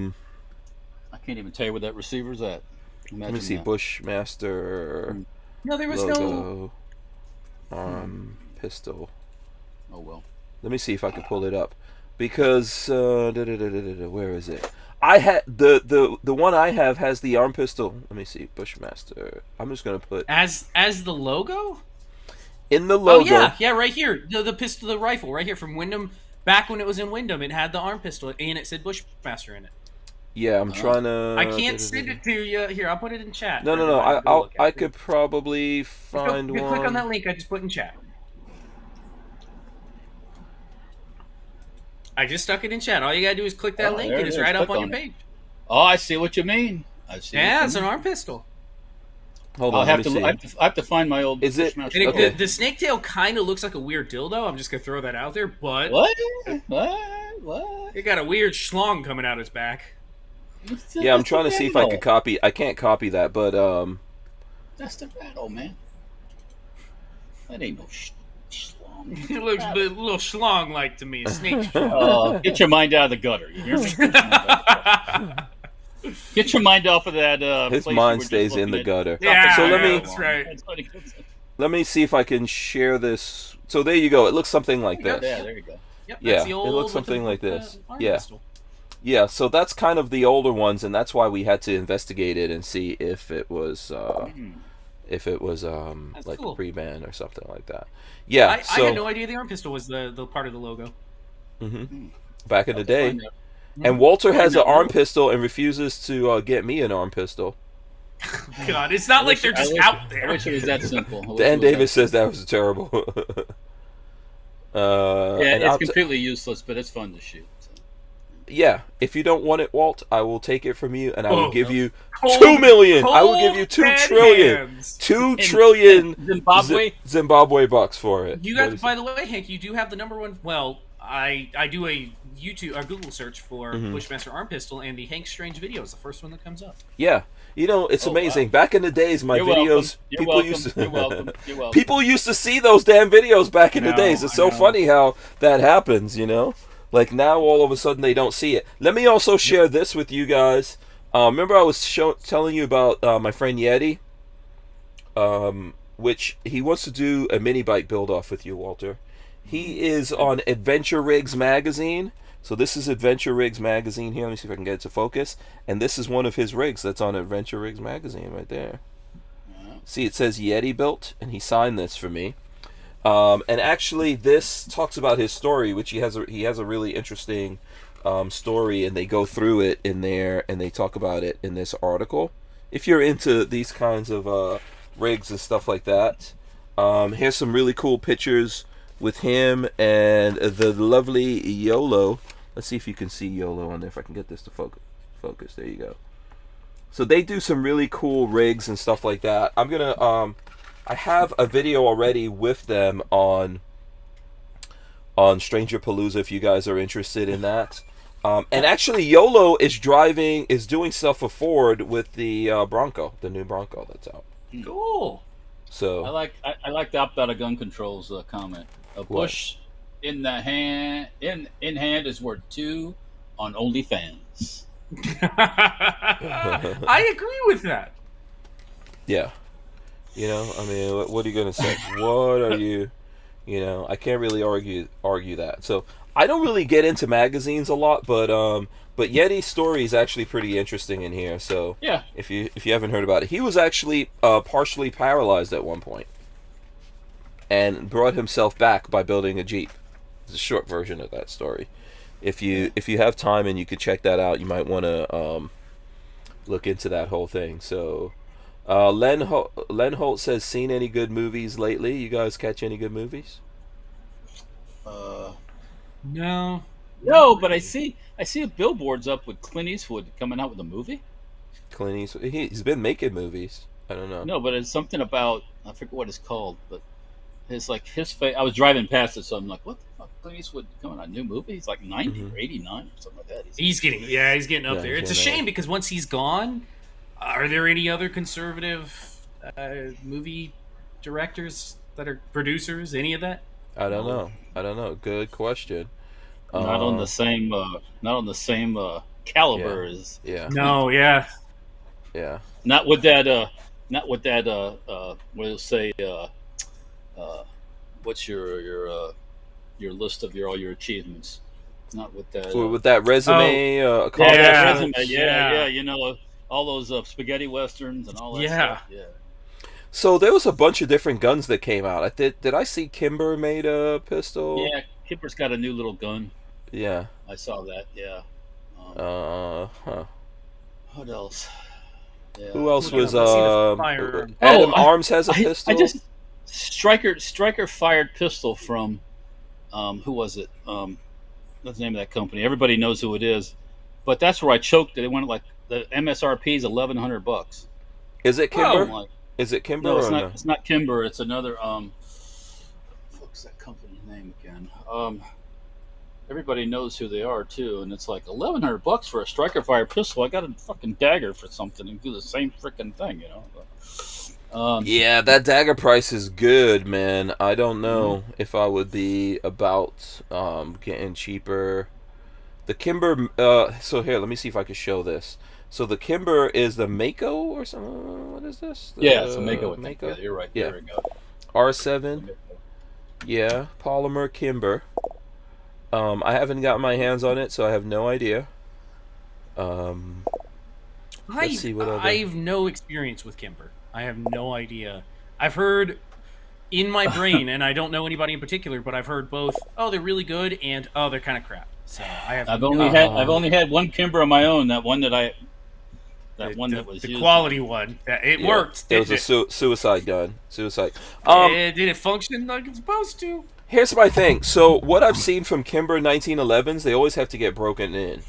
can't even tell you where that receiver's at. Let me see, Bushmaster. No, there was logo, arm pistol. Oh well. Let me see if I can pull it up, because where is it? I had the one I have has the arm pistol. Let me see, Bushmaster. I'm just gonna put as the logo. In the logo. Oh yeah, right here. The pistol, the rifle, right here from Wyndham. Back when it was in Wyndham, it had the arm pistol and it said Bushmaster in it. Yeah, I'm trying to. I can't send it to you. Here, I'll put it in chat. No. I could probably find one. Click on that link I just put in chat. I just stuck it in chat. All you gotta do is click that link, and it's right up on your page. Oh, I see what you mean. Yeah, it's an arm pistol. Hold on, I have to find my old. Is it? Okay. The snake tail kind of looks like a weird dildo. I'm just gonna throw that out there, but what? It got a weird schlong coming out its back. Yeah, I'm trying to see if I could copy. I can't copy that, but that's the rattle, man. That ain't no schlong. It looks a little schlong-like to me. Snake schlong. Get your mind out of the gutter. You hear me? Get your mind off of that. His mind stays in the gutter. Yeah, so that's right. Let me see if I can share this. So there you go. It looks something like this. Yeah, there you go. Yep, yeah, it looks something like this. Yeah. So that's kind of the older ones, and that's why we had to investigate it and see if it was like cool. Pre-ban or something like that. Yeah, I had no idea the arm pistol was the part of the logo. Back in the day. And Walter has an arm pistol and refuses to get me an arm pistol. God, it's not like they're just out there. I wish it was that simple. Dan Davis says that was terrible. It's completely useless, but it's fun to shoot. So. Yeah, if you don't want it, Walt, I will take it from you, and I will give you 2 million. I will give you 2 trillion. 2 trillion Zimbabwe bucks for it. You guys, by the way, Hank, you do have the #1. Well, I do a Google search for Bushmaster arm pistol, and the Hank Strange video is the first one that comes up. Yeah, it's amazing. Wow. Back in the days, my videos, people used to see those damn videos back in the days. It's so funny how that happens, Like now, all of a sudden, they don't see it. Let me also share this with you guys. Remember, I was telling you about my friend Yeti, which he wants to do a mini bike build off with you, Walter. He is on Adventure Rigs magazine. So this is Adventure Rigs magazine here. Let me see if I can get it to focus. And this is one of his rigs that's on Adventure Rigs magazine right there. See, it says Yeti built, and he signed this for me. And actually, this talks about his story, which he has a really interesting story, and they go through it in there, and they talk about it in this article. If you're into these kinds of rigs and stuff like that, here's some really cool pictures with him and the lovely YOLO. Let's see if you can see YOLO on there, if I can get this to focus. There you go. So they do some really cool rigs and stuff like that. I'm gonna I have a video already with them on Stranger Palooza if you guys are interested in that. And actually YOLO is doing stuff for Ford with the Bronco, the new Bronco that's out. Cool. So I like the opt out of gun controls comment. A bush in hand is worth 2 on OnlyFans. I agree with that. Yeah. I mean, what are you gonna say? What are you You know, I can't really argue that. So I don't really get into magazines a lot, but Yeti's story is actually pretty interesting in here. So Yeah. if you haven't heard about it, he was actually partially paralyzed at one point, and brought himself back by building a Jeep. It's a short version of that story. If you have time and you could check that out, you might want to look into that whole thing. So Len Holt says, seen any good movies lately? You guys catch any good movies? No. No, but I see billboards up with Clint Eastwood coming out with a movie. Clint Eastwood, he's been making movies. I don't know. No, but it's something about, I forget what it's called, but it's like his face. I was driving past it, so I'm like, what the fuck? Clint Eastwood coming out a new movie? He's like 90 or 89 or something like that. He's getting up Yeah, there. It's a he's shame getting because once he's gone, are there any other conservative movie directors that are producers? Any of that? I don't know. Good question. Not on the same caliber Yeah. as. Yeah. No, yeah. Yeah. Not with that. We'll say. What's your list of all your achievements? Not with that. With that resume, Yeah, college resume. yeah. Yeah. You know, all those spaghetti westerns and all that stuff. Yeah. So there was a bunch of different guns that came out. Did I see Kimber made a pistol? Yeah. Kipper's got a new little gun. Yeah. I saw that. Yeah. Huh. What else? Yeah. Who else was firearm. Adam Arms has a pistol? I just Striker fired pistol from who was it? What's the name of that company? Everybody knows who it is. But that's where I choked it. It went like the MSRP is $1,100. Is it Kimber? Like, Is it Kimber no, it's or not. no? It's not Kimber. It's another. What's that company's name again? Everybody knows who they are too, and it's like $1,100 for a striker fire pistol. I got a fucking dagger for something and do the same freaking thing, you know. But, Yeah, that dagger price is good, man. I don't know if I would be about getting cheaper. The Kimber. So here, let me see if I can show this. So the Kimber is the Mako or something. What is this? yeah, it's a Mako. Mako? Yeah, you're right. Yeah. There we go. R7. Yeah, polymer Kimber. I haven't got my hands on it, so I have no idea. Let's see what other... I have no experience with Kimber. I have no idea. I've heard in my brain, and I don't know anybody in particular, but I've heard both. Oh, they're really good, and oh, they're kind of crap. So I have. I've only had one Kimber on my own. That one that I. That one that was the used. quality one. It worked. It was a suicide gun. Suicide. Did it function like it's supposed to? Here's my thing. So what I've seen from Kimber 1911s, they always have to get broken in.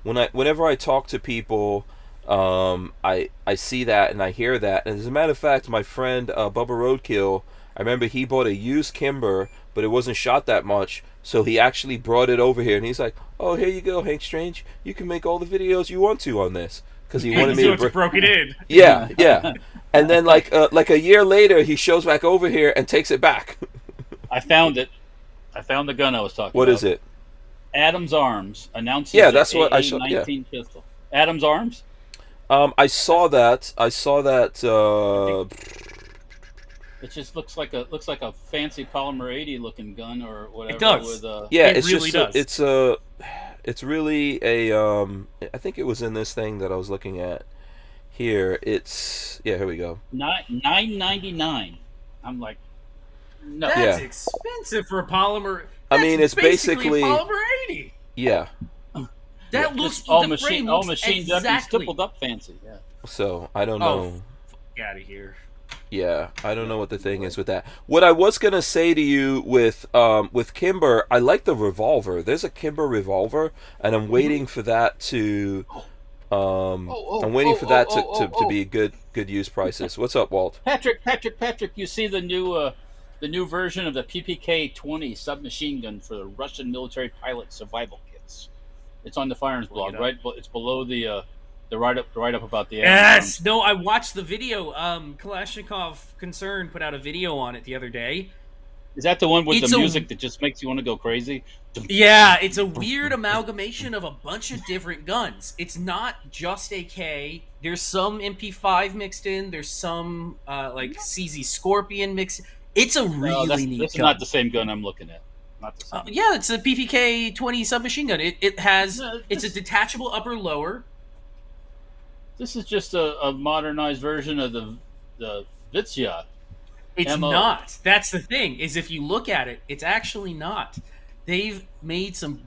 Whenever I talk to people, I see that and I hear that. And as a matter of fact, my friend Bubba Roadkill, I remember he bought a used Kimber, but it wasn't shot that much. So he actually brought it over here, and he's like, "Oh, here you go, Hank Strange. You can make all the videos you want to on this." Because he wanted me to broke it in. Yeah, yeah. And then like a year later, he shows back over here and takes it back. I found it. I found the gun I was talking about. What is it? Adam's Arms announces. Yeah, that's what I saw. Yeah. Pistol. Adam's Arms. I saw that. It just looks like a fancy polymer 80 looking gun or whatever. It does. With, yeah, it it's really just does. it's really a I think it was in this thing that I was looking at here. It's here we go. $9.99. I'm like, no. That's Yeah. expensive for a polymer. I mean, it's basically a polymer 80. Yeah. That looks all the machine frame all looks machined up and exactly. stippled up fancy. Yeah. So I don't Oh, know. Get out of here. Yeah, I don't know what the thing is with that. What I was gonna say to you with Kimber, I like the revolver. There's a Kimber revolver, and I'm waiting for that to I'm waiting for that to be good use prices. What's up, Walt? Patrick, you see the new version of the PPK-20 submachine gun for the Russian military pilot survival kits. It's on the firearms blog, right? It's below the write up about the Yes, no, I watched the video. Kalashnikov Concern put out a video on it the other day. Is that the one with the music that just makes you want to go crazy? Yeah, it's a weird amalgamation of a bunch of different guns. It's not just AK. There's some MP5 mixed in. There's some like CZ Scorpion mixed. It's a No, really neat this is gun. not the same gun I'm looking at. Not the same. Yeah, it's a PPK 20 submachine gun. It has No, it's a this- detachable upper lower. This is just a modernized version of the Vitsya. It's MO. not. That's the thing. Is if you look at it, it's actually not. They've made some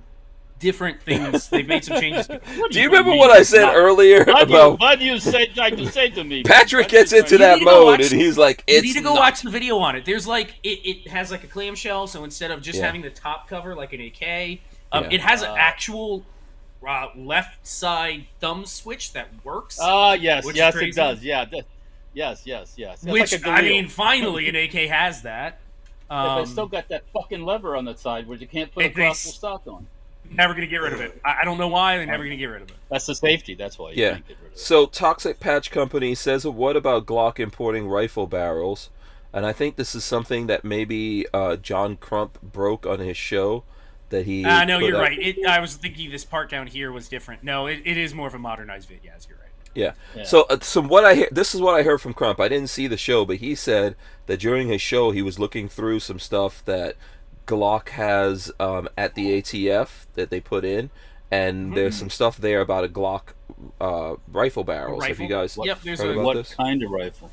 different things. They've made some changes. Do you remember what I said earlier about What do you tried to say to me? Patrick gets into You that need to go mode watch- and he's like, You it's need to go not. watch the video on it. There's like it has like a clamshell, so instead of just Yeah. having the top cover like an AK, Yeah. it has an actual left side thumb switch that works. Yes, Which is yes, crazy. it does. Yeah, yes. It's which like a I Galil. mean, finally an AK has that. But they still got that fucking lever on the side where you can't put a They- crossbow stock on. Never gonna get rid of it. I don't know why they're never gonna get rid of it. That's the safety. That's why you Yeah. can't get rid of it. So Toxic Patch Company says, what about Glock importing rifle barrels? And I think this is something that maybe John Crump broke on his show that he. No, put you're up. right. I was thinking this part down here was different. No, it is more of a modernized vid. Yes, you're right. Yeah. Yeah. So, what I hear, this is what I heard from Crump. I didn't see the show, but he said that during his show he was looking through some stuff that Glock has at the ATF that they put in, and there's some stuff there about a Glock rifle barrels. Have you guys Yep, there's heard a about What this? kind of rifle?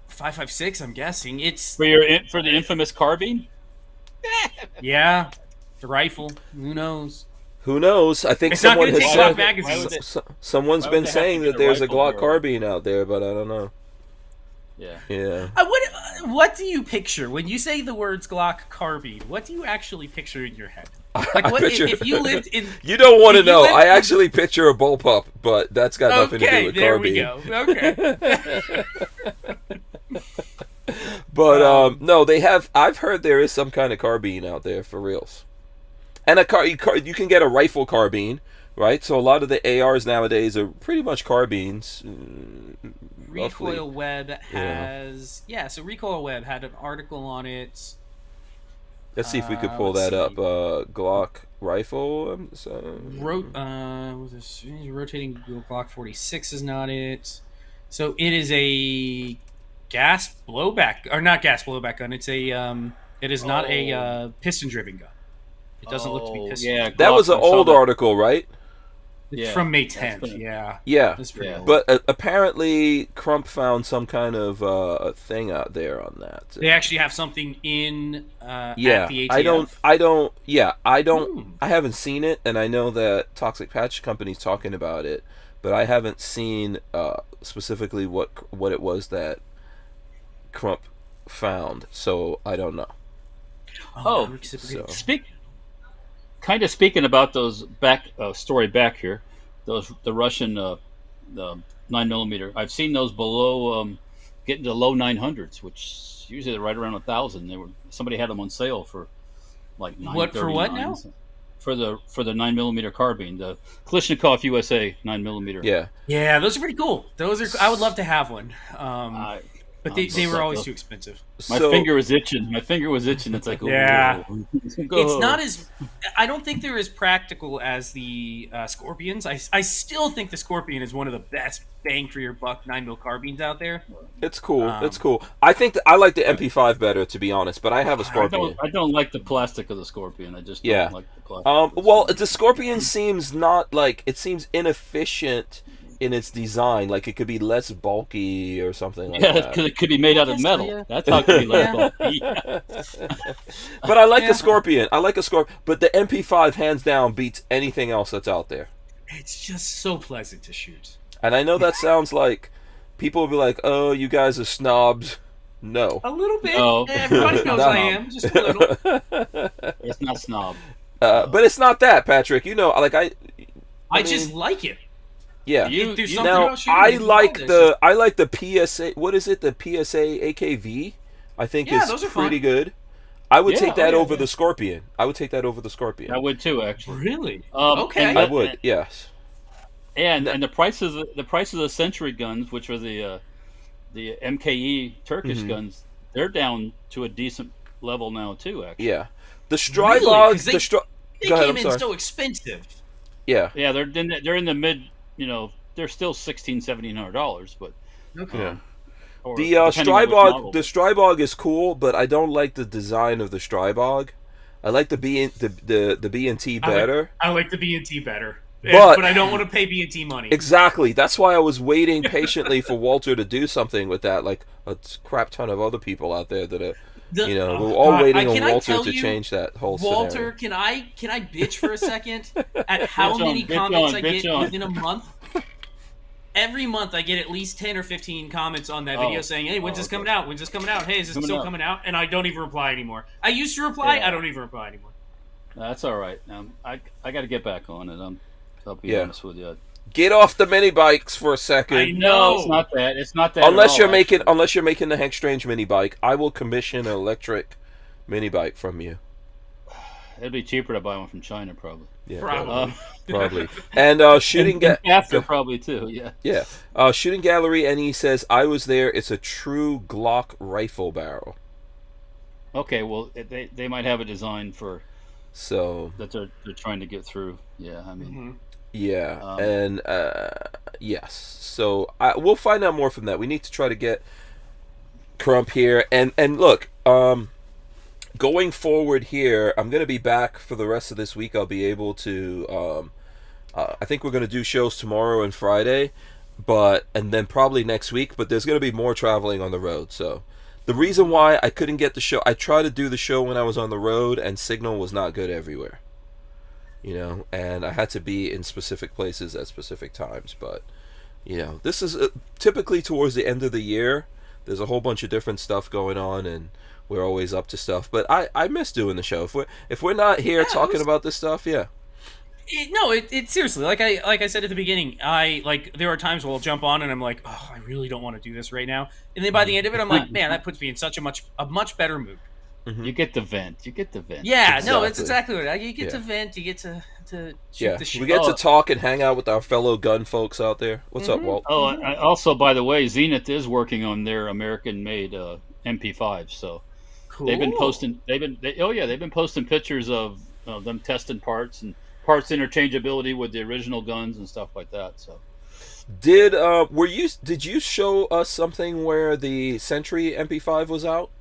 5.56. I'm guessing it's For the infamous carbine? yeah, the rifle. Who knows? Who knows? I think It's not someone gonna has take Glock said magazines. someone's why been would they have to saying get that a there's a rifle Glock barrel? carbine out there, but I don't know. Yeah. Yeah. What do you picture when you say the words Glock carbine? What do you actually picture in your head? Like I what picture- if you lived in? You don't want to If you know. lived I in- actually picture a bullpup, but that's got nothing to do Okay, with there carbine. we go. Okay. But no, they have. I've heard there is some kind of carbine out there for reals, and you can get a rifle carbine, right? So a lot of the ARs nowadays are pretty much carbines. roughly. Recoil Web has So Recoil Web had an article on it. Let's see if we could pull let's that up. see. Glock rifle. Was this rotating Glock 46 is not it. So it is a gas blowback, or not gas blowback gun. It's a it is not a piston driven gun. It doesn't look to be piston. Yeah, That was an Glock, I saw old that. article, right? It's Yeah, from May that's 10th. been- Yeah, Yeah. that's pretty Yeah. old. But apparently Crump found some kind of thing out there on that. They actually have something in Yeah, at the ATF. I don't. Hmm. I haven't seen it, and I know that Toxic Patch Company's talking about it, but I haven't seen specifically what it was that Crump found, so I don't know. Oh, So Speaking about those story back here, the Russian the 9mm. I've seen those below getting to low 900s, which usually they're right around 1,000. Somebody had them on sale for like What, for what now? For the 9mm carbine, the Kalashnikov USA 9mm. yeah, Yeah, those are pretty cool. Those are. I would love to have one. But they I'm were always so- too expensive. My so finger was itching. It's like, Yeah. It's It's not as. I don't think they're as practical as the Scorpions. I still think the Scorpion is one of the best bang for your buck 9mm carbines out there. it's cool. Um, It's cool. I think I like the MP5 better, to be honest, but I have a Scorpion. I don't like the plastic of the Scorpion. I just Yeah. don't like the plastic. Well, the Scorpion seems it seems inefficient in its design. Like it could be less bulky or something like Yeah, that. it could be made out of Yes, metal. yeah. That's how it could be less Yeah. bulky. But I like Yeah. the Scorpion. I like a Scorpion. But the MP5 hands down beats anything else that's out there. It's just so pleasant to shoot. And I know that sounds like people will be like, "Oh, you guys are snobs." No. A little bit. No. Everybody knows No. I am. Just a little. It's not snob. But it's not that, Patrick. You know, like I just like it. yeah. There's something Now about shooting I that you like love I like the PSA. What is it? The PSA AKV. I think Yeah, is those are pretty fun. good. I would Yeah, take that yeah, over yeah. the Scorpion. I would take that over the Scorpion. I would too, actually. Really? Um, Okay. and I the- would. Yes. And the prices of the Century guns, which are the MKE Turkish Mhm. guns, they're down to a decent level now too. Actually, Yeah. The Really? Strybog. 'Cause they- They Go ahead, came I'm in sorry. so expensive. Yeah. yeah, they're in the mid. They're still $1,600-$1,700, but Okay. Yeah. or The depending on which model. Strybog is cool, but I don't like the design of the Strybog. I like the B&T better. I like the B&T better. But I don't want to pay B&T money. Exactly. That's why I was waiting patiently for Walter to do something with that. Like a crap ton of other people out there that are, we're all waiting on Walter to change that whole Walter, scenario. can I bitch for a second at how many comments I get within a month? Every month I get at least 10 or 15 comments on that video saying, hey, when's this coming out? When's this coming out? Hey, is this still coming out? And I don't even reply anymore. I used to reply. I don't even reply anymore. That's all right. I got to get back on it. I'll be honest with you. Get off the mini bikes for a second. I know. It's not that. It's not that. Unless you're making the Hank Strange mini bike, I will commission an electric mini bike from you. It'd be cheaper to buy one from China, probably. Yeah, probably. And shooting after probably too. Yeah. Yeah. Shooting Gallery, and he says, "I was there. It's a true Glock rifle barrel." Okay, well they might have a design for that they're trying to get through. Yeah, I mean. Mm-hmm. Yeah, and yes. So we'll find out more from that. We need to try to get Crump here, and look, going forward here, I'm going to be back for the rest of this week. I'll be able to. I think we're going to do shows tomorrow and Friday, and then probably next week. But there's going to be more traveling on the road. So the reason why I couldn't get the show, I tried to do the show when I was on the road, and signal was not good everywhere. And I had to be in specific places at specific times. But, this is typically towards the end of the year. There's a whole bunch of different stuff going on, and we're always up to stuff. But I miss doing the show. If we're not here talking about this stuff, It seriously, like I said at the beginning, there are times where I'll jump on and I'm like, oh, I really don't want to do this right now. And then by the end of it, I'm like, man, that puts me in such a much better mood. Mm-hmm. You get the vent. Yeah, exactly. No, it's exactly what you get to vent. You get to shoot the shit. We get to talk and hang out with our fellow gun folks out there. What's up, Walt? Oh, also, by the way, Zenith is working on their American-made MP5s. So cool. They've been posting. They've been posting pictures of them testing parts and parts interchangeability with the original guns and stuff like that. So. Did you show us something where the Sentry MP5 was out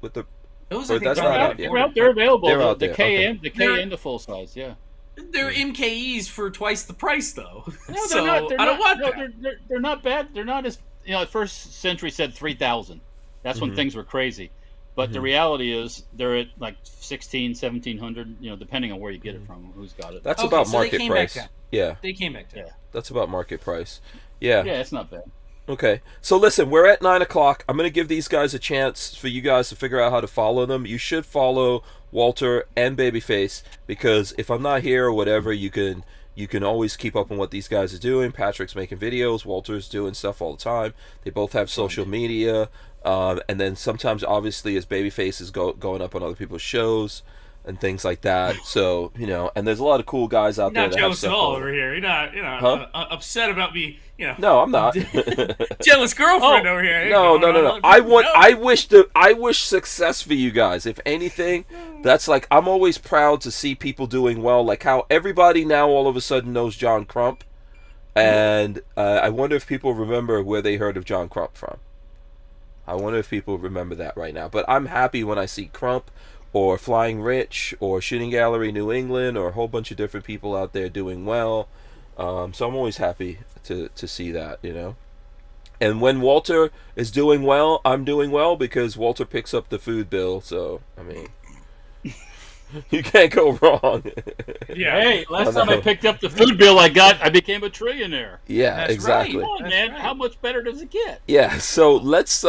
with the? They're out there available. They're out the there. K Okay. and the full size, yeah. They're MKEs for twice the price, though. No, so I don't want that. They're not bad. They're not as at first Century said 3,000. That's when things were crazy. But the reality is they're at like 1,600, 1,700. Depending on where you get it from, who's got it. That's about market price. Yeah, they came back down. Yeah, that's about market price. Yeah. Yeah, it's not bad. Okay, so listen, we're at 9 o'clock. I'm going to give these guys a chance for you guys to figure out how to follow them. You should follow Walter and Babyface, because if I'm not here or whatever, you can always keep up on what these guys are doing. Patrick's making videos. Walter's doing stuff all the time. They both have social media. And then sometimes, obviously, as Babyface is going up on other people's shows and things like that. So, and there's a lot of cool guys out there that have stuff jealous at all going. over here. You're not, upset about me, No, I'm not. Jealous girlfriend over here. No. I wish success for you guys. If anything, that's like, I'm always proud to see people doing well. Like how everybody now all of a sudden knows John Crump. And I wonder if people remember where they heard of John Crump from. I wonder if people remember that right now. But I'm happy when I see Crump or Flying Rich or Shooting Gallery New England or a whole bunch of different people out there doing well. So I'm always happy to see that, And when Walter is doing well, I'm doing well because Walter picks up the food bill. So, I mean, you can't go wrong. Yeah. Hey, last time I picked up the food bill I became a trillionaire. Yeah, That's exactly. Right. Come on, man. Right. How much better does it get? Yeah, so let's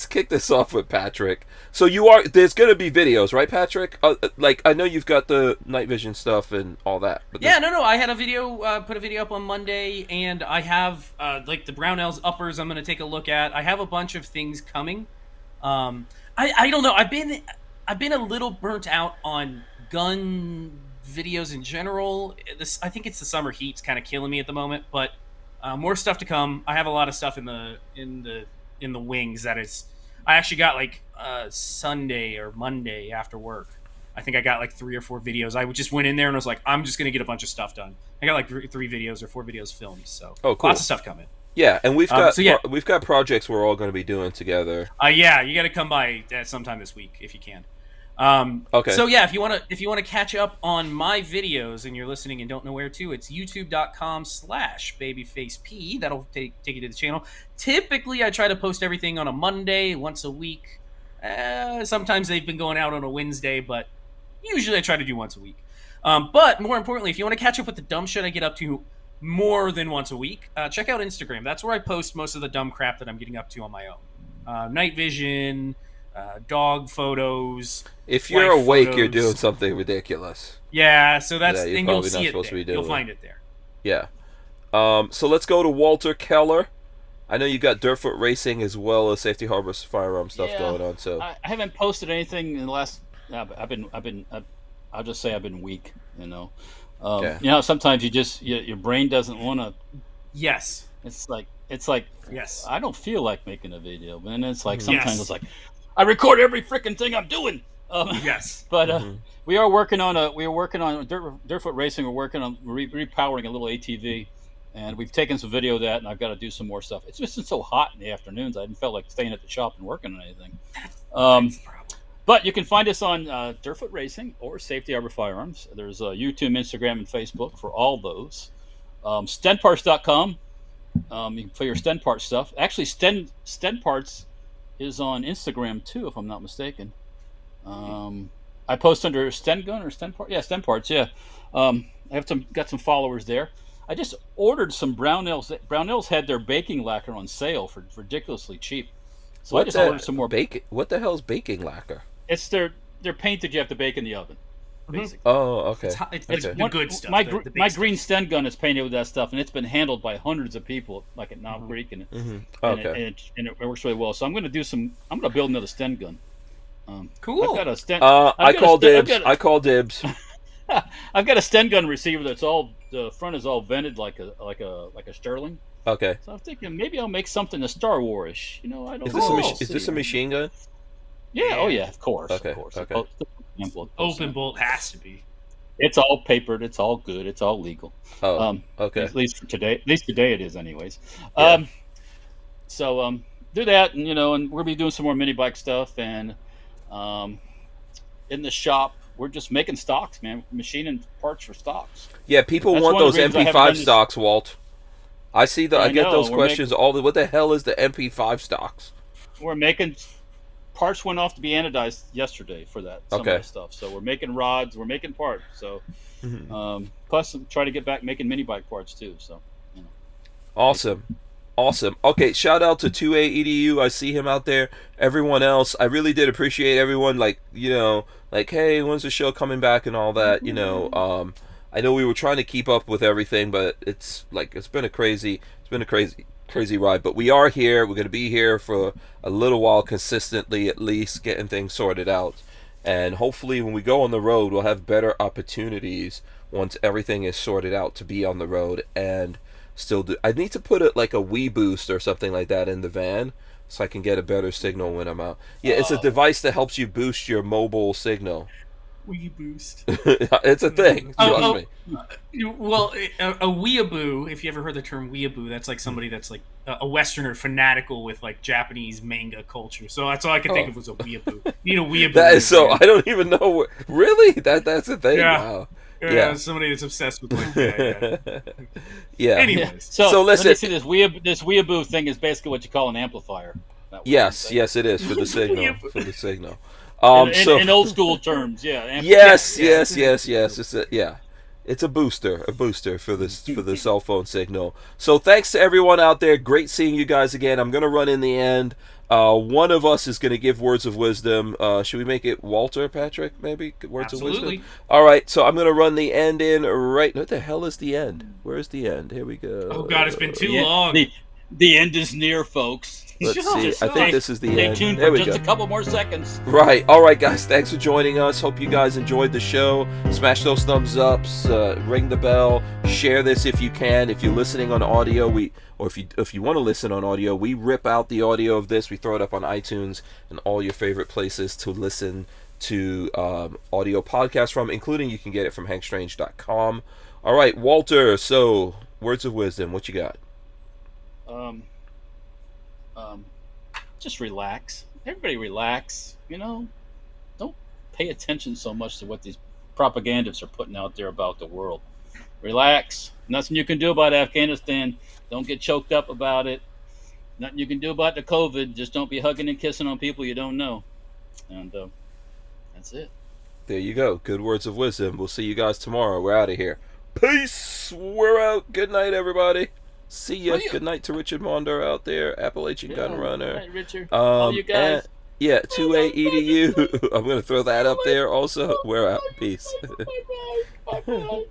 kick this off with Patrick. So there's going to be videos, right, Patrick? Like I know you've got the night vision stuff and all that. But no. I had a video, put a video up on Monday, and I have like the Barnauls uppers. I'm going to take a look at. I have a bunch of things coming. I don't know. I've been a little burnt out on gun videos in general. I think it's the summer heat's kind of killing me at the moment, but more stuff to come. I have a lot of stuff in the wings. I actually got like Sunday or Monday after work. I think I got like 3 or 4 videos. I just went in there and was like, I'm just going to get a bunch of stuff done. I got like 3 videos or 4 videos filmed. So cool. Lots of stuff coming. Yeah, and we've got we've got projects we're all going to be doing together. Yeah, you got to come by sometime this week if you can. Okay. So yeah, if you want to catch up on my videos and you're listening and don't know where to, it's youtube.com/babyfaceP. That'll take you to the channel. Typically, I try to post everything on a Monday, once a week. Sometimes they've been going out on a Wednesday, but usually I try to do once a week. But more importantly, if you want to catch up with the dumb shit I get up to more than once a week, check out Instagram. That's where I post most of the dumb crap that I'm getting up to on my own. Night vision, dog photos. If you're awake, you're doing something ridiculous. Yeah, so that's you're and probably you'll see not it supposed to be there. doing You'll find it there. Yeah. So let's go to Walter Keller. I know you got Dirtfoot Racing as well as Safety Harbor firearm stuff going on. So I haven't posted anything in the last. I'll just say I've been weak. You know, sometimes your brain doesn't want to. Yes. It's like yes. I don't feel like making a video, but then it's like sometimes it's like I record every freaking thing I'm doing. Yes. But we are working on Dirtfoot Racing. We're working on repowering a little ATV. And we've taken some video of that, and I've got to do some more stuff. It's just been so hot in the afternoons. I didn't feel like staying at the shop and working on anything. But you can find us on Dirtfoot Racing or Safety Harbor Firearms. There's YouTube, Instagram, and Facebook for all those. Stenparts.com for your Sten Parts stuff. Actually, Sten Parts is on Instagram too, if I'm not mistaken. I post under Sten Gun or Sten Parts. Yeah, Sten Parts. Yeah, I have got some followers there. I just ordered some Brownells. Brownells had their baking lacquer on sale for ridiculously cheap. So I just ordered some more. What the hell is baking lacquer? It's their paint that you have to bake in the oven, basically. Oh, okay. It's the good stuff. My the green stuff. Sten gun is painted with that stuff, and it's been handled by hundreds of people, like at Knob Creek, and it works really well. So I'm going to build another Sten gun. Cool. I've got a Sten. I call dibs. I've got a Sten gun receiver that's all the front is all vented like a Sterling. Okay. So I'm thinking maybe I'll make something a Star Wars-ish. You know, I don't. Is this a machine gun? Yeah. Oh yeah. Of course. Okay. Of course. Okay. Open bolt has to be. It's all papered. It's all good. It's all legal. Oh. Okay. At least for today. At least today it is, anyways. Yeah. So do that, and and we'll be doing some more mini bike stuff, and in the shop. We're just making stocks, man. Machining parts for stocks. Yeah, people want those MP5 stocks, Walt. I see I get those questions what the hell is the MP5 stocks? We're making parts went off to be anodized yesterday for that some of that stuff. So we're making rods, we're making parts. So plus I'm trying to get back making mini bike parts too. So Awesome. Okay, shout out to 2A-EDU. I see him out there. Everyone else, I really did appreciate everyone. Like, hey, when's the show coming back and all that? I know we were trying to keep up with everything, but it's been a crazy ride. But we are here. We're going to be here for a little while, consistently, at least getting things sorted out. And hopefully, when we go on the road, we'll have better opportunities once everything is sorted out to be on the road and. Still do. I need to put it like a Wii Boost or something like that in the van so I can get a better signal when I'm out. Yeah, it's a device that helps you boost your mobile signal. Wii Boost. It's a thing. Trust me. Well, a weeaboo, if you ever heard the term weeaboo, that's like somebody that's like a Westerner fanatical with like Japanese manga culture. So that's all I could think of was a weeaboo. You need a weeaboo. That is so. I don't even know. Really? That's a thing? Yeah. Wow. Yeah, somebody that's obsessed with like yeah. Anyways, so listen. Let me see this weeaboo thing is basically what you call an amplifier. Yes, it is for the signal. In old school terms, yeah. Yes. It's a booster for the cell phone signal. So thanks to everyone out there. Great seeing you guys again. I'm gonna run in the end. One of us is going to give words of wisdom. Should we make it Walter, Patrick, maybe? Words of wisdom? All right, so I'm going to run the end in right... What the hell is the end? Where's the end? Here we go. Oh, God, it's been too long. The end is near, folks. Let's see. I think this is the end. Stay tuned for just a couple more seconds. Right. All right, guys. Thanks for joining us. Hope you guys enjoyed the show. Smash those thumbs ups. Ring the bell. Share this if you can. If you're listening on audio, if you want to listen on audio, we rip out the audio of this. We throw it up on iTunes and all your favorite places to listen to audio podcasts from, including you can get it from hankstrange.com. All right, Walter, so words of wisdom, what you got? Just relax. Everybody relax. Don't pay attention so much to what these propagandists are putting out there about the world. Relax. Nothing you can do about Afghanistan. Don't get choked up about it. Nothing you can do about the COVID. Just don't be hugging and kissing on people you don't know. And that's it. There you go. Good words of wisdom. We'll see you guys tomorrow. We're out of here. Peace. We're out. Good night, everybody. See ya. Good night to Richard Monder out there, Appalachian Gun Runner. Good night, Richard. All you guys. Yeah, 2A EDU. I'm going to throw that up there also. We're out. Peace. Bye-bye. Bye-bye.